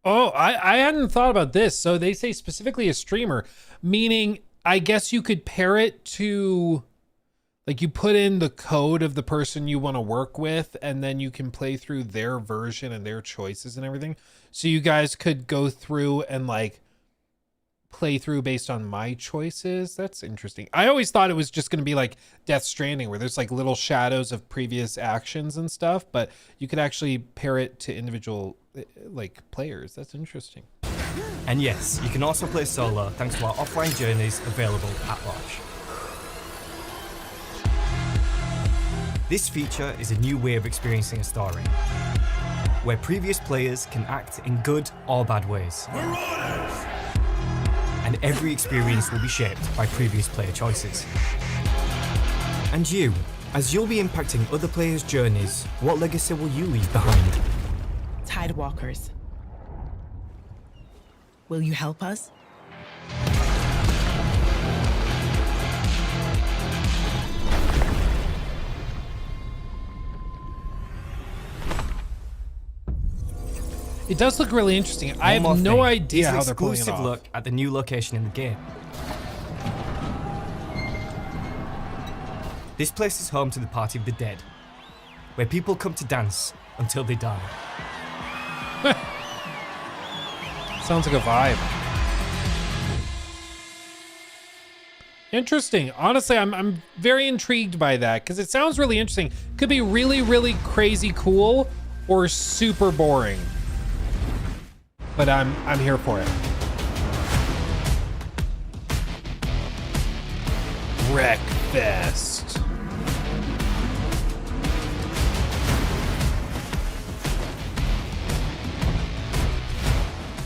Oh, I hadn't thought about this. So they say specifically a streamer, meaning I guess you could pair it to, like, you put in the code of the person you want to work with, and then you can play through their version and their choices and everything. So you guys could go through and like play through based on my choices. That's interesting. I always thought it was just going to be like Death Stranding, where there's like little shadows of previous actions and stuff, but you could actually pair it to individual like players. That's interesting. And yes, you can also play solo thanks to our offline journeys available at launch. This feature is a new way of experiencing a story, where previous players can act in good or bad ways. And every experience will be shaped by previous player choices. And you, as you'll be impacting other players' journeys, what legacy will you leave behind? Tidewalkers. Will you help us? It does look really interesting. I have no idea how they're pulling it off. Exclusive look at the new location in the game. This place is home to the Party of the Dead, where people come to dance until they die. Sounds like a vibe. Interesting. Honestly, I'm very intrigued by that because it sounds really interesting. Could be really, really crazy cool or super boring. But I'm here for it. Wreckfest.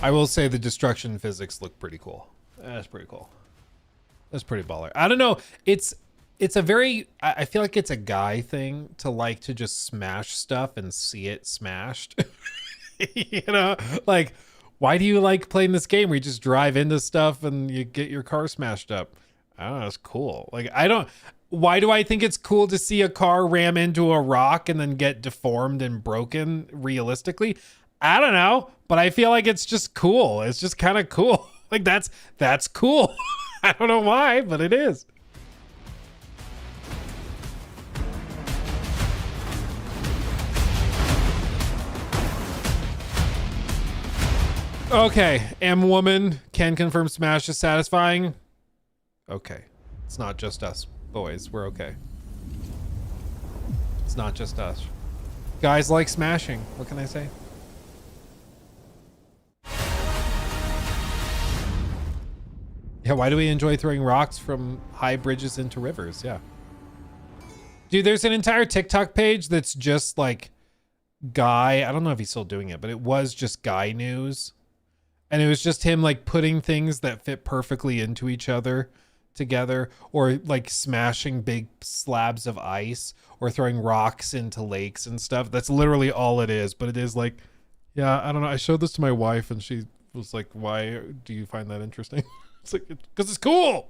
I will say the destruction physics look pretty cool. That's pretty cool. That's pretty baller. I don't know. It's a very, I feel like it's a guy thing to like to just smash stuff and see it smashed. You know, like, why do you like playing this game where you just drive into stuff and you get your car smashed up? I don't know. It's cool. Like, why do I think it's cool to see a car ram into a rock and then get deformed and broken realistically? I don't know, but I feel like it's just cool. It's just kind of cool. Like, that's cool. I don't know why, but it is. Okay, M woman can confirm Smash is satisfying. Okay, it's not just us, boys. We're okay. It's not just us. Guys like smashing. What can I say? Yeah, why do we enjoy throwing rocks from high bridges into rivers? Yeah. Dude, there's an entire TikTok page that's just like Guy. I don't know if he's still doing it, but it was just Guy News. And it was just him like putting things that fit perfectly into each other together, or like smashing big slabs of ice or throwing rocks into lakes and stuff. That's literally all it is. But it is like, yeah, I don't know. I showed this to my wife and she was like, why do you find that interesting? It's like, because it's cool.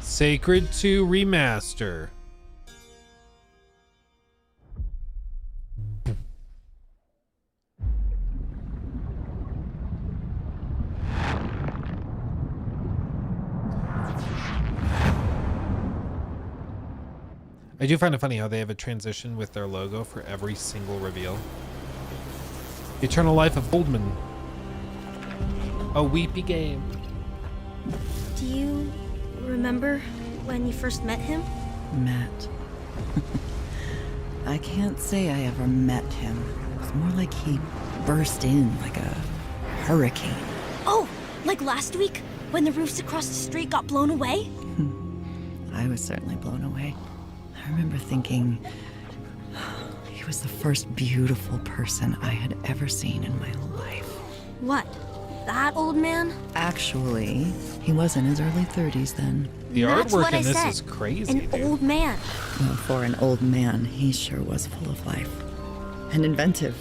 Sacred 2 Remaster. I do find it funny how they have a transition with their logo for every single reveal. Eternal Life of Goldman. A weepy game. Do you remember when you first met him? Matt. I can't say I ever met him. It's more like he burst in like a hurricane. Oh, like last week when the roofs across the street got blown away? I was certainly blown away. I remember thinking he was the first beautiful person I had ever seen in my life. What? That old man? Actually, he was in his early 30s then. The That's artwork what I in this said. is crazy. An dude. old man. Well, for an old man, he sure was full of life. And inventive.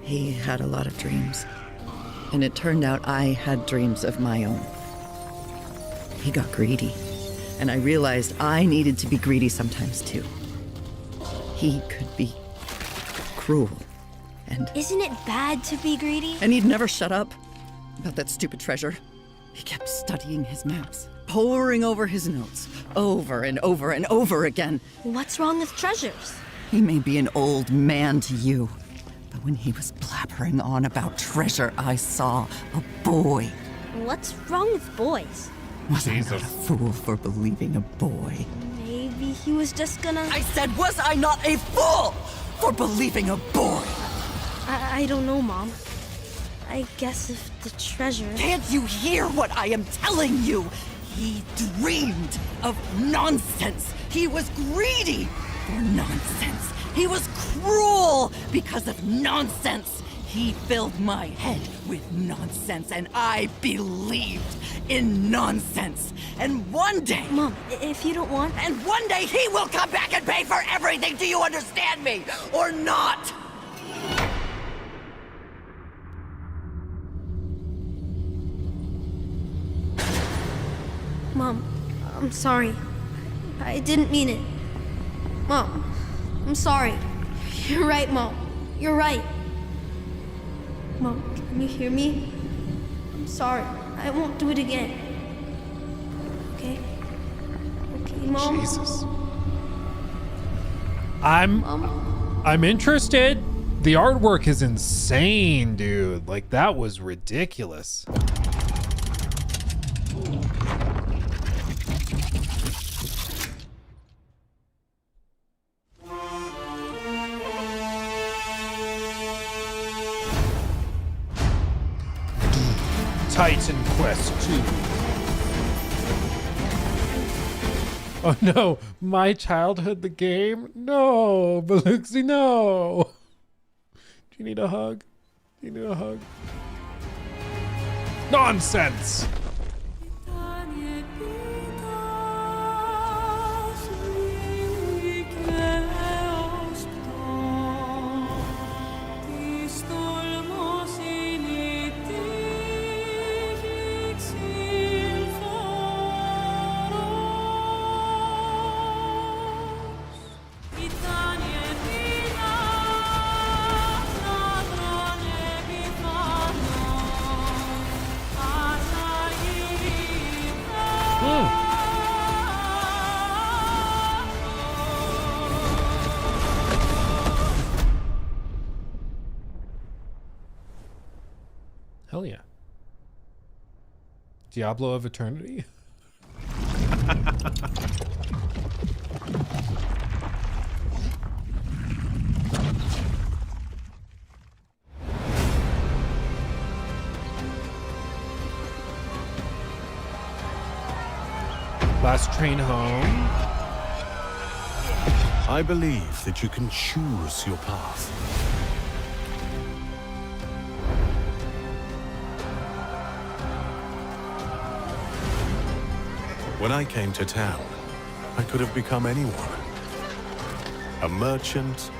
He had a lot of dreams. And it turned out I had dreams of my own. He got greedy. And I realized I needed to be greedy sometimes too. He could be cruel. And Isn't it bad to be greedy? And he'd never shut up about that stupid treasure. He kept studying his maps, poring over his notes, over and over and over again. What's wrong with treasures? He may be an old man to you, but when he was blabbering on about treasure, I saw a boy. What's wrong with boys? Was I not a fool for believing a boy? Maybe he was just gonna... I said, was I not a fool for believing a boy? I don't know, Mom. I guess if the treasure... Can't you hear what I am telling you? He dreamed of nonsense. He was greedy for nonsense. He was cruel because of nonsense. He filled my head with nonsense, and I believed in nonsense. And one day... Mom, if you don't want... And one day he will come back and pay for everything. Do you understand me? Or not? Mom, I'm sorry. I didn't mean it. Mom, I'm sorry. You're right, Mom. You're right. Mom, can you hear me? I'm sorry. I won't do it again. Okay? Okay, Mom? Jesus. I'm interested. The artwork is insane, dude. Like, that was ridiculous. Titan Quest 2. Oh no, my childhood, the game? No, Beluxi, no. Do you need a hug? Do you need a hug? Nonsense! Hell yeah. Diablo of Eternity? Last train home. I believe that you can choose your path. When I came to town, I could have become anyone. A merchant,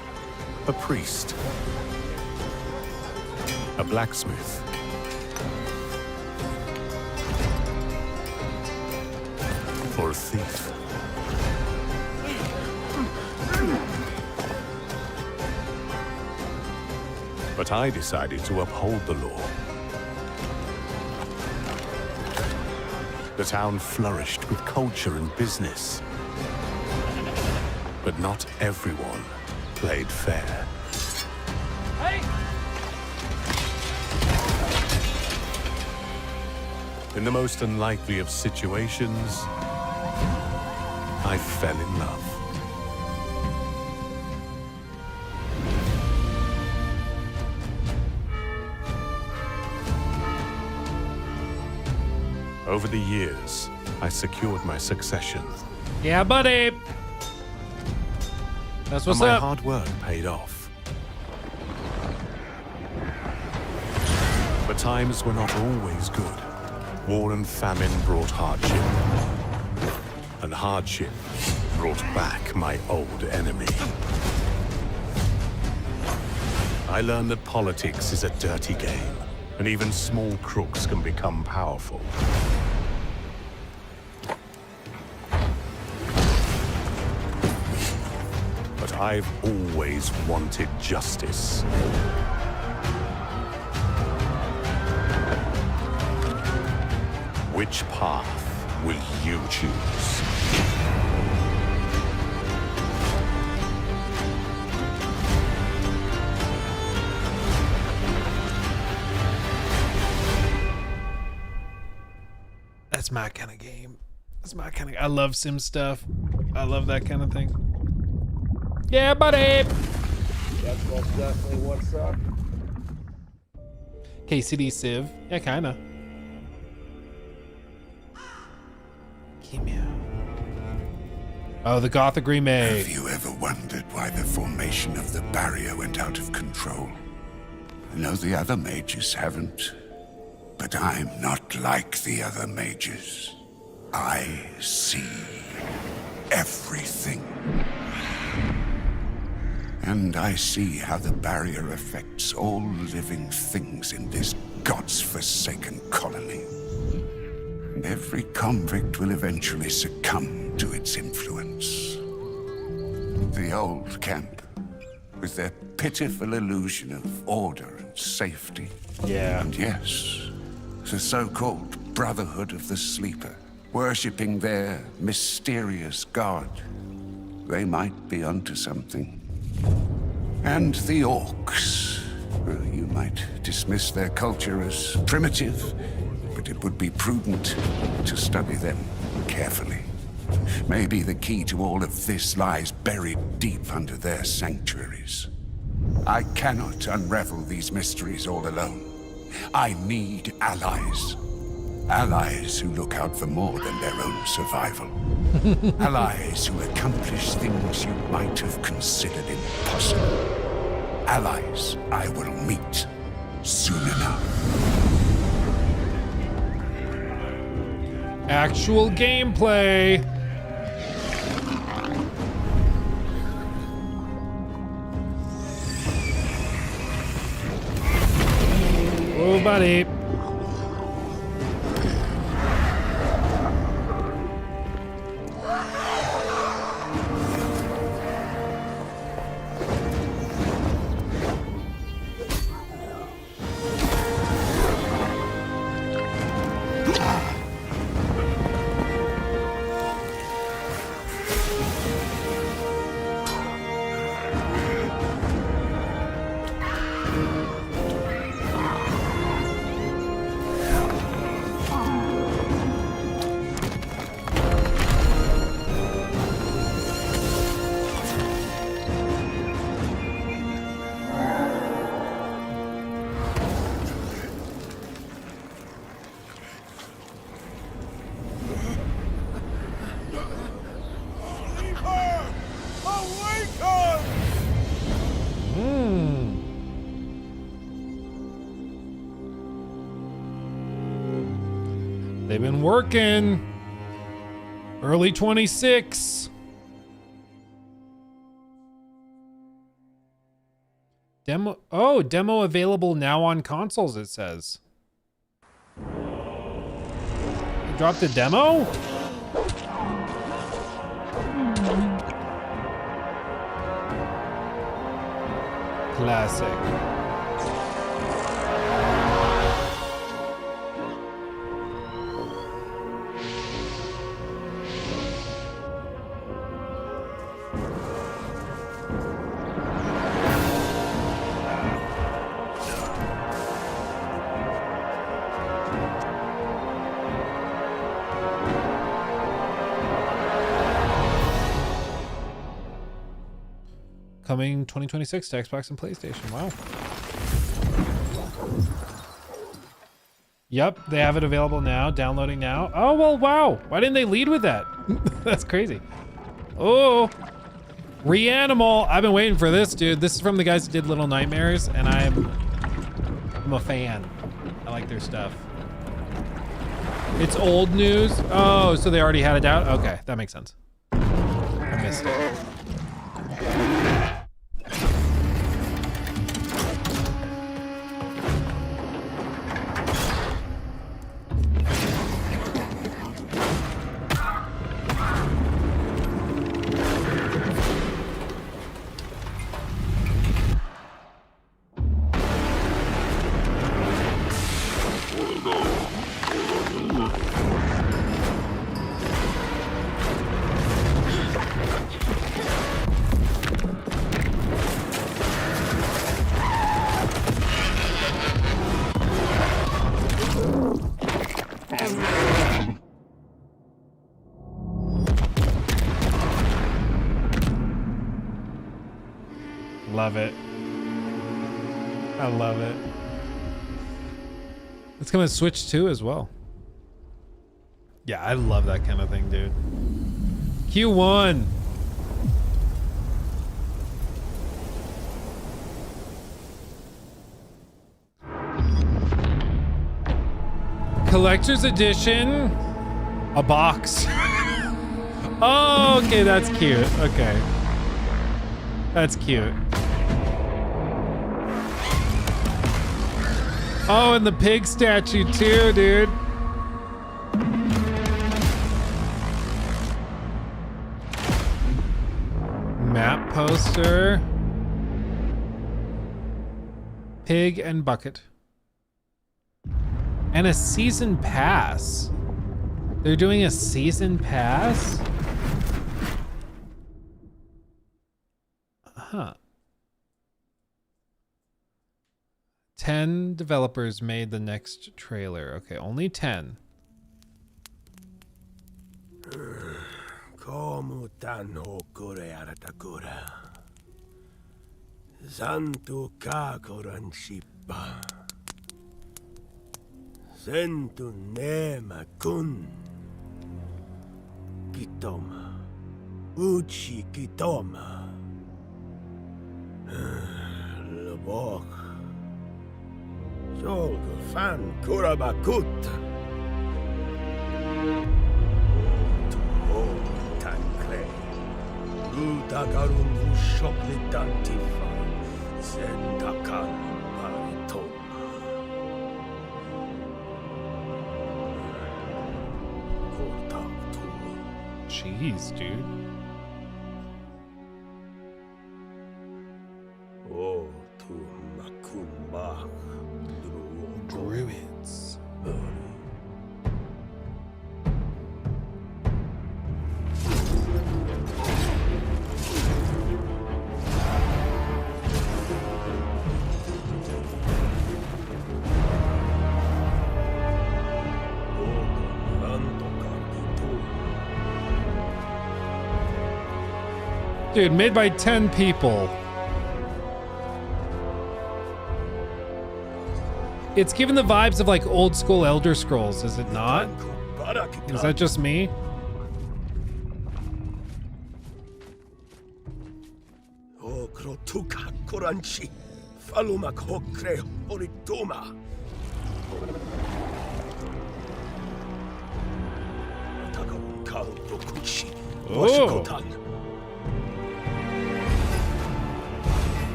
a priest, a blacksmith, or a thief. But I decided to uphold the law. The town flourished with culture and business. But not everyone played fair. In the most unlikely of situations, I fell in love. Over the years, I secured my succession. Yeah, buddy. That's what's and my up. hard work paid off. But times were not always good. War and famine brought hardship. And hardship brought back my old enemy. I learned that politics is a dirty game, and even small crooks can become powerful. But I've always wanted justice. Which path will you choose? That's my kind of game. That's my kind of. I love sim stuff. I love that kind of thing. Yeah, buddy. That's most definitely what's up. KCD Civ. Yeah, kinda. Oh, the Gothic remake. Have you ever wondered why the formation of the barrier went out of control? I know the other mages haven't, but I'm not like the other mages. I see everything. And I see how the barrier affects all living things in this God's forsaken colony. And every convict will eventually succumb to its influence. The old camp, with their pitiful illusion of order and safety. Yeah. And yes, the so-called Brotherhood of the Sleeper, worshipping their mysterious god. They might be onto something. And the orcs. Well, you might dismiss their culture as primitive, but it would be prudent to study them carefully. Maybe the key to all of this lies buried deep under their sanctuaries. I cannot unravel these mysteries all alone. I need allies. Allies who look out for more than their own survival. Allies who accomplish things you might have considered impossible. Allies I will meet soon enough. Actual gameplay. Oh, buddy. They've been working. Early 26. Demo. Oh, demo available now on consoles, it says. They dropped a demo? Classic. Coming 2026 to Xbox and PlayStation. Wow. Yep, they have it available now, downloading now. Oh, well, wow. Why didn't they lead with that? That's crazy. Oh, Reanimal. I've been waiting for this, dude. This is from the guys who did Little Nightmares, and I'm a fan. I like their stuff. It's old news. Oh, so they already had it out? Okay, that makes sense. I missed it. Love it. I love it. It's coming to Switch 2 as well. Yeah, I love that kind of thing, dude. Q1. Collector's edition. A box. Oh, okay, that's cute. Okay. That's cute. Oh, and the pig statue too, dude. Map poster. Pig and bucket. And a season pass. They're doing a season pass? Huh. 10 developers made the next trailer. Okay, only 10. Como tan hokore aratakura. Santo kakoran shipa. Sentu nema kun. Kitoma. Uchi kitoma. Labok. Jolgo fan kurabakut. Tumo tankle. Utagarun ushokli dantifa. Zendakan maritoma. Jeez, dude. Oh, to Makumba. Druids. Dude, made by 10 people. It's given the vibes of like old school Elder Scrolls, is it not? Is that just me? Oh, krotuka koranchi. Falumak hokre oritoma. Takarun kau dokuchi. Washikotan.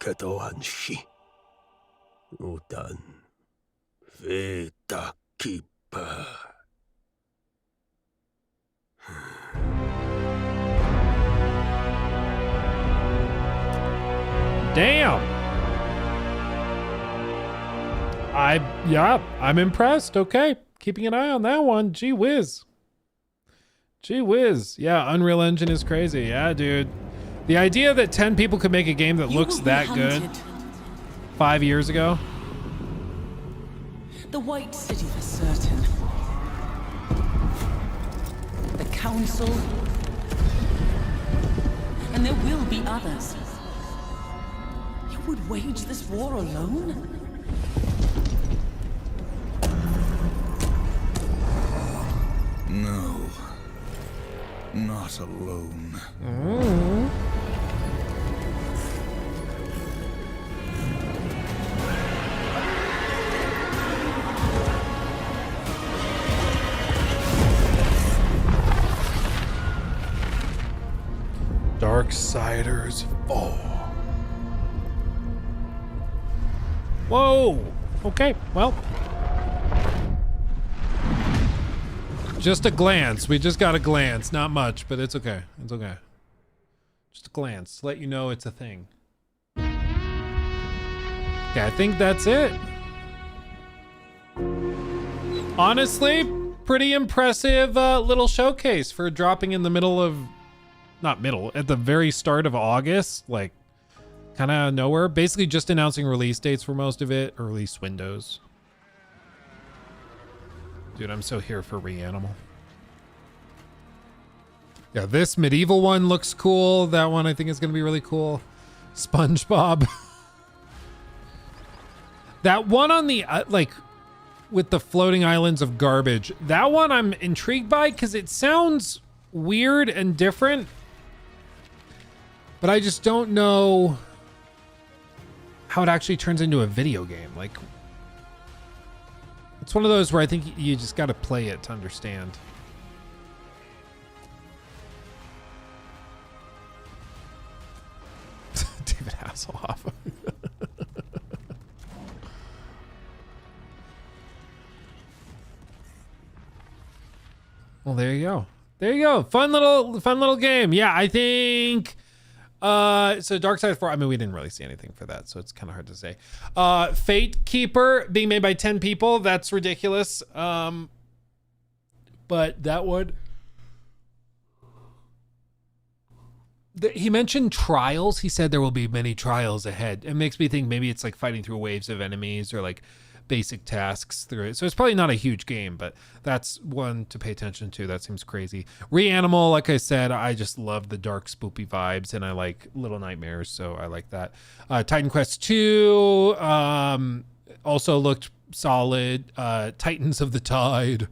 Ketoanshi Utan Veta Kipa. Damn. I'm impressed. Okay. Keeping an eye on that one. Gee whiz. Gee whiz. Yeah, Unreal Engine is crazy. Yeah, dude. The idea that 10 people could make a game that looks that good 5 years ago. The White City for certain. The Council. And there will be others. You would wage this war alone? No. Not alone. Darksiders 4. Whoa. Okay, well. Just a glance. We just got a glance. Not much, but it's okay. It's okay. Just a glance. Let you know it's a thing. Okay, I think that's it. Honestly, pretty impressive little showcase for dropping in the middle of... Not middle, at the very start of August. Like, kind of nowhere. Basically just announcing release dates for most of it. Or release windows. Dude, I'm so here for Reanimal. Yeah, this medieval one looks cool. That one I think is going to be really cool. SpongeBob. That one on the, like, with the floating islands of garbage. That one I'm intrigued by because it sounds weird and different. But I just don't know how it actually turns into a video game. Like, it's one of those where I think you just got to play it to understand. David Hasselhoff. Well, there you go. There you go. Fun little game. Yeah, I think so Darksiders 4, I mean, we didn't really see anything for that, so it's kind of hard to say. Fate Keeper being made by 10 people, that's ridiculous. But that one, he mentioned trials. He said there will be many trials ahead. It makes me think maybe it's like fighting through waves of enemies or like basic tasks through it. So it's probably not a huge game, but that's one to pay attention to. That seems crazy. Reanimal, like I said, I just love the dark spoopy vibes and I like Little Nightmares, so I like that. Titan Quest 2 also looked solid. Titans of the Tide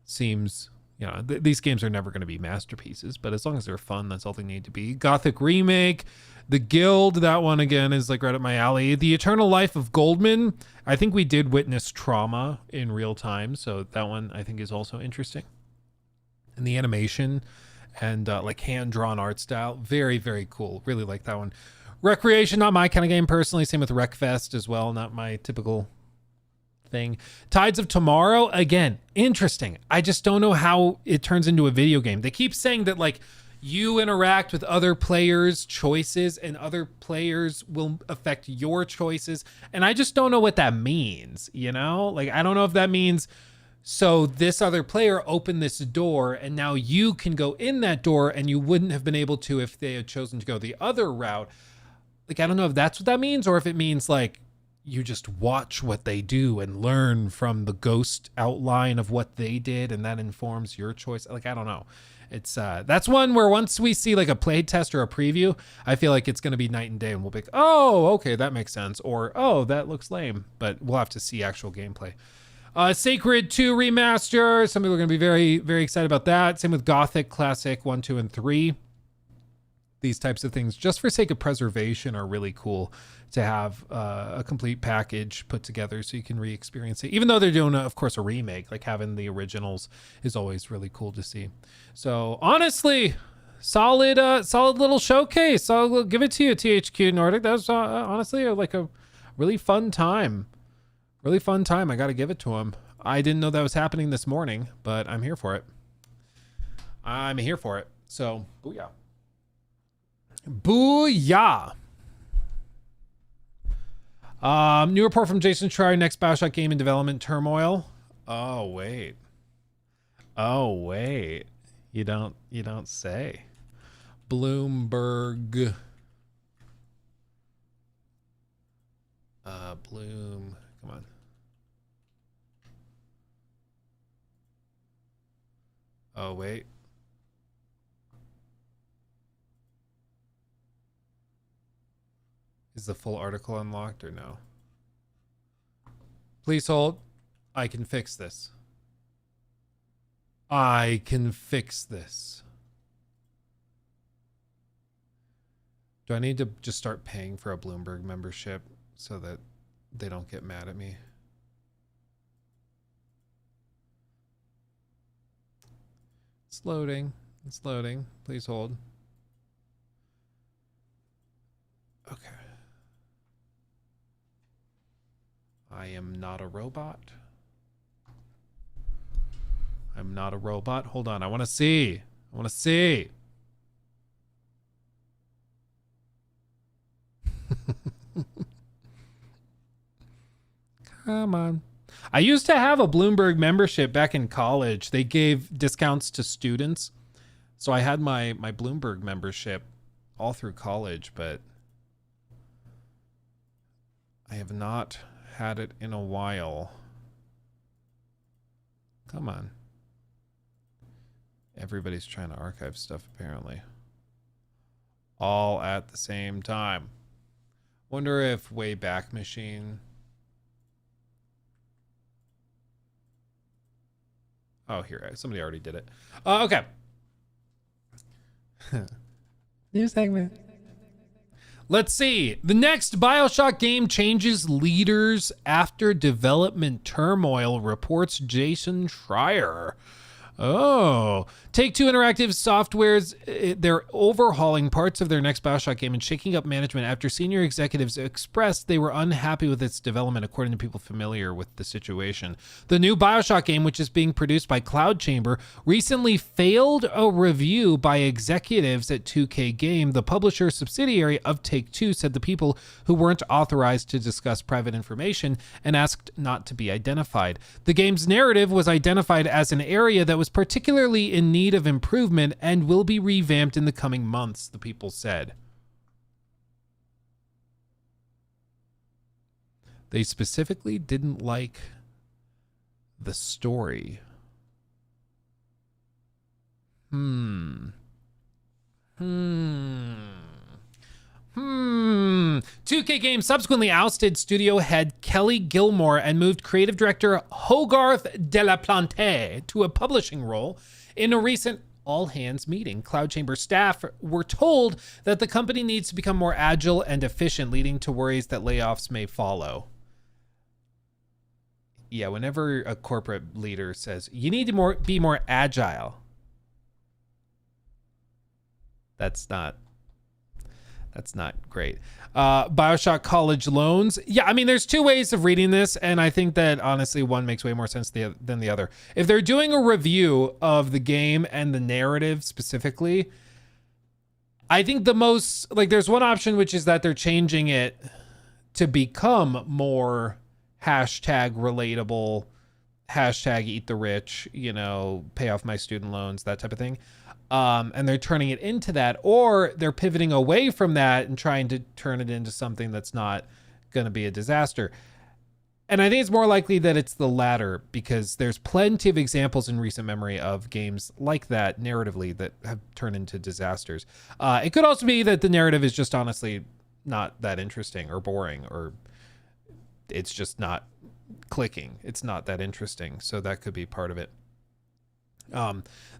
seems, you know, these games are never going to be masterpieces, but as long as they're fun, that's all they need to be. Gothic Remake, The Guild, that one again is like right up my alley. The Eternal Life of Goldman, I think we did witness trauma in real time, so that one I think is also interesting. And the animation and like hand-drawn art style, very, very cool. Really like that one. Recreation, not my kind of game personally. Same with Wreckfest as well, not my typical thing. Tides of Tomorrow, again, interesting. I just don't know how it turns into a video game. They keep saying that like you interact with other players' choices and other players will affect your choices. And I just don't know what that means, you know? Like, I don't know if that means, so this other player opened this door and now you can go in that door and you wouldn't have been able to if they had chosen to go the other route. Like, I don't know if that's what that means or if it means like you just watch what they do and learn from the ghost outline of what they did and that informs your choice. Like, I don't know. It's that's one where once we see like a play test or a preview, I feel like it's going to be night and day and we'll be like, oh, okay, that makes sense. Or, oh, that looks lame, but we'll have to see actual gameplay. Sacred 2 remaster. Some people are going to be very, very excited about that. Same with Gothic Classic 1, 2, and 3. These types of things, just for sake of preservation, are really cool to have a complete package put together so you can re-experience it. Even though they're doing, of course, a remake, like having the originals is always really cool to see. So honestly, solid little showcase. I'll give it to you, THQ Nordic. That was honestly like a really fun time. Really fun time. I got to give it to them. I didn't know that was happening this morning, but I'm here for it. I'm here for it. So, booyah. Booyah. New report from Jason Schreier, next Bioshock game in development turmoil. Oh wait. Oh wait. You don't say. Bloomberg. Bloom. Come on. Oh wait. Is the full article unlocked or no? Please hold. I can fix this. I can fix this. Do I need to just start paying for a Bloomberg membership so that they don't get mad at me? It's loading. It's loading. Please hold. Okay. I am not a robot. I'm not a robot. Hold on. I want to see. I want to see. Come on. I used to have a Bloomberg membership back in college. They gave discounts to students. So I had my Bloomberg membership all through college, but I have not had it in a while. Come on. Everybody's trying to archive stuff apparently. All at the same time. Wonder if Wayback Machine. Oh, here. Somebody already did it. Okay. New segment. Let's see. The next Bioshock game changes leaders after development turmoil, reports Jason Schreier. Oh, Take-Two Interactive Software's they're overhauling parts of their next Bioshock game and shaking up management after senior executives expressed they were unhappy with its development, according to people familiar with the situation. The new Bioshock game, which is being produced by Cloud Chamber, recently failed a review by executives at 2K Game. The publisher subsidiary of Take-Two said the people who weren't authorized to discuss private information and asked not to be identified. The game's narrative was identified as an area that was particularly in need of improvement and will be revamped in the coming months, the people said. They specifically didn't like the story. 2K Games subsequently ousted studio head Kelly Gilmore and moved creative director Hogarth de la Plante to a publishing role. In a recent all-hands meeting, Cloud Chamber staff were told that the company needs to become more agile and efficient, leading to worries that layoffs may follow. Yeah, whenever a corporate leader says, you need to be more agile, that's not great. Bioshock college loans. Yeah, I mean, there's two ways of reading this, and I think that honestly one makes way more sense than the other. If they're doing a review of the game and the narrative specifically, I think the most, like, there's one option, which is that they're changing it to become more hashtag relatable, hashtag eat the rich, you know, pay off my student loans, that type of thing. And they're turning it into that, or they're pivoting away from that and trying to turn it into something that's not going to be a disaster. And I think it's more likely that it's the latter, because there's plenty of examples in recent memory of games like that narratively that have turned into disasters. It could also be that the narrative is just honestly not that interesting or boring, or it's just not clicking. It's not that interesting. So that could be part of it.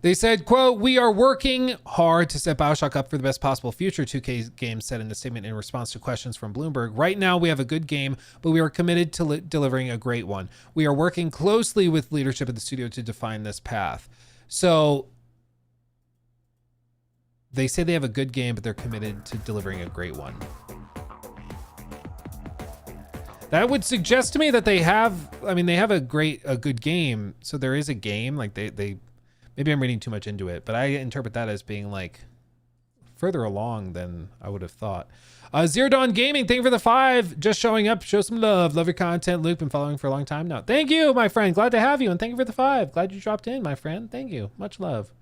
They said, quote, "We are working hard to set Bioshock up for the best possible future," 2K Games said in a statement in response to questions from Bloomberg. "Right now we have a good game, but we are committed to delivering a great one. We are working closely with leadership at the studio to define this path." So they say they have a good game, but they're committed to delivering a great one. That would suggest to me that they have, I mean, they have a good game. So there is a game, like they maybe I'm reading too much into it, but I interpret that as being like further along than I would have thought. Zero Dawn Gaming, thank you for the 5. Just showing up, show some love. Love your content, Luke. Been following for a long time now. Thank you, my friend. Glad to have you, and thank you for the 5. Glad you dropped in, my friend. Thank you. Much love.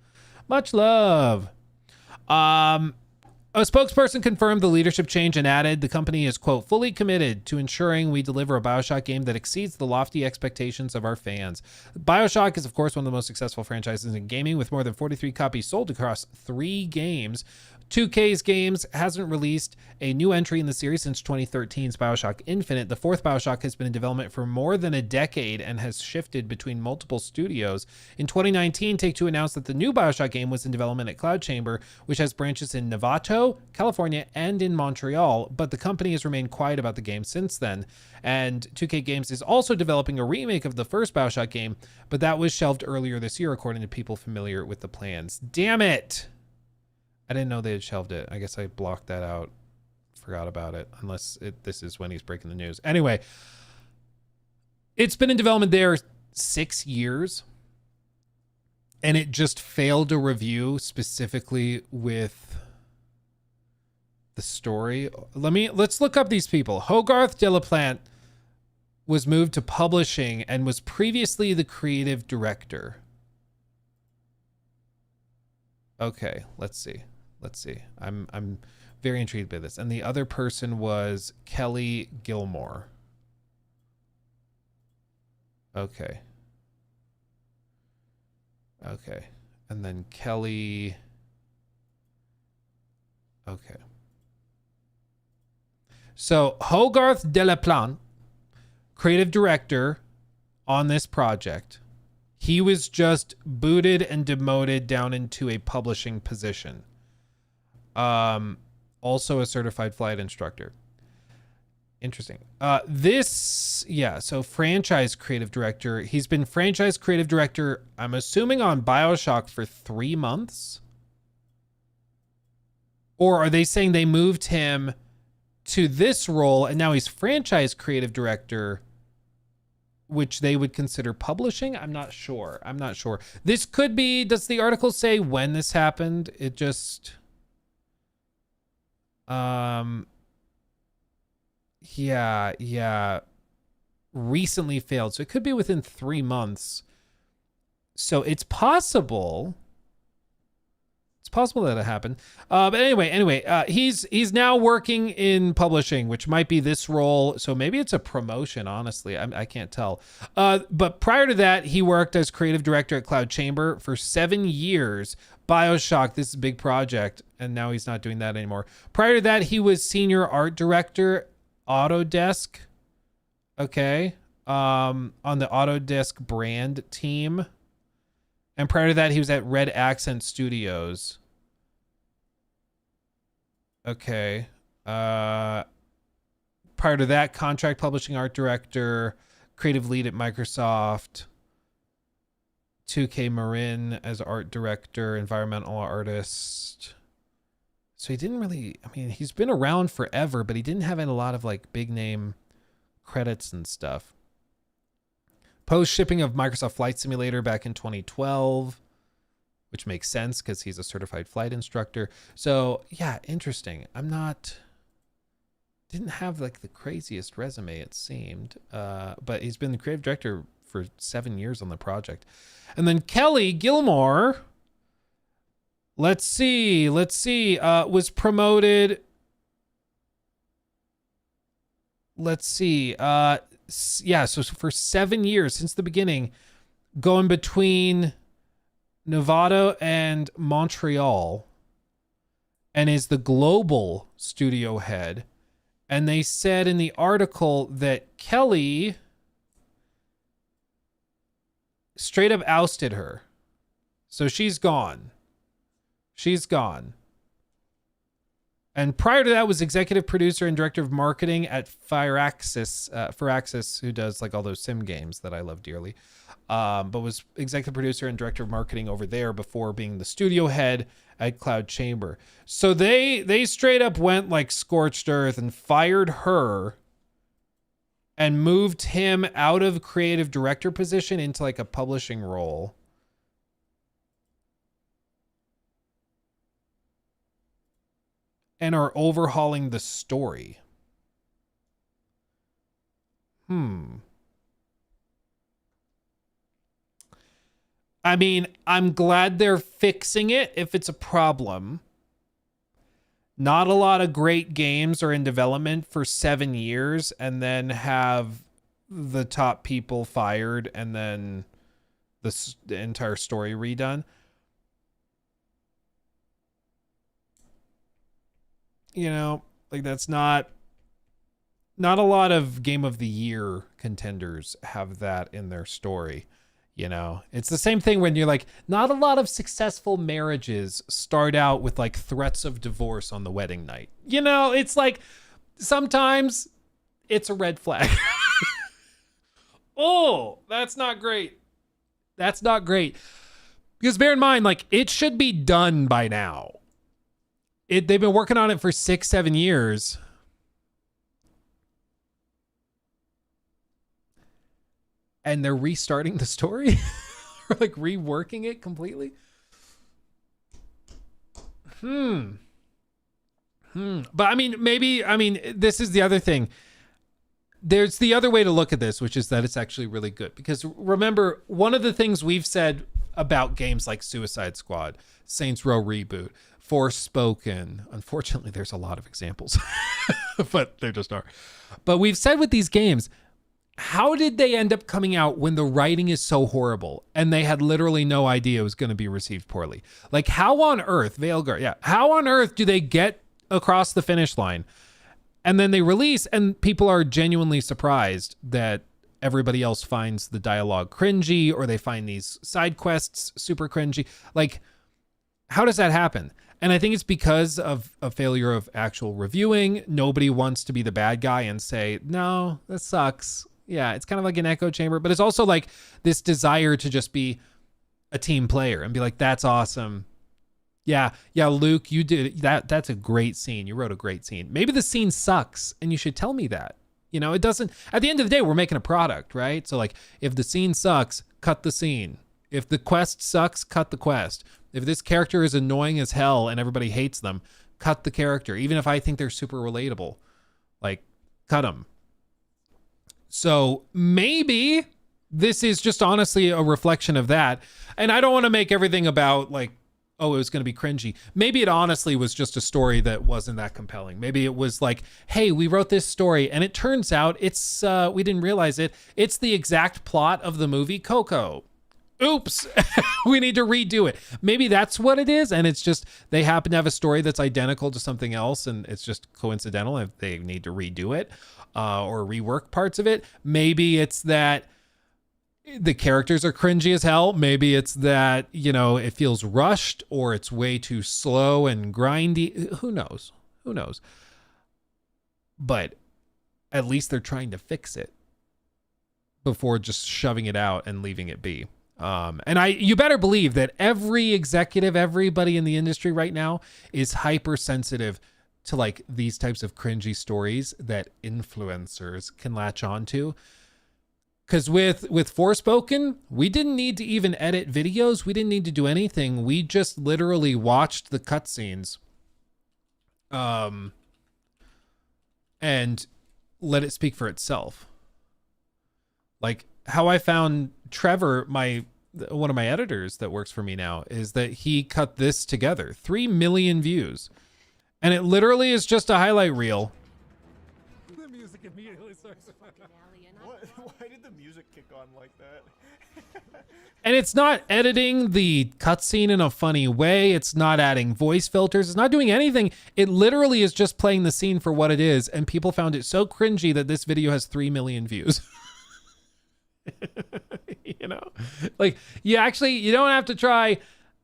Much love. A spokesperson confirmed the leadership change and added the company is, quote, fully committed to ensuring we deliver a Bioshock game that exceeds the lofty expectations of our fans. Bioshock is, of course, one of the most successful franchises in gaming, with more than 43 copies sold across 3 games. 2K's Games hasn't released a new entry in the series since 2013's Bioshock Infinite. The 4th Bioshock has been in development for more than a decade and has shifted between multiple studios. In 2019, Take-Two announced that the new Bioshock game was in development at Cloud Chamber, which has branches in Novato, California, and in Montreal, but the company has remained quiet about the game since then. And 2K Games is also developing a remake of the first Bioshock game, but that was shelved earlier this year, according to people familiar with the plans. Damn it! I didn't know they had shelved it. I guess I blocked that out. Forgot about it. Unless this is when he's breaking the news. Anyway, it's been in development there 6 years. And it just failed a review specifically with the story. Let's look up these people. Hogarth Delaplante was moved to publishing and was previously the creative director. Okay, let's see. I'm very intrigued by this. And the other person was Kelly Gilmore. Okay. And then Kelly. Okay. So Hogarth Delaplante, creative director on this project. He was just booted and demoted down into a publishing position. Also a certified flight instructor. Interesting. So franchise creative director. He's been franchise creative director, I'm assuming, on Bioshock for 3 months. Or are they saying they moved him to this role and now he's franchise creative director, which they would consider publishing? I'm not sure. This could be, does the article say when this happened? It just, recently failed. So it could be within 3 months. So it's possible. That it happened. But anyway, he's now working in publishing, which might be this role. So maybe it's a promotion, honestly. I can't tell. But prior to that, he worked as creative director at Cloud Chamber for 7 years. Bioshock, this is a big project, and now he's not doing that anymore. Prior to that, he was senior art director, Autodesk. Okay. On the Autodesk brand team. And prior to that, he was at Red Accent Studios. Okay. Prior to that, contract publishing art director, creative lead at Microsoft, 2K Marin as art director, environmental artist. So he didn't really, he's been around forever, but he didn't have a lot of like big name credits and stuff. Post shipping of Microsoft Flight Simulator back in 2012, which makes sense because he's a certified flight instructor. So yeah, interesting. Didn't have like the craziest resume, it seemed, but he's been the creative director for 7 years on the project. And then Kelly Gilmore, let's see, was promoted. Let's see. So for 7 years since the beginning, going between Novato and Montreal, and is the global studio head. And they said in the article that Kelly straight up ousted her. So she's gone. And prior to that was executive producer and director of marketing at Firaxis, who does like all those sim games that I love dearly. But was executive producer and director of marketing over there before being the studio head at Cloud Chamber. So they straight up went like scorched earth and fired her and moved him out of creative director position into like a publishing role. and are overhauling the story. I mean, I'm glad they're fixing it if it's a problem. Not a lot of great games are in development for 7 years and then have the top people fired and then the entire story redone. You know, like that's not a lot of Game of the Year contenders have that in their story. You know, it's the same thing when you're like, not a lot of successful marriages start out with like threats of divorce on the wedding night. You know, it's like sometimes it's a red flag. Oh, that's not great. That's not great. Because bear in mind, like it should be done by now. They've been working on it for 6-7 years. And they're restarting the story or like reworking it completely. But I mean, this is the other thing. There's the other way to look at this, which is that it's actually really good. Because remember, one of the things we've said about games like Suicide Squad, Saints Row Reboot, Forspoken, unfortunately, there's a lot of examples, but there just are. But we've said with these games, how did they end up coming out when the writing is so horrible and they had literally no idea it was going to be received poorly? Like how on earth, how on earth do they get across the finish line and then they release and people are genuinely surprised that everybody else finds the dialogue cringy or they find these side quests super cringy? Like, how does that happen? And I think it's because of a failure of actual reviewing. Nobody wants to be the bad guy and say, no, that sucks. Yeah, it's kind of like an echo chamber, but it's also like this desire to just be a team player and be like, that's awesome. Yeah, Luke, you did that. That's a great scene. You wrote a great scene. Maybe the scene sucks and you should tell me that. You know, it doesn't, at the end of the day, we're making a product, right? So like if the scene sucks, cut the scene. If the quest sucks, cut the quest. If this character is annoying as hell and everybody hates them, cut the character. Even if I think they're super relatable, like cut them. So maybe this is just honestly a reflection of that. And I don't want to make everything about like, oh, it was going to be cringy. Maybe it honestly was just a story that wasn't that compelling. Maybe it was like, hey, we wrote this story and it turns out it's, we didn't realize it. It's the exact plot of the movie Coco. Oops, we need to redo it. Maybe that's what it is. And it's just, they happen to have a story that's identical to something else. And it's just coincidental if they need to redo it. Or rework parts of it. Maybe it's that the characters are cringy as hell. Maybe it's that, you know, it feels rushed or it's way too slow and grindy. Who knows? But at least they're trying to fix it before just shoving it out and leaving it be. And you better believe that every executive, everybody in the industry right now is hypersensitive to like these types of cringy stories that influencers can latch onto. Because with Forspoken, we didn't need to even edit videos. We didn't need to do anything. We just literally watched the cutscenes and let it speak for itself. Like how I found Trevor, one of my editors that works for me now, is that he cut this together. 3 million views. And it literally is just a highlight reel. The music immediately starts. Why did the music kick on like that? And it's not editing the cutscene in a funny way. It's not adding voice filters. It's not doing anything. It literally is just playing the scene for what it is. And people found it so cringy that this video has 3 million views. You know, like you don't have to try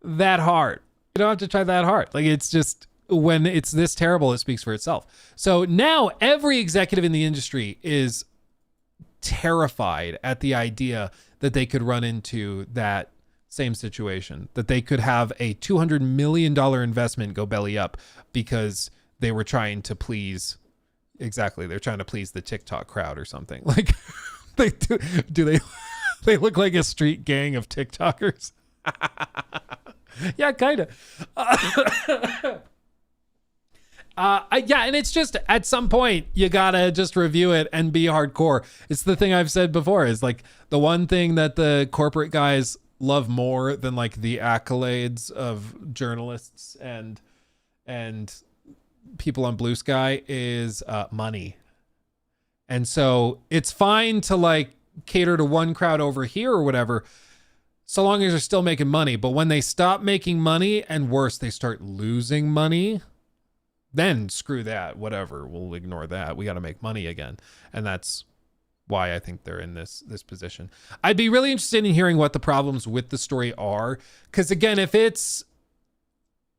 that hard. You don't have to try that hard. Like it's just, when it's this terrible, it speaks for itself. So now every executive in the industry is terrified at the idea that they could run into that same situation, that they could have a $200 million investment go belly up because they were trying to please, they're trying to please the TikTok crowd or something. Like they they look like a street gang of TikTokers. Yeah, kind of. Yeah, and it's just at some point you gotta just review it and be hardcore. It's the thing I've said before, is like the one thing that the corporate guys love more than like the accolades of journalists and people on Blue Sky is money. And so it's fine to like cater to one crowd over here or whatever, so long as they're still making money. But when they stop making money, and worse, they start losing money, then screw that, whatever, we'll ignore that. We got to make money again. And that's why I think they're in this position. I'd be really interested in hearing what the problems with the story are, because again, if it's,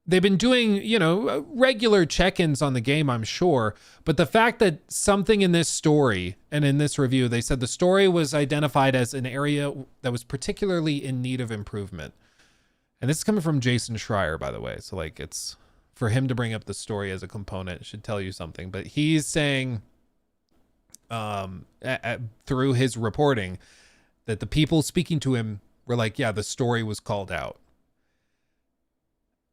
they've been doing, you know, regular check-ins on the game, I'm sure, but the fact that something in this story and in this review, they said the story was identified as an area that was particularly in need of improvement. And this is coming from Jason Schreier, by the way. So like, it's for him to bring up the story as a component should tell you something, but he's saying through his reporting that the people speaking to him were like, yeah, the story was called out.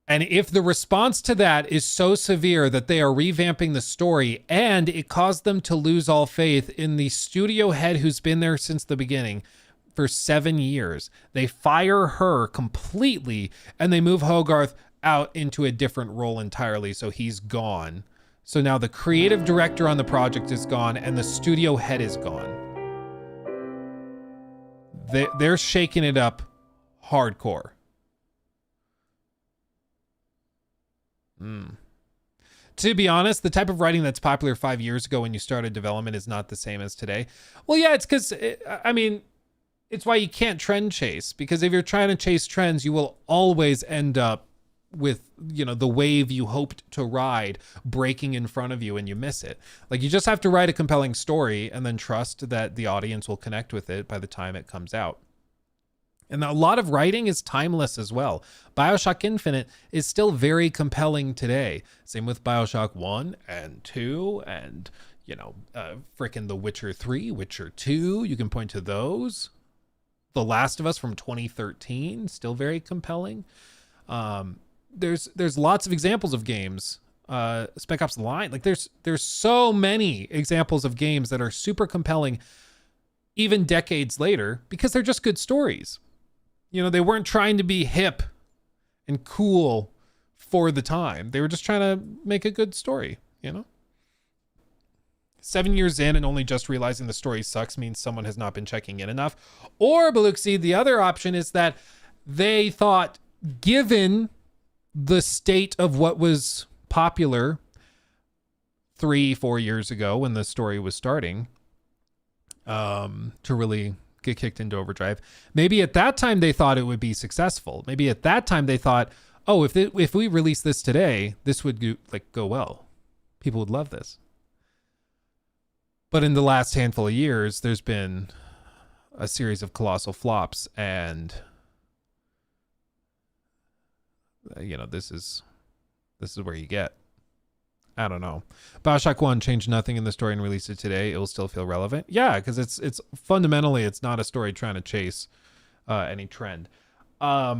And if the response to that is so severe that they are revamping the story and it caused them to lose all faith in the studio head who's been there since the beginning for 7 years, they fire her completely and they move Hogarth out into a different role entirely. So he's gone. So now the creative director on the project is gone and the studio head is gone. They're shaking it up hardcore. To be honest, the type of writing that's popular 5 years ago when you started development is not the same as today. Well, yeah, it's because, I mean, it's why you can't trend chase, because if you're trying to chase trends, you will always end up with, you know, the wave you hoped to ride breaking in front of you and you miss it. Like, you just have to write a compelling story and then trust that the audience will connect with it by the time it comes out. And a lot of writing is timeless as well. Bioshock Infinite is still very compelling today. Same with Bioshock 1 and 2 and, you know, frickin' The Witcher 3, Witcher 2. You can point to those. The Last of Us from 2013, still very compelling. There's lots of examples of games. Spec Ops: The Line. Like, there's so many examples of games that are super compelling even decades later because they're just good stories. You know, they weren't trying to be hip and cool for the time. They were just trying to make a good story, you know? 7 years in and only just realizing the story sucks means someone has not been checking in enough. Or, Baluxi, the other option is that they thought, given the state of what was popular 3-4 years ago when the story was starting, to really get kicked into overdrive. Maybe at that time they thought it would be successful. Maybe at that time they thought, oh, if we release this today, this would go well. People would love this. But in the last handful of years, there's been a series of colossal flops, and you know, this is where you get. I don't know. Bioshock 1 changed nothing in the story and released it today. It will still feel relevant. Yeah, because it's fundamentally, it's not a story trying to chase any trend. But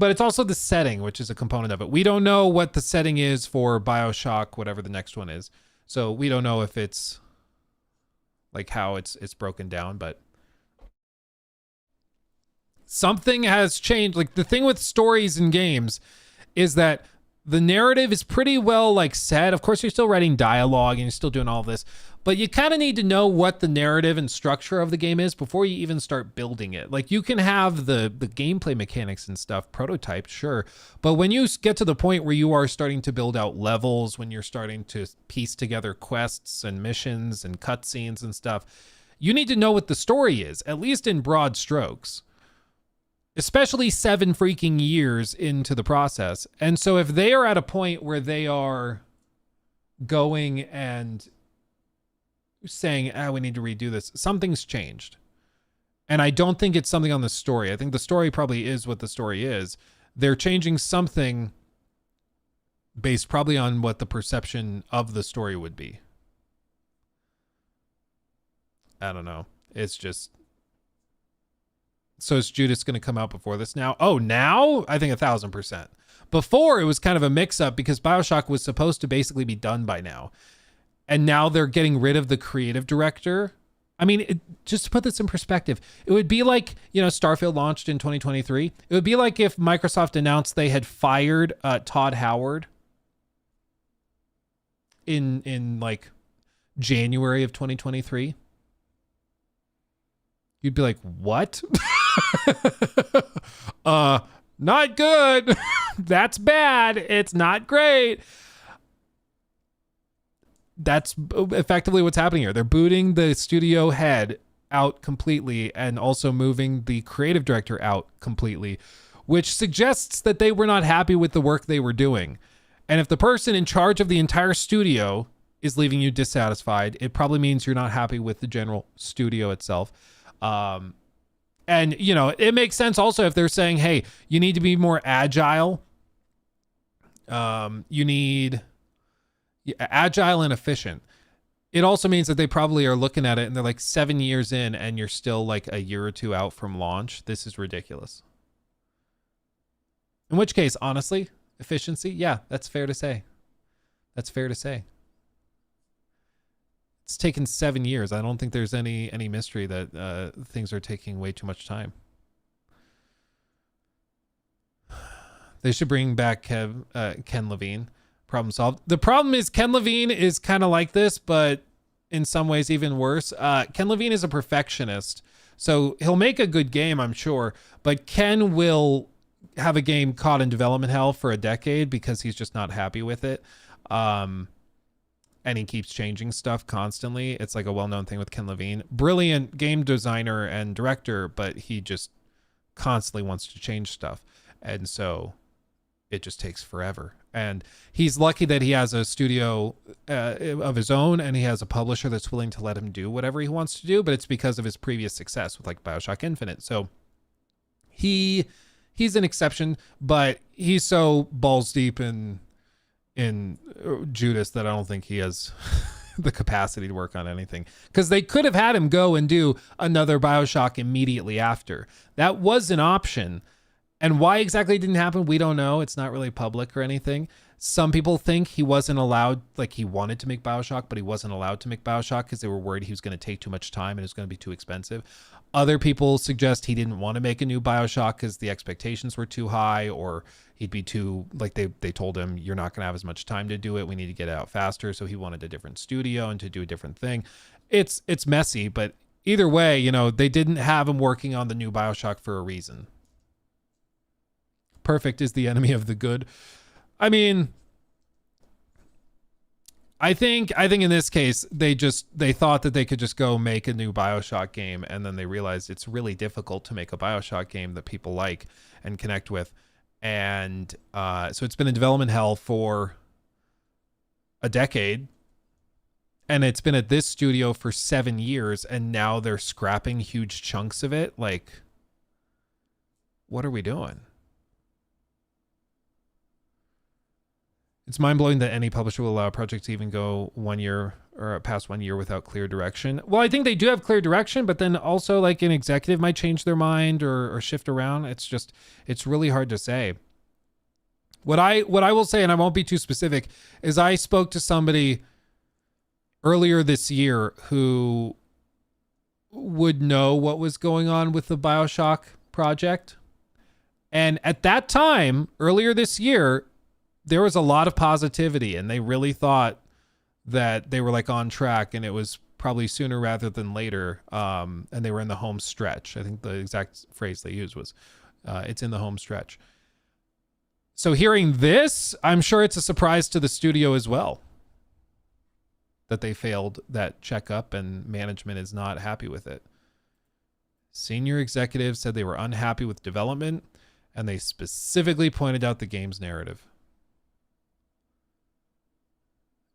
it's also the setting, which is a component of it. We don't know what the setting is for Bioshock, whatever the next one is. So we don't know if it's like how it's broken down, but something has changed. Like, the thing with stories in games is that the narrative is pretty well like set. Of course, you're still writing dialogue and you're still doing all this, but you kind of need to know what the narrative and structure of the game is before you even start building it. Like, you can have the gameplay mechanics and stuff prototyped, sure, but when you get to the point where you are starting to build out levels, when you're starting to piece together quests and missions and cutscenes and stuff, you need to know what the story is, at least in broad strokes. Especially 7 freaking years into the process. And so if they are at a point where they are going and saying, we need to redo this, something's changed. And I don't think it's something on the story. I think the story probably is what the story is. They're changing something based probably on what the perception of the story would be. I don't know. It's just... So is Judas going to come out before this now? Oh, now? I think 1,000%. Before, it was kind of a mix-up because Bioshock was supposed to basically be done by now. And now they're getting rid of the creative director. I mean, just to put this in perspective, it would be like, you know, Starfield launched in 2023. It would be like if Microsoft announced they had fired Todd Howard in like January of 2023. You'd be like, what? Not good. That's bad. It's not great. That's effectively what's happening here. They're booting the studio head out completely and also moving the creative director out completely, which suggests that they were not happy with the work they were doing. And if the person in charge of the entire studio is leaving you dissatisfied, it probably means you're not happy with the general studio itself. And, you know, it makes sense also if they're saying, hey, you need to be more agile. You need agile and efficient. It also means that they probably are looking at it and they're like 7 years in and you're still like a year or two out from launch. This is ridiculous. In which case, honestly, efficiency. Yeah, that's fair to say. That's fair to say. It's taken 7 years. I don't think there's any mystery that things are taking way too much time. They should bring back Ken Levine. Problem solved. The problem is Ken Levine is kind of like this, but in some ways even worse. Ken Levine is a perfectionist, so he'll make a good game, I'm sure, but Ken will have a game caught in development hell for a decade because he's just not happy with it. And he keeps changing stuff constantly. It's like a well-known thing with Ken Levine. Brilliant game designer and director, but he just constantly wants to change stuff. And so it just takes forever. And he's lucky that he has a studio of his own and he has a publisher that's willing to let him do whatever he wants to do, but it's because of his previous success with like Bioshock Infinite. So he's an exception, but he's so balls deep in Judas that I don't think he has the capacity to work on anything, because they could have had him go and do another Bioshock immediately after. That was an option. And why exactly it didn't happen, we don't know. It's not really public or anything. Some people think he wasn't allowed, like he wanted to make Bioshock, but he wasn't allowed to make Bioshock because they were worried he was going to take too much time and it was going to be too expensive. Other people suggest he didn't want to make a new Bioshock because the expectations were too high, or he'd be too, like they told him, you're not going to have as much time to do it. We need to get it out faster. So he wanted a different studio and to do a different thing. It's messy, but either way, you know, they didn't have him working on the new Bioshock for a reason. Perfect is the enemy of the good. I mean, I think in this case, they thought that they could just go make a new Bioshock game, and then they realized it's really difficult to make a Bioshock game that people like and connect with. And so it's been in development hell for a decade, and it's been at this studio for 7 years, and now they're scrapping huge chunks of it. Like, what are we doing? It's mind-blowing that any publisher will allow a project to even go 1 year or past 1 year without clear direction. Well, I think they do have clear direction, but then also like an executive might change their mind or shift around. It's really hard to say. What I will say, and I won't be too specific, is I spoke to somebody earlier this year who would know what was going on with the Bioshock project. And at that time, earlier this year, there was a lot of positivity, and they really thought that they were like on track, and it was probably sooner rather than later. And they were in the home stretch. I think the exact phrase they used was, it's in the home stretch. So hearing this, I'm sure it's a surprise to the studio as well that they failed that checkup and management is not happy with it. Senior executives said they were unhappy with development, and they specifically pointed out the game's narrative.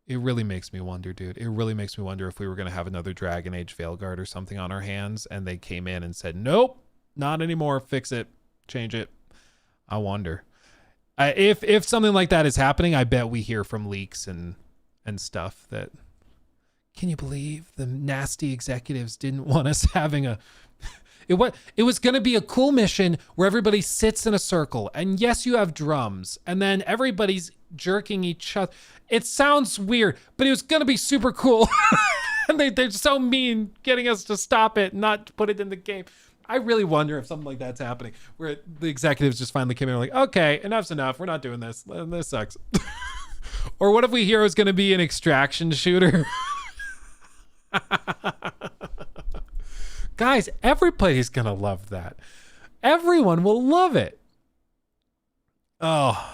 It really makes me wonder, dude. It really makes me wonder if we were going to have another Dragon Age Veilguard or something on our hands, and they came in and said, nope, not anymore. Fix it. Change it. I wonder. If something like that is happening, I bet we hear from leaks and stuff that, can you believe the nasty executives didn't want us having a... It was going to be a cool mission where everybody sits in a circle, and yes, you have drums, and then everybody's jerking each other. It sounds weird, but it was going to be super cool. And they're so mean getting us to stop it, not to put it in the game. I really wonder if something like that's happening, where the executives just finally came in and were like, okay, enough's enough. We're not doing this. This sucks. Or what if we hear it's going to be an extraction shooter? Guys, everybody's going to love that. Everyone will love it. Oh,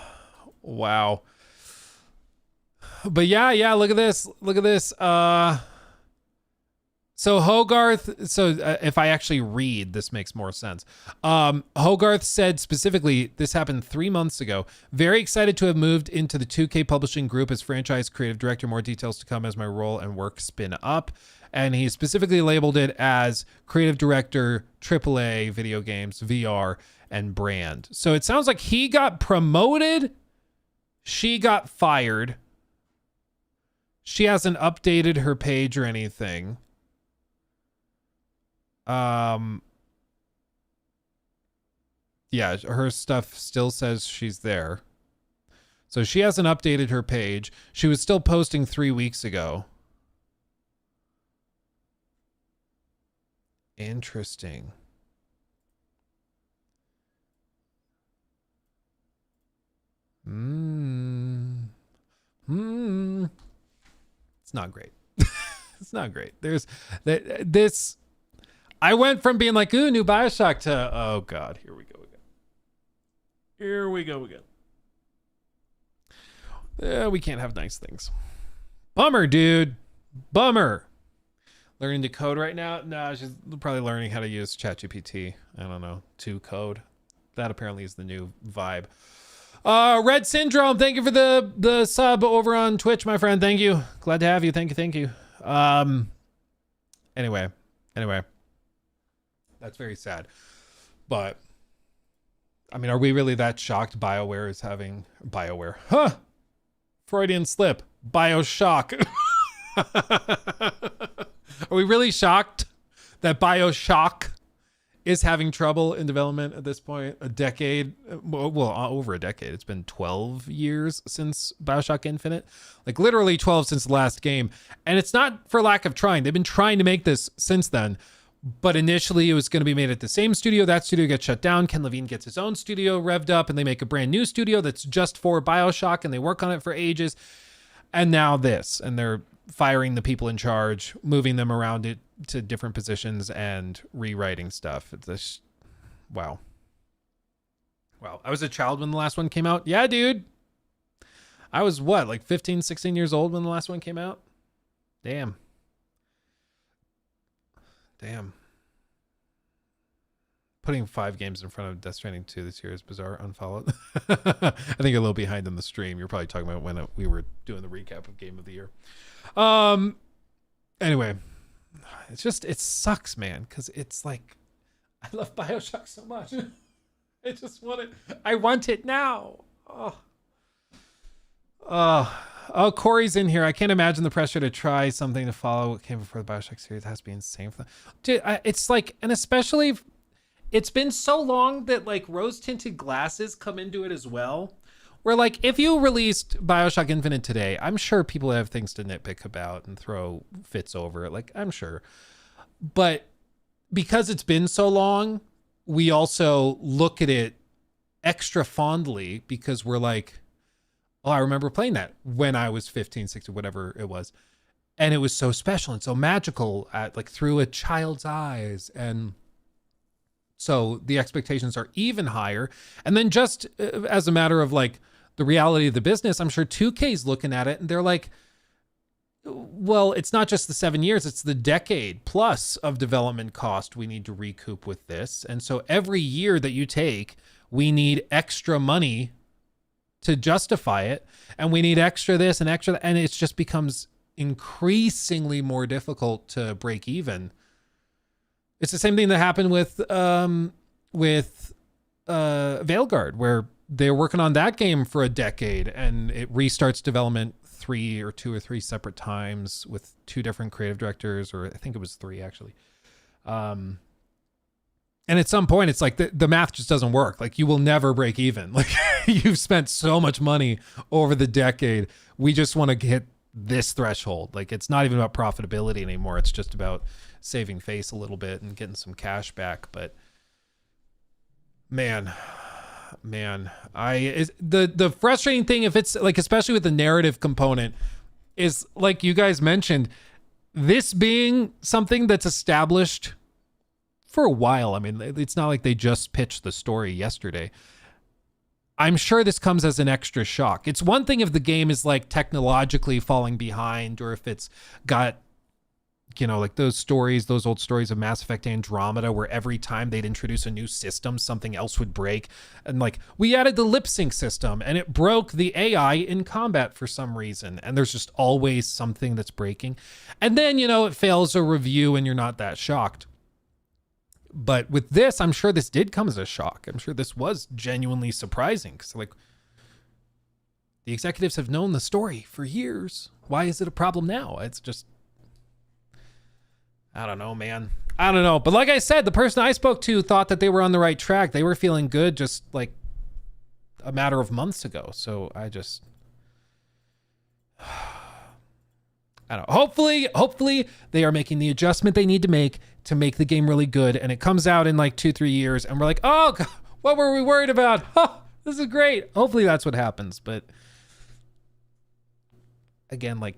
wow. But yeah, look at this. Look at this. So Hogarth, if I actually read, this makes more sense. Hogarth said specifically, this happened 3 months ago. Very excited to have moved into the 2K Publishing Group as franchise creative director. More details to come as my role and work spin up. And he specifically labeled it as creative director, AAA video games, VR, and brand. So it sounds like he got promoted. She got fired. She hasn't updated her page or anything. Yeah, her stuff still says she's there. So she hasn't updated her page. She was still posting 3 weeks ago. Interesting. It's not great. It's not great. There's this. I went from being like, ooh, new Bioshock to, oh God, here we go again. Here we go again. We can't have nice things. Bummer, dude. Bummer. Learning to code right now? No, she's probably learning how to use ChatGPT. I don't know, to code. That apparently is the new vibe. Red Syndrome, thank you for the sub over on Twitch, my friend. Thank you. Glad to have you. Thank you. Anyway. That's very sad. But, I mean, are we really that shocked BioWare is having... BioWare. Huh! Freudian slip. Bioshock. Are we really shocked that Bioshock is having trouble in development at this point? A decade? Well, over a decade. It's been 12 years since Bioshock Infinite. Like, literally 12 since the last game. And it's not for lack of trying. They've been trying to make this since then. But initially it was going to be made at the same studio. That studio gets shut down. Ken Levine gets his own studio revved up, and they make a brand new studio that's just for Bioshock, and they work on it for ages. And now this, and they're firing the people in charge, moving them around to different positions and rewriting stuff. It's just, wow. I was a child when the last one came out. Yeah, dude. I was what, like 15, 16 years old when the last one came out? Damn. Putting 5 games in front of Death Stranding 2 this year is bizarre. Unfollowed. I think you're a little behind in the stream. You're probably talking about when we were doing the recap of Game of the Year. Anyway, it sucks, man, because it's like, I love Bioshock so much. I want it now. Oh, Corey's in here. I can't imagine the pressure to try something to follow what came before the Bioshock series. It has to be insane. Dude, it's like, and especially, it's been so long that like rose-tinted glasses come into it as well. Where like, if you released Bioshock Infinite today, I'm sure people have things to nitpick about and throw fits over it. Like, I'm sure. But because it's been so long, we also look at it extra fondly because we're like, oh, I remember playing that when I was 15, 16, whatever it was. And it was so special and so magical through a child's eyes. And so the expectations are even higher. And then just as a matter of like the reality of the business, I'm sure 2K's looking at it and they're like, well, it's not just the 7 years, it's the decade plus of development cost we need to recoup with this. And so every year that you take, we need extra money to justify it, and we need extra this and extra that, and it just becomes increasingly more difficult to break even. It's the same thing that happened with Veilguard, where they're working on that game for a decade, and it restarts development 2 or 3 separate times with 2 different creative directors, or I think it was 3 actually. And at some point, it's like the math just doesn't work. Like, you will never break even. Like, you've spent so much money over the decade. We just want to hit this threshold. Like, it's not even about profitability anymore. It's just about saving face a little bit and getting some cash back. But man, the frustrating thing, if it's like, especially with the narrative component, is like you guys mentioned, this being something that's established for a while. I mean, it's not like they just pitched the story yesterday. I'm sure this comes as an extra shock. It's one thing if the game is like technologically falling behind, or if it's got, you know, like those old stories of Mass Effect Andromeda, where every time they'd introduce a new system, something else would break. And like, we added the lip sync system and it broke the AI in combat for some reason. And there's just always something that's breaking. And then, you know, it fails a review and you're not that shocked. But with this, I'm sure this did come as a shock. I'm sure this was genuinely surprising, because like, the executives have known the story for years. Why is it a problem now? It's just, I don't know, man. I don't know. But like I said, the person I spoke to thought that they were on the right track. They were feeling good just like a matter of months ago. So I just, I don't know. Hopefully they are making the adjustment they need to make the game really good, and it comes out in like 2-3 years and we're like, oh God, what were we worried about? Oh, this is great. Hopefully that's what happens. But again, like,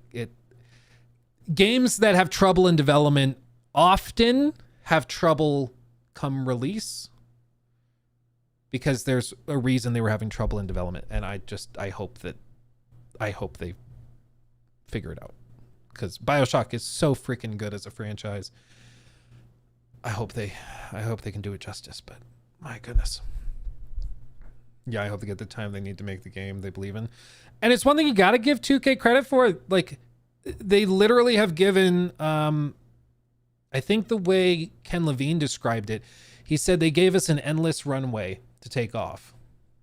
games that have trouble in development often have trouble come release, because there's a reason they were having trouble in development. And I hope they figure it out, because Bioshock is so freaking good as a franchise. I hope they can do it justice, but my goodness. Yeah, I hope they get the time they need to make the game they believe in. And it's one thing you got to give 2K credit for. Like, they literally have given, I think the way Ken Levine described it, he said they gave us an endless runway to take off.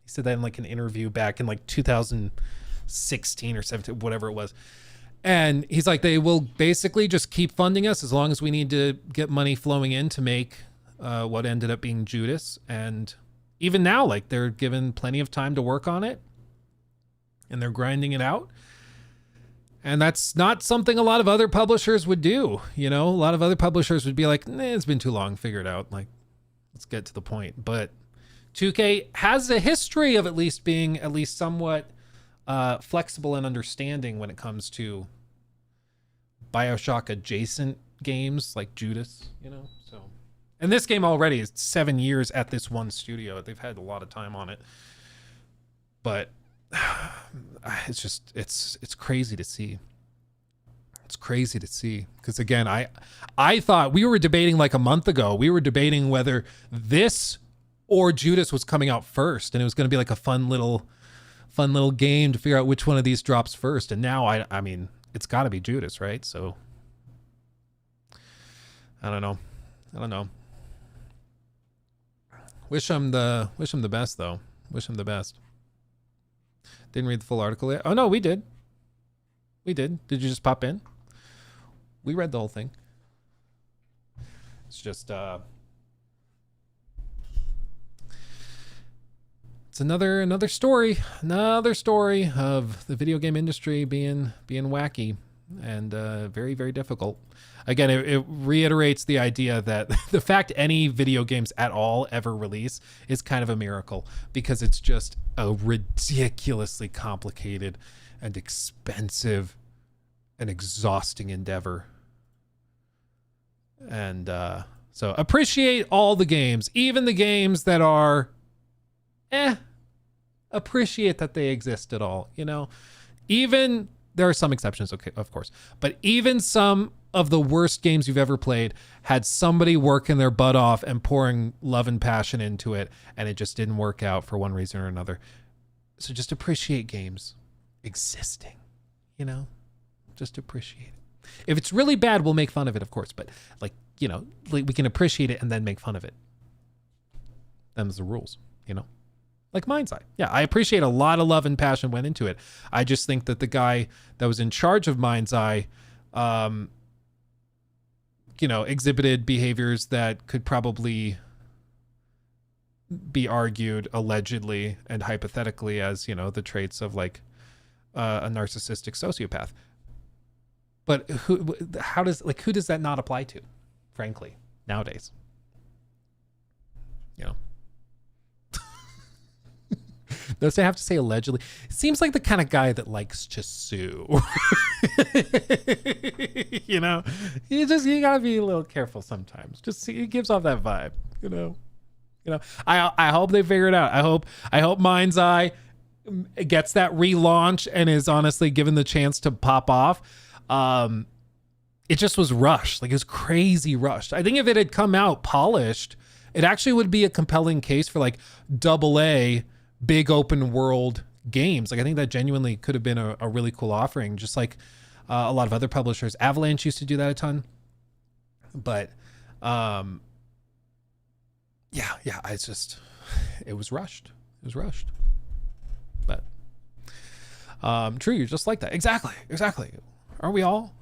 He said that in like an interview back in like 2016 or 17, whatever it was. And he's like, they will basically just keep funding us as long as we need to get money flowing in to make what ended up being Judas. And even now, like, they're given plenty of time to work on it, and they're grinding it out. And that's not something a lot of other publishers would do. You know, a lot of other publishers would be like, it's been too long, figure it out. Like, let's get to the point. But 2K has a history of at least being at least somewhat flexible and understanding when it comes to Bioshock adjacent games like Judas, you know. So, and this game already is 7 years at this one studio. They've had a lot of time on it, but it's just, it's crazy to see. It's crazy to see, because again, I thought, we were debating like a month ago, we were debating whether this or Judas was coming out first, and it was going to be like a fun little game to figure out which one of these drops first. And now I mean, it's got to be Judas, right? So I don't know. Wish him the best, though. Wish him the best. Didn't read the full article yet. Oh no, we did. Did you just pop in? We read the whole thing. It's just it's another story of the video game industry being wacky and very, very difficult. Again, it reiterates the idea that the fact any video games at all ever release is kind of a miracle, because it's just a ridiculously complicated and expensive and exhausting endeavor. And so appreciate all the games, even the games that are appreciate that they exist at all, you know. Even, there are some exceptions, okay, of course, but even some of the worst games you've ever played had somebody working their butt off and pouring love and passion into it, and it just didn't work out for one reason or another. So just appreciate games existing, you know. Just appreciate it. If it's really bad, we'll make fun of it, of course, but like, you know, we can appreciate it and then make fun of it. Them's the rules, you know. Like Mind's Eye. Yeah, I appreciate a lot of love and passion went into it. I just think that the guy that was in charge of Mind's Eye, you know, exhibited behaviors that could probably be argued allegedly and hypothetically as, you know, the traits of like a narcissistic sociopath. But who does that not apply to, frankly, nowadays? You know. Does it have to say allegedly? It seems like the kind of guy that likes to sue. You know, you gotta be a little careful sometimes. Just see, it gives off that vibe. You know. I hope they figure it out. I hope Mind's Eye gets that relaunch and is honestly given the chance to pop off. It just was rushed. Like, it was crazy rushed. I think if it had come out polished, it actually would be a compelling case for like AA big open world games. Like, I think that genuinely could have been a really cool offering, just like a lot of other publishers. Avalanche used to do that a ton. But yeah, it was rushed. It was rushed. But true, you're just like that. Exactly. Aren't we all?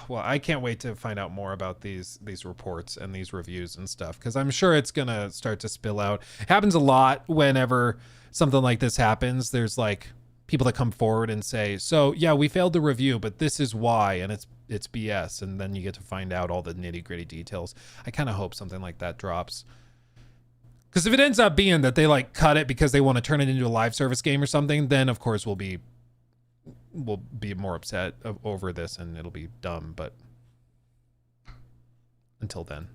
Well, I can't wait to find out more about these reports and these reviews and stuff, because I'm sure it's gonna start to spill out. It happens a lot whenever something like this happens. There's like people that come forward and say, so yeah, we failed the review, but this is why, and it's BS, and then you get to find out all the nitty-gritty details. I kind of hope something like that drops, because if it ends up being that they like cut it because they want to turn it into a live service game or something, then of course we'll be more upset over this, and it'll be dumb. But until then.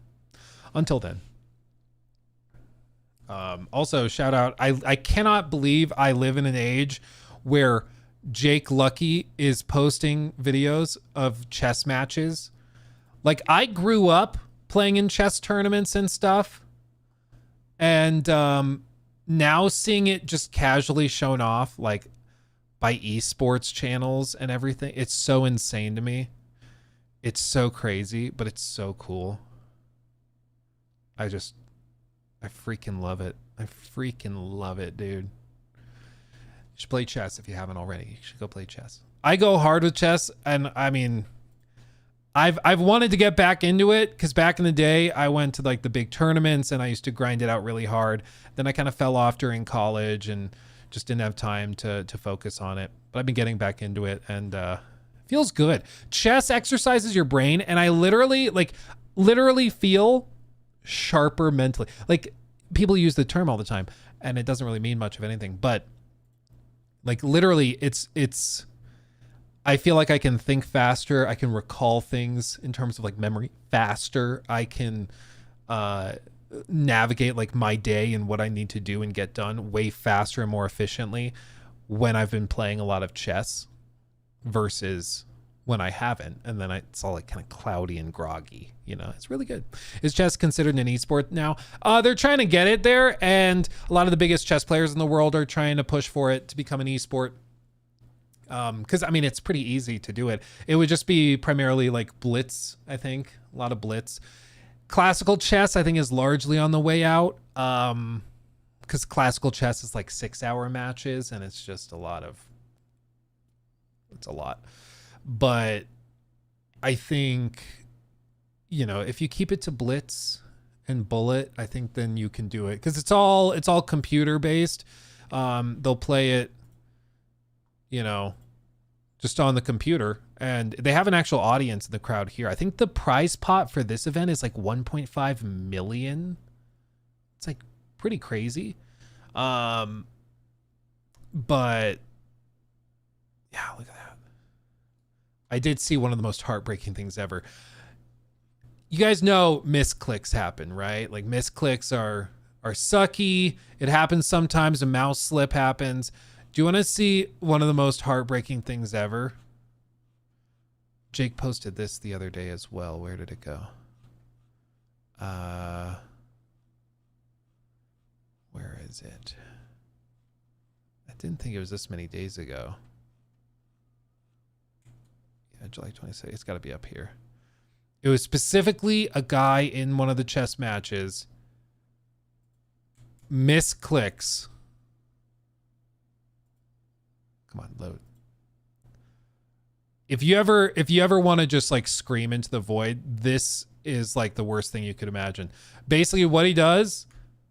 Also, shout out, I cannot believe I live in an age where Jake Lucky is posting videos of chess matches. Like, I grew up playing in chess tournaments and stuff, and now seeing it just casually shown off like by esports channels and everything, it's so insane to me. It's so crazy, but it's so cool. I freaking love it. I freaking love it, dude. You should play chess if you haven't already. You should go play chess. I go hard with chess, and I mean, I've wanted to get back into it, because back in the day I went to like the big tournaments and I used to grind it out really hard. Then I kind of fell off during college and just didn't have time to focus on it. But I've been getting back into it, and feels good. Chess exercises your brain, and I literally feel sharper mentally. Like, people use the term all the time, and it doesn't really mean much of anything, but like literally it's I feel like I can think faster. I can recall things in terms of like memory faster. I can navigate like my day and what I need to do and get done way faster and more efficiently when I've been playing a lot of chess versus when I haven't. And then it's all like kind of cloudy and groggy, you know. It's really good. Is chess considered an esport now? They're trying to get it there, and a lot of the biggest chess players in the world are trying to push for it to become an esport. Because I mean, it's pretty easy to do it. It would just be primarily like blitz, I think. A lot of blitz. Classical chess, I think, is largely on the way out. Because classical chess is like 6-hour matches, and it's just it's a lot. But I think, you know, if you keep it to blitz and bullet, I think then you can do it, because it's all computer based. They'll play it, you know, just on the computer, and they have an actual audience in the crowd here. I think the prize pot for this event is like 1.5 million. It's like pretty crazy. But yeah, look at that. I did see one of the most heartbreaking things ever. You guys know misclicks happen, right? Like, misclicks are sucky. It happens sometimes. A mouse slip happens. Do you want to see one of the most heartbreaking things ever? Jake posted this the other day as well. Where did it go? Where is it? I didn't think it was this many days ago. Yeah, July 26th. It's got to be up here. It was specifically a guy in one of the chess matches misclicks Come on, load. If you ever want to just like scream into the void, this is like the worst thing you could imagine. Basically what he does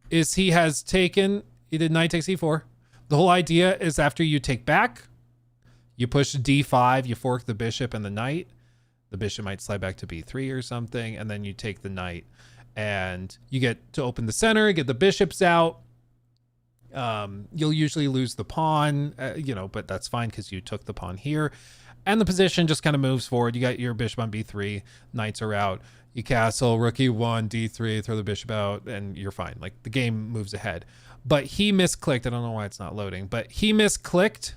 is he did knight takes e4. The whole idea is after you take back, you push d5, you fork the bishop and the knight. The bishop might slide back to b3 or something, and then you take the knight and you get to open the center, get the bishops out. You'll usually lose the pawn, but that's fine because you took the pawn here. And the position just kind of moves forward. You got your bishop on b3, knights are out. You castle, rook e1, d3, throw the bishop out, and you're fine. Like, the game moves ahead. But he misclicked. I don't know why it's not loading, but he misclicked.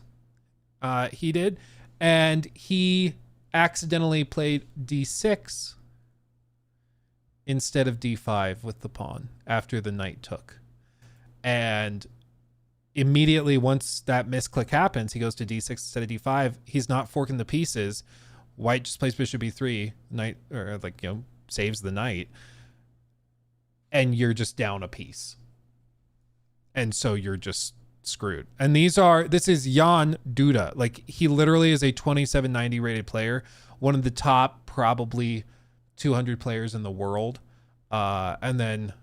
He did. And he accidentally played d6 instead of d5 with the pawn after the knight took. And immediately once that misclick happens, he goes to d6 instead of d5. He's not forking the pieces. White just plays bishop b3, knight, or saves the knight, and you're just down a piece. And so you're just screwed. And this is Jan Duda. Like, he literally is a 2790 rated player, one of the top probably 200 players in the world. And then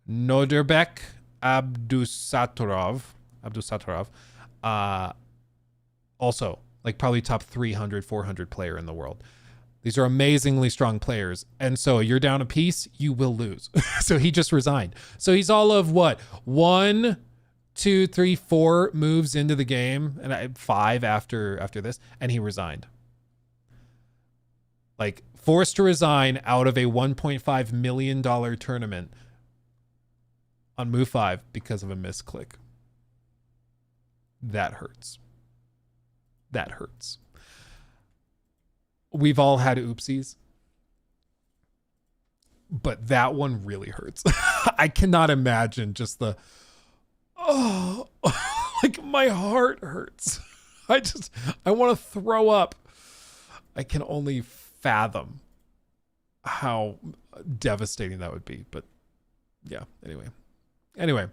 Noderbek Abdusatorov, also like probably top 300, 400 player in the world. These are amazingly strong players. And so you're down a piece, you will lose. So he just resigned. So he's all of what? 1, 2, 3, 4 moves into the game, and 5 after this, and he resigned. Like, forced to resign out of a $1.5 million tournament on move 5 because of a misclick. That hurts. That hurts. We've all had oopsies, but that one really hurts. I cannot imagine just like my heart hurts. I want to throw up. I can only fathom how devastating that would be, but yeah, anyway,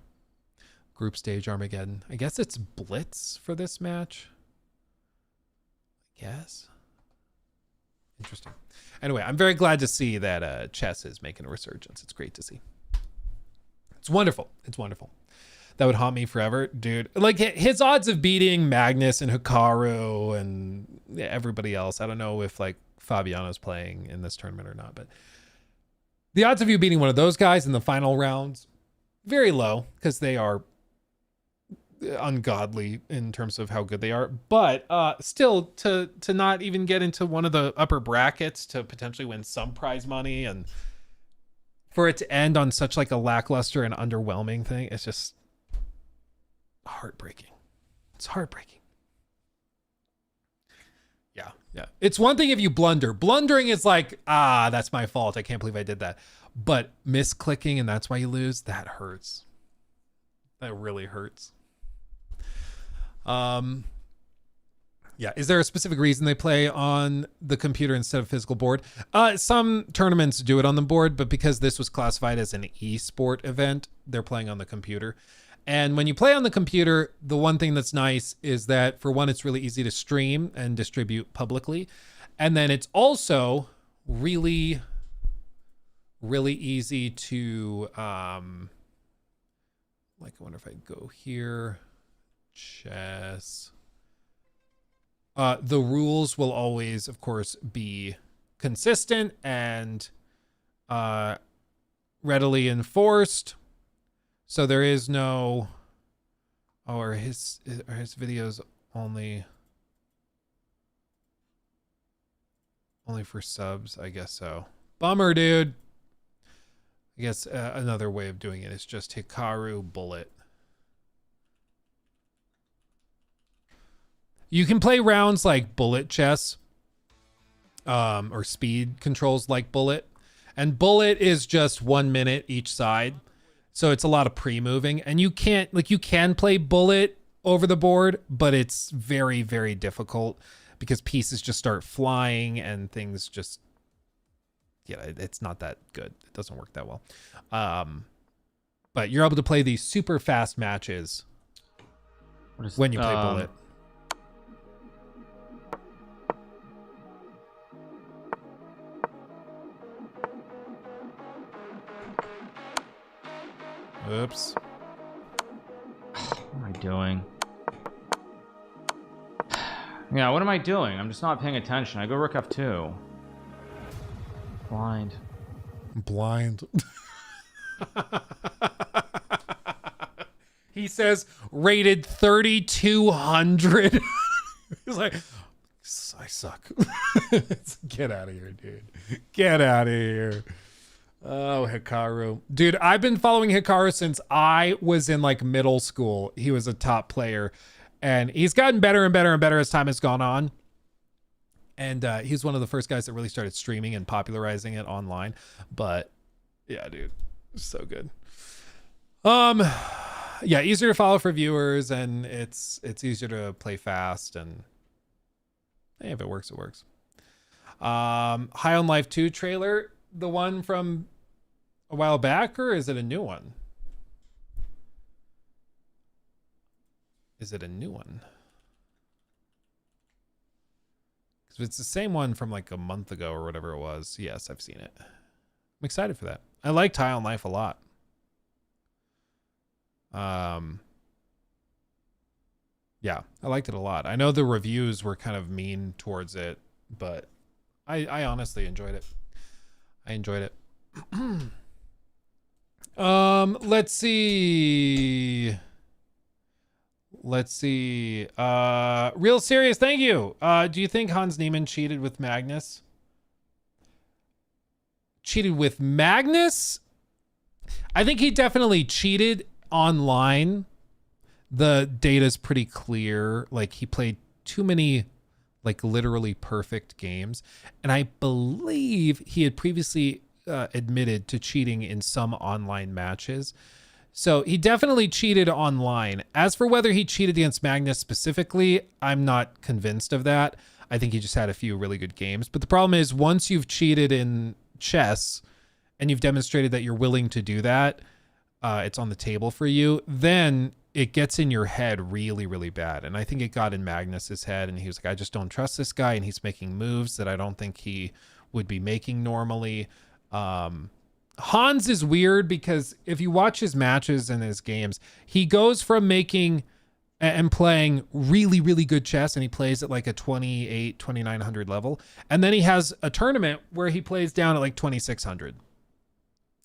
group stage Armageddon. I guess it's Blitz for this match. I guess. Interesting. Anyway, I'm very glad to see that chess is making a resurgence. It's great to see. It's wonderful. It's wonderful. That would haunt me forever, dude. Like, his odds of beating Magnus and Hikaru and everybody else. I don't know if like Fabiano's playing in this tournament or not, but the odds of you beating one of those guys in the final rounds, very low, because they are ungodly in terms of how good they are. But still, to not even get into one of the upper brackets to potentially win some prize money, and for it to end on such like a lackluster and underwhelming thing, it's just heartbreaking. It's heartbreaking. Yeah. It's one thing if you blunder. Blundering is like, that's my fault. I can't believe I did that. But misclicking and that's why you lose, that hurts. That really hurts. Yeah. Is there a specific reason they play on the computer instead of physical board? Some tournaments do it on the board, but because this was classified as an esport event, they're playing on the computer. And when you play on the computer, the one thing that's nice is that, for one, it's really easy to stream and distribute publicly. And then it's also really, really easy to, I wonder if I go here, chess. The rules will always, of course, be consistent and readily enforced. So there is no, are his videos only for subs? I guess so. Bummer, dude. I guess another way of doing it is just Hikaru Bullet. You can play rounds like bullet chess, or speed controls like bullet, and bullet is just 1 minute each side. So it's a lot of pre-moving, and you can play bullet over the board, but it's very, very difficult because pieces just start flying and things just, it's not that good. It doesn't work that well. But you're able to play these super fast matches when you play bullet. Oops. What am I doing? Yeah, what am I doing? I'm just not paying attention. I go rook f2. Blind. Blind. He says rated 3,200. He's like, I suck. Get out of here, dude. Get out of here. Oh, Hikaru. Dude, I've been following Hikaru since I was in like middle school. He was a top player and he's gotten better and better and better as time has gone on. And he's one of the first guys that really started streaming and popularizing it online. But yeah, dude, so good. Yeah, easier to follow for viewers, and it's easier to play fast, and hey, if it works, it works. High on Life 2 trailer, the one from a while back, or is it a new one? Is it a new one? Because if it's the same one from like a month ago or whatever it was, yes, I've seen it. I'm excited for that. I liked High on Life a lot. Yeah, I liked it a lot. I know the reviews were kind of mean towards it, but I honestly enjoyed it. I enjoyed it. Let's see. Real serious, thank you. Do you think Hans Niemann cheated with Magnus? Cheated with Magnus? I think he definitely cheated online. The data's pretty clear. Like, he played too many, like, literally perfect games. And I believe he had previously admitted to cheating in some online matches. So he definitely cheated online. As for whether he cheated against Magnus specifically, I'm not convinced of that. I think he just had a few really good games. But the problem is, once you've cheated in chess and you've demonstrated that you're willing to do that, it's on the table for you, then it gets in your head really, really bad. And I think it got in Magnus's head, and he was like, I just don't trust this guy, and he's making moves that I don't think he would be making normally. Hans is weird because if you watch his matches and his games, he goes from making and playing really, really good chess, and he plays at like a 2,900 level. And then he has a tournament where he plays down at like 2,600.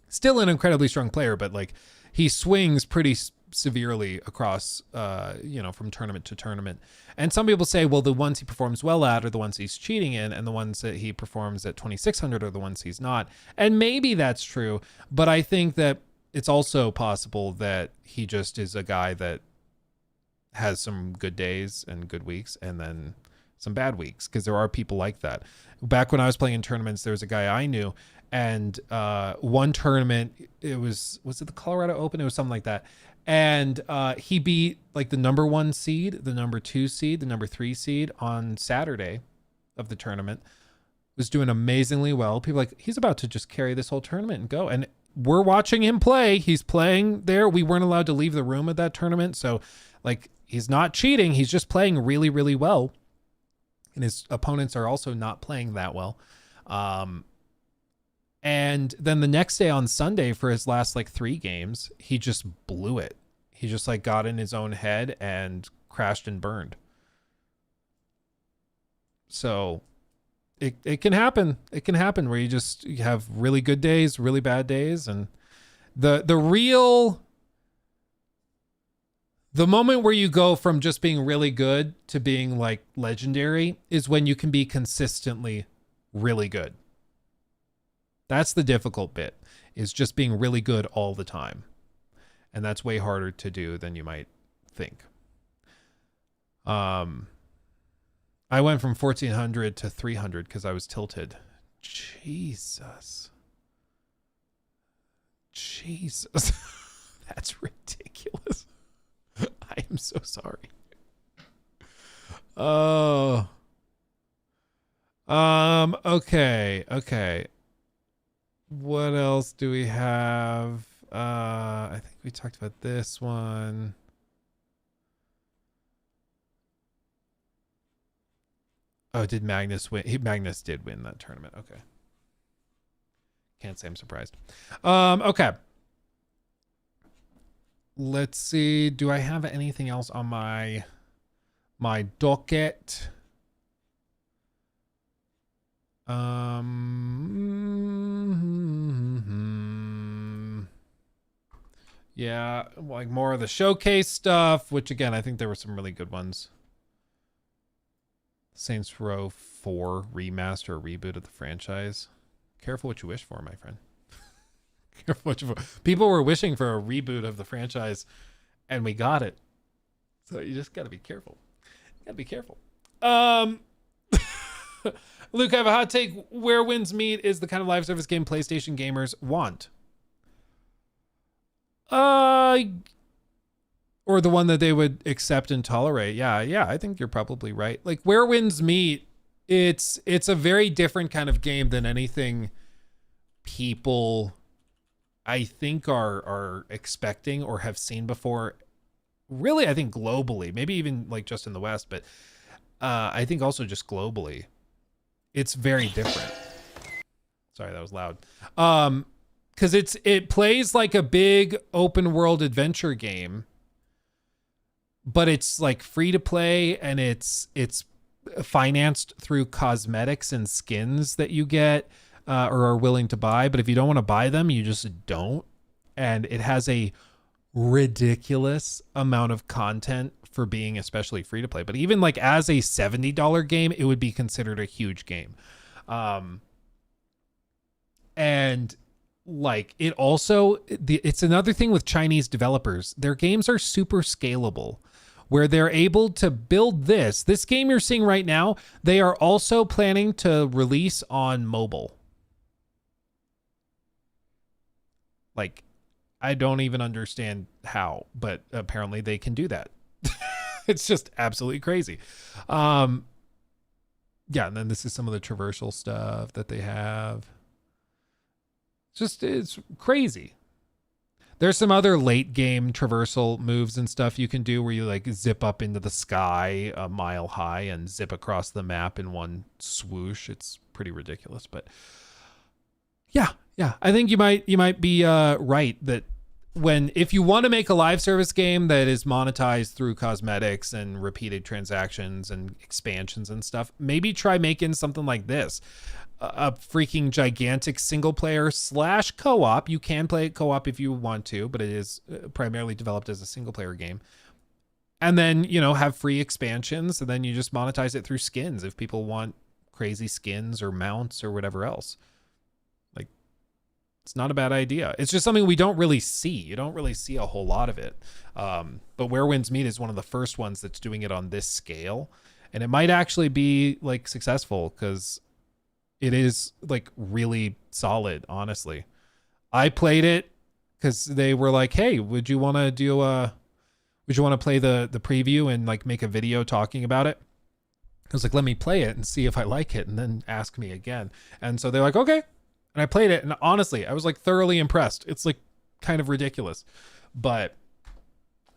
Still an incredibly strong player, but like he swings pretty severely across, from tournament to tournament. And some people say, well, the ones he performs well at are the ones he's cheating in, and the ones that he performs at 2,600 are the ones he's not. And maybe that's true, but I think that it's also possible that he just is a guy that has some good days and good weeks and then some bad weeks, because there are people like that. Back when I was playing in tournaments, there was a guy I knew, and one tournament, was it the Colorado Open? It was something like that. And he beat like the number 1 seed, the number 2 seed, the number 3 seed on Saturday of the tournament. Was doing amazingly well. People like, he's about to just carry this whole tournament and go. And we're watching him play. He's playing there. We weren't allowed to leave the room at that tournament. So like, he's not cheating. He's just playing really, really well. And his opponents are also not playing that well. And then the next day on Sunday for his last like 3 games, he just blew it. He just like got in his own head and crashed and burned. So it can happen. It can happen where you have really good days, really bad days. And the moment where you go from just being really good to being like legendary is when you can be consistently really good. That's the difficult bit, is just being really good all the time. And that's way harder to do than you might think. I went from 1,400 to 300 because I was tilted. Jesus. That's ridiculous. I am so sorry. Oh. Okay. What else do we have? I think we talked about this one. Oh, did Magnus win? Magnus did win that tournament. Okay. Can't say I'm surprised. Okay. let's see. Do I have anything else on my docket? Yeah, like more of the showcase stuff, which again, I think there were some really good ones. Saints Row 4 remaster or reboot of the franchise. Careful what you wish for, my friend. Careful what you for. People were wishing for a reboot of the franchise, and we got it. So you just gotta be careful. Gotta be careful. Luke, I have a hot take. Where Winds Meet is the kind of live service game PlayStation gamers want. Or the one that they would accept and tolerate. Yeah, I think you're probably right. Like Where Winds Meet, it's a very different kind of game than anything people I think are expecting or have seen before. Really, I think globally, maybe even like just in the West, but I think also just globally, it's very different. Sorry, that was loud. Because it plays like a big open world adventure game, but it's like free to play, and it's financed through cosmetics and skins that you get or are willing to buy. But if you don't want to buy them, you just don't. And it has a ridiculous amount of content for being especially free to play. But even like as a $70 game, it would be considered a huge game. And like it also, it's another thing with Chinese developers. Their games are super scalable, where they're able to build this game you're seeing right now. They are also planning to release on mobile. Like, I don't even understand how, but apparently they can do that. It's just absolutely crazy. Yeah, and then this is some of the traversal stuff that they have. It's crazy. There's some other late game traversal moves and stuff you can do where you like zip up into the sky a mile high and zip across the map in one swoosh. It's pretty ridiculous, but yeah. I think you might be right that if you want to make a live service game that is monetized through cosmetics and repeated transactions and expansions and stuff, maybe try making something like this. A freaking gigantic single player / co-op. You can play it co-op if you want to, but it is primarily developed as a single player game. And then, have free expansions, and then you just monetize it through skins if people want crazy skins or mounts or whatever else. Like, it's not a bad idea. It's just something we don't really see. You don't really see a whole lot of it. But Where Winds Meet is one of the first ones that's doing it on this scale. And it might actually be like successful because it is like really solid, honestly. I played it because they were like, hey, would you want to play the preview and like make a video talking about it? I was like, let me play it and see if I like it and then ask me again. And so they're like, okay. And I played it, and honestly, I was like thoroughly impressed. It's like kind of ridiculous. But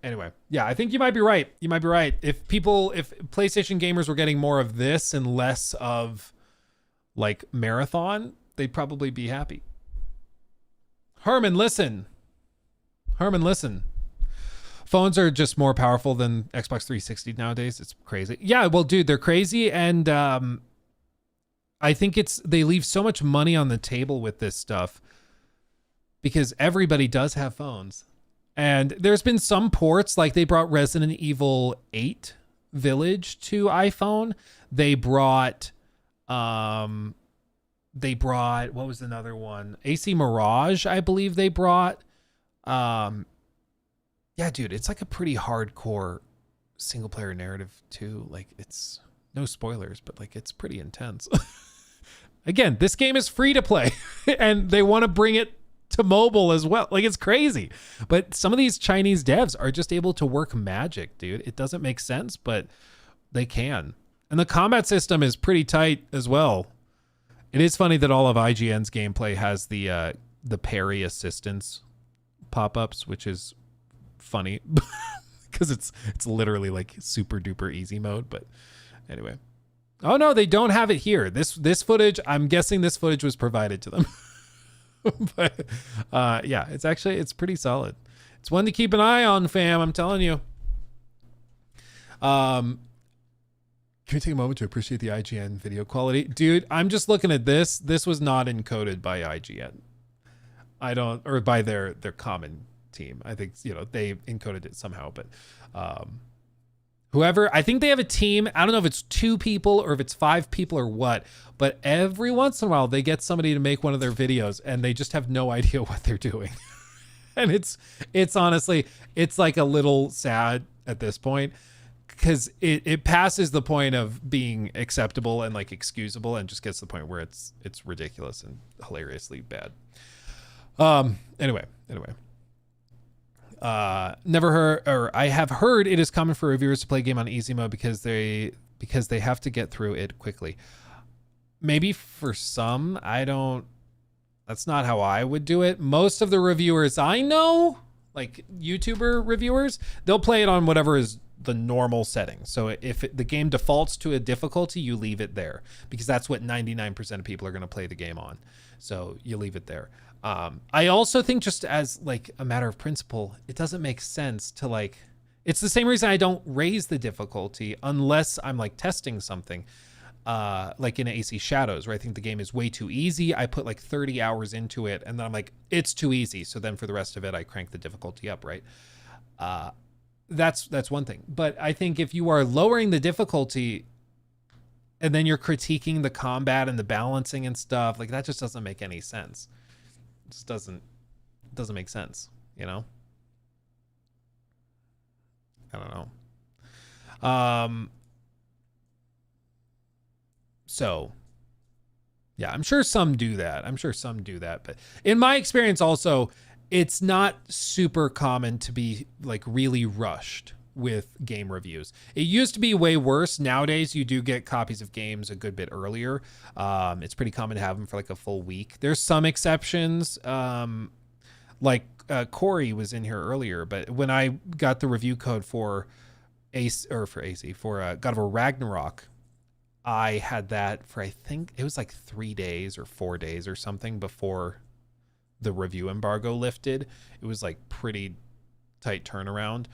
anyway, yeah, I think you might be right. If PlayStation gamers were getting more of this and less of like marathon, they'd probably be happy. Herman, listen. Phones are just more powerful than Xbox 360 nowadays. It's crazy. Yeah, well, dude, they're crazy. And I think they leave so much money on the table with this stuff because everybody does have phones. And there's been some ports, like they brought Resident Evil 8 Village to iPhone. They brought what was another one? AC Mirage, I believe they brought. Yeah, dude, it's like a pretty hardcore single player narrative too. Like, it's no spoilers, but like it's pretty intense. Again, this game is free to play and they want to bring it to mobile as well. Like, it's crazy. But some of these Chinese devs are just able to work magic, dude. It doesn't make sense, but they can. And the combat system is pretty tight as well. It is funny that all of IGN's gameplay has the parry assistance pop-ups, which is funny because it's literally like super duper easy mode. But anyway, oh no, they don't have it here. This footage, I'm guessing this footage was provided to them. But yeah, it's pretty solid. It's one to keep an eye on, fam. I'm telling you. Can we take a moment to appreciate the IGN video quality? Dude, I'm just looking at this. This was not encoded by IGN. Or by their common team. I think, they encoded it somehow, but whoever, I think they have a team. I don't know if it's 2 people or if it's 5 people or what, but every once in a while they get somebody to make one of their videos and they just have no idea what they're doing. And it's honestly, it's like a little sad at this point, because it passes the point of being acceptable and like excusable and just gets to the point where it's ridiculous and hilariously bad. Anyway. Never heard, or I have heard it is common for reviewers to play a game on easy mode because they have to get through it quickly. Maybe for some, that's not how I would do it. Most of the reviewers I know, like YouTuber reviewers, they'll play it on whatever is the normal setting. So if the game defaults to a difficulty, you leave it there because that's what 99% of people are going to play the game on. So you leave it there. I also think, just as like a matter of principle, it doesn't make sense to like, it's the same reason I don't raise the difficulty unless I'm like testing something, like in AC Shadows, where I think the game is way too easy. I put like 30 hours into it and then I'm like, it's too easy. So then for the rest of it, I crank the difficulty up, right? That's one thing. But I think if you are lowering the difficulty and then you're critiquing the combat and the balancing and stuff, like that just doesn't make any sense. It just doesn't make sense, I don't know. So yeah, I'm sure some do that. But in my experience also, it's not super common to be like really rushed with game reviews. It used to be way worse. Nowadays, you do get copies of games a good bit earlier. It's pretty common to have them for like a full week. There's some exceptions. Like Corey was in here earlier, but when I got the review code for God of War Ragnarok, I had that for, I think it was like 3 days or 4 days or something before the review embargo lifted. It was like pretty tight turnaround,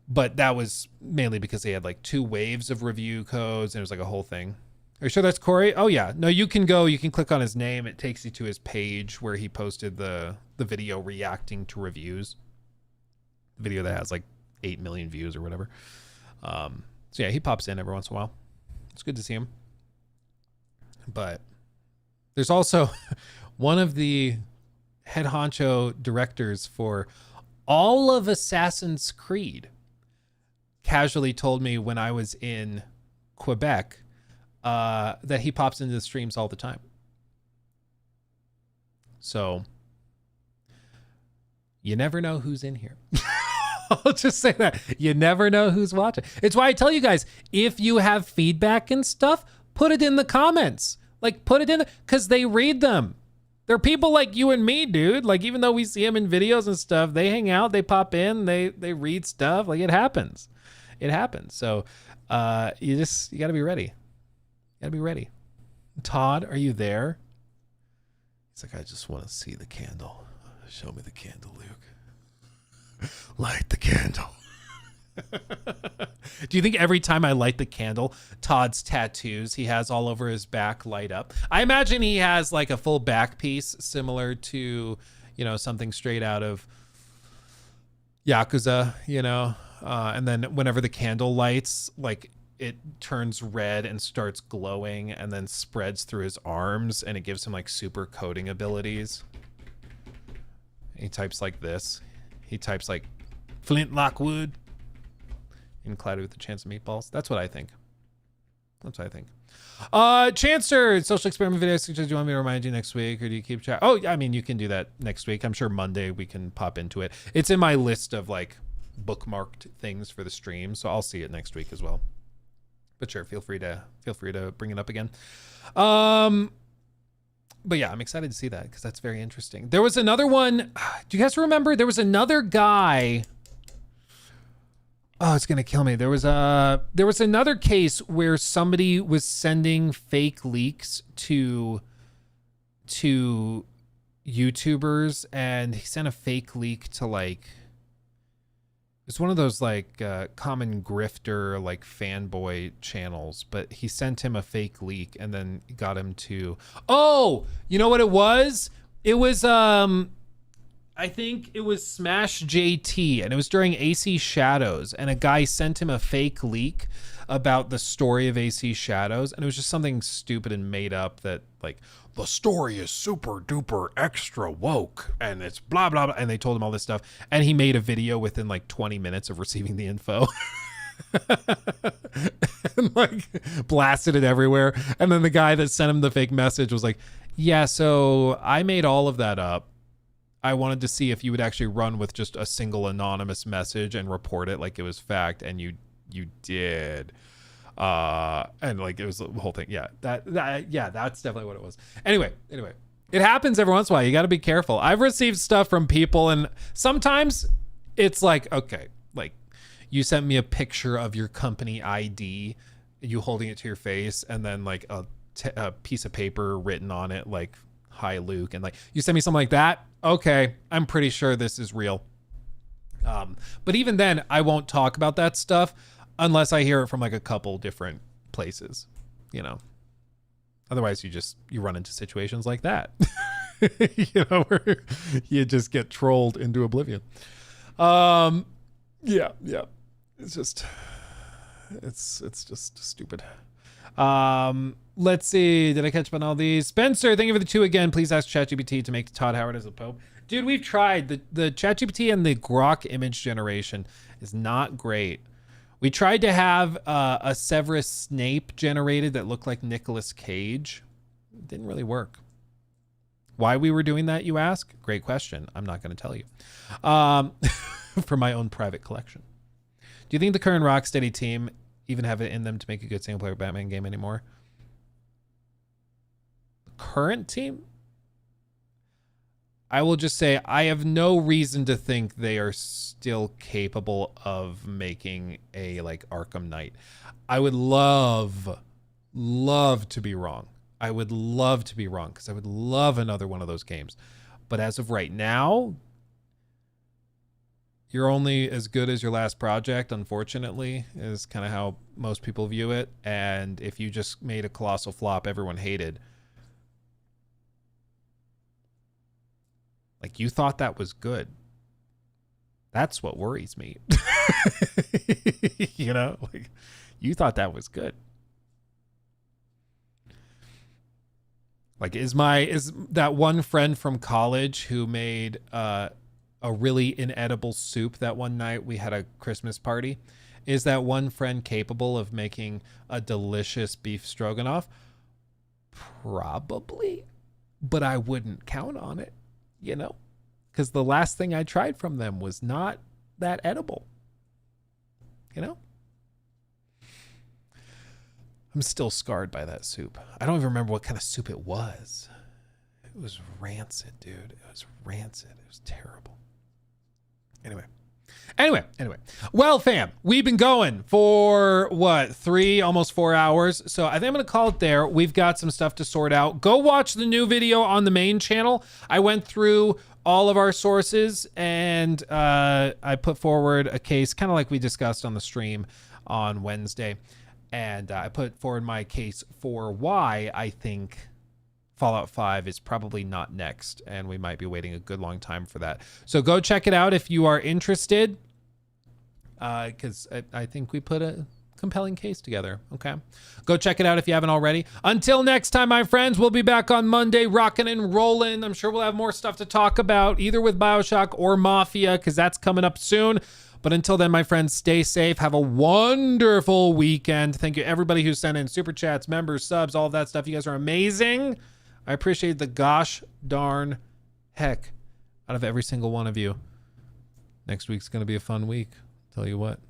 but that was mainly because they had like 2 waves of review codes and it was like a whole thing. Are you sure that's Corey? Oh yeah. No, you can click on his name. It takes you to his page where he posted the video reacting to reviews. The video that has like 8 million views or whatever. So yeah, he pops in every once in a while. It's good to see him. But there's also one of the head honcho directors for all of Assassin's Creed casually told me when I was in Quebec that he pops into the streams all the time. So you never know who's in here. I'll just say that. You never know who's watching. It's why I tell you guys, if you have feedback and stuff, put it in the comments. Like, put it in because they read them. They're people like you and me, dude. Like, even though we see them in videos and stuff, they hang out, they pop in, they read stuff. Like, it happens. It happens. So you got to be ready. You got to be ready. Todd, are you there? He's like, I just want to see the candle. Show me the candle, Luke. Light the candle. Do you think every time I light the candle, Todd's tattoos he has all over his back light up? I imagine he has like a full back piece similar to, something straight out of Yakuza, and then whenever the candle lights, like it turns red and starts glowing and then spreads through his arms and it gives him like super coding abilities. He types like this. He types like flintlock wood and clouded with a chance of meatballs. That's what I think. Chancer, social experiment videos. Do you want me to remind you next week or do you keep track? Oh, I mean, you can do that next week. I'm sure Monday we can pop into it. It's in my list of like bookmarked things for the stream. So I'll see it next week as well. But sure, feel free to bring it up again. But yeah, I'm excited to see that because that's very interesting. There was another one. Do you guys remember? There was another guy. Oh, it's going to kill me. There was another case where somebody was sending fake leaks to YouTubers, and he sent a fake leak to like It's one of those like common grifter like fanboy channels, but he sent him a fake leak and then got him to, oh, you know what it was? It was I think it was Smash JT, and it was during AC Shadows, and a guy sent him a fake leak about the story of AC Shadows, and it was just something stupid and made up that like the story is super duper extra woke and it's blah blah blah, and they told him all this stuff, and he made a video within like 20 minutes of receiving the info. And like blasted it everywhere, and then the guy that sent him the fake message was like, yeah, so I made all of that up. I wanted to see if you would actually run with just a single anonymous message and report it like it was fact, and you did. And like it was the whole thing. Yeah, that's definitely what it was. Anyway, it happens every once in a while. You got to be careful. I've received stuff from people, and sometimes it's like, okay, like you sent me a picture of your company ID, you holding it to your face, and then like a piece of paper written on it like, "Hi Luke," and like you send me something like that. Okay, I'm pretty sure this is real. But even then, I won't talk about that stuff unless I hear it from like a couple different places, you know. Otherwise, you run into situations like that, you know, where you just get trolled into oblivion. Yeah. It's just stupid. Let's see. Did I catch up on all these? Spencer, thank you for the 2 again. Please ask ChatGPT to make Todd Howard as a Pope. Dude, we've tried. The ChatGPT and the Grok image generation is not great. We tried to have a Severus Snape generated that looked like Nicolas Cage. It didn't really work. Why we were doing that, you ask? Great question. I'm not going to tell you. For my own private collection. Do you think the current Rocksteady team even have it in them to make a good single-player Batman game anymore? Current team? I will just say I have no reason to think they are still capable of making a like Arkham Knight. I would love to be wrong. I would love to be wrong because I would love another one of those games. But as of right now, you're only as good as your last project, unfortunately, is kind of how most people view it. And if you just made a colossal flop everyone hated, like you thought that was good. That's what worries me. You know, like you thought that was good. Like is that one friend from college who made a really inedible soup that one night we had a Christmas party, is that one friend capable of making a delicious beef stroganoff? Probably, but I wouldn't count on it, you know, because the last thing I tried from them was not that edible, you know. I'm still scarred by that soup. I don't even remember what kind of soup it was. It was rancid, dude. It was rancid. It was terrible. Anyway. Well, fam, we've been going for what, 3, almost 4 hours. So I think I'm going to call it there. We've got some stuff to sort out. Go watch the new video on the main channel. I went through all of our sources and I put forward a case, kind of like we discussed on the stream on Wednesday. And I put forward my case for why I think Fallout 5 is probably not next, and we might be waiting a good long time for that. So go check it out if you are interested, because I think we put a compelling case together, okay? Go check it out if you haven't already. Until next time, my friends, we'll be back on Monday, rocking and rolling. I'm sure we'll have more stuff to talk about, either with Bioshock or Mafia, because that's coming up soon. But until then, my friends, stay safe. Have a wonderful weekend. Thank you, everybody who sent in super chats, members, subs, all of that stuff. You guys are amazing. I appreciate the gosh darn heck out of every single one of you. Next week's going to be a fun week. Tell you what.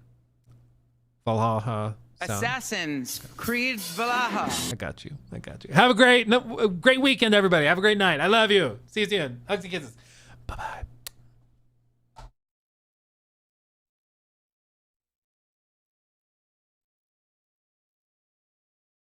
Valhalla. Assassin's Creed Valhalla. I got you. Have a great weekend, everybody. Have a great night. I love you. See you soon. Hugs and kisses. Bye-bye.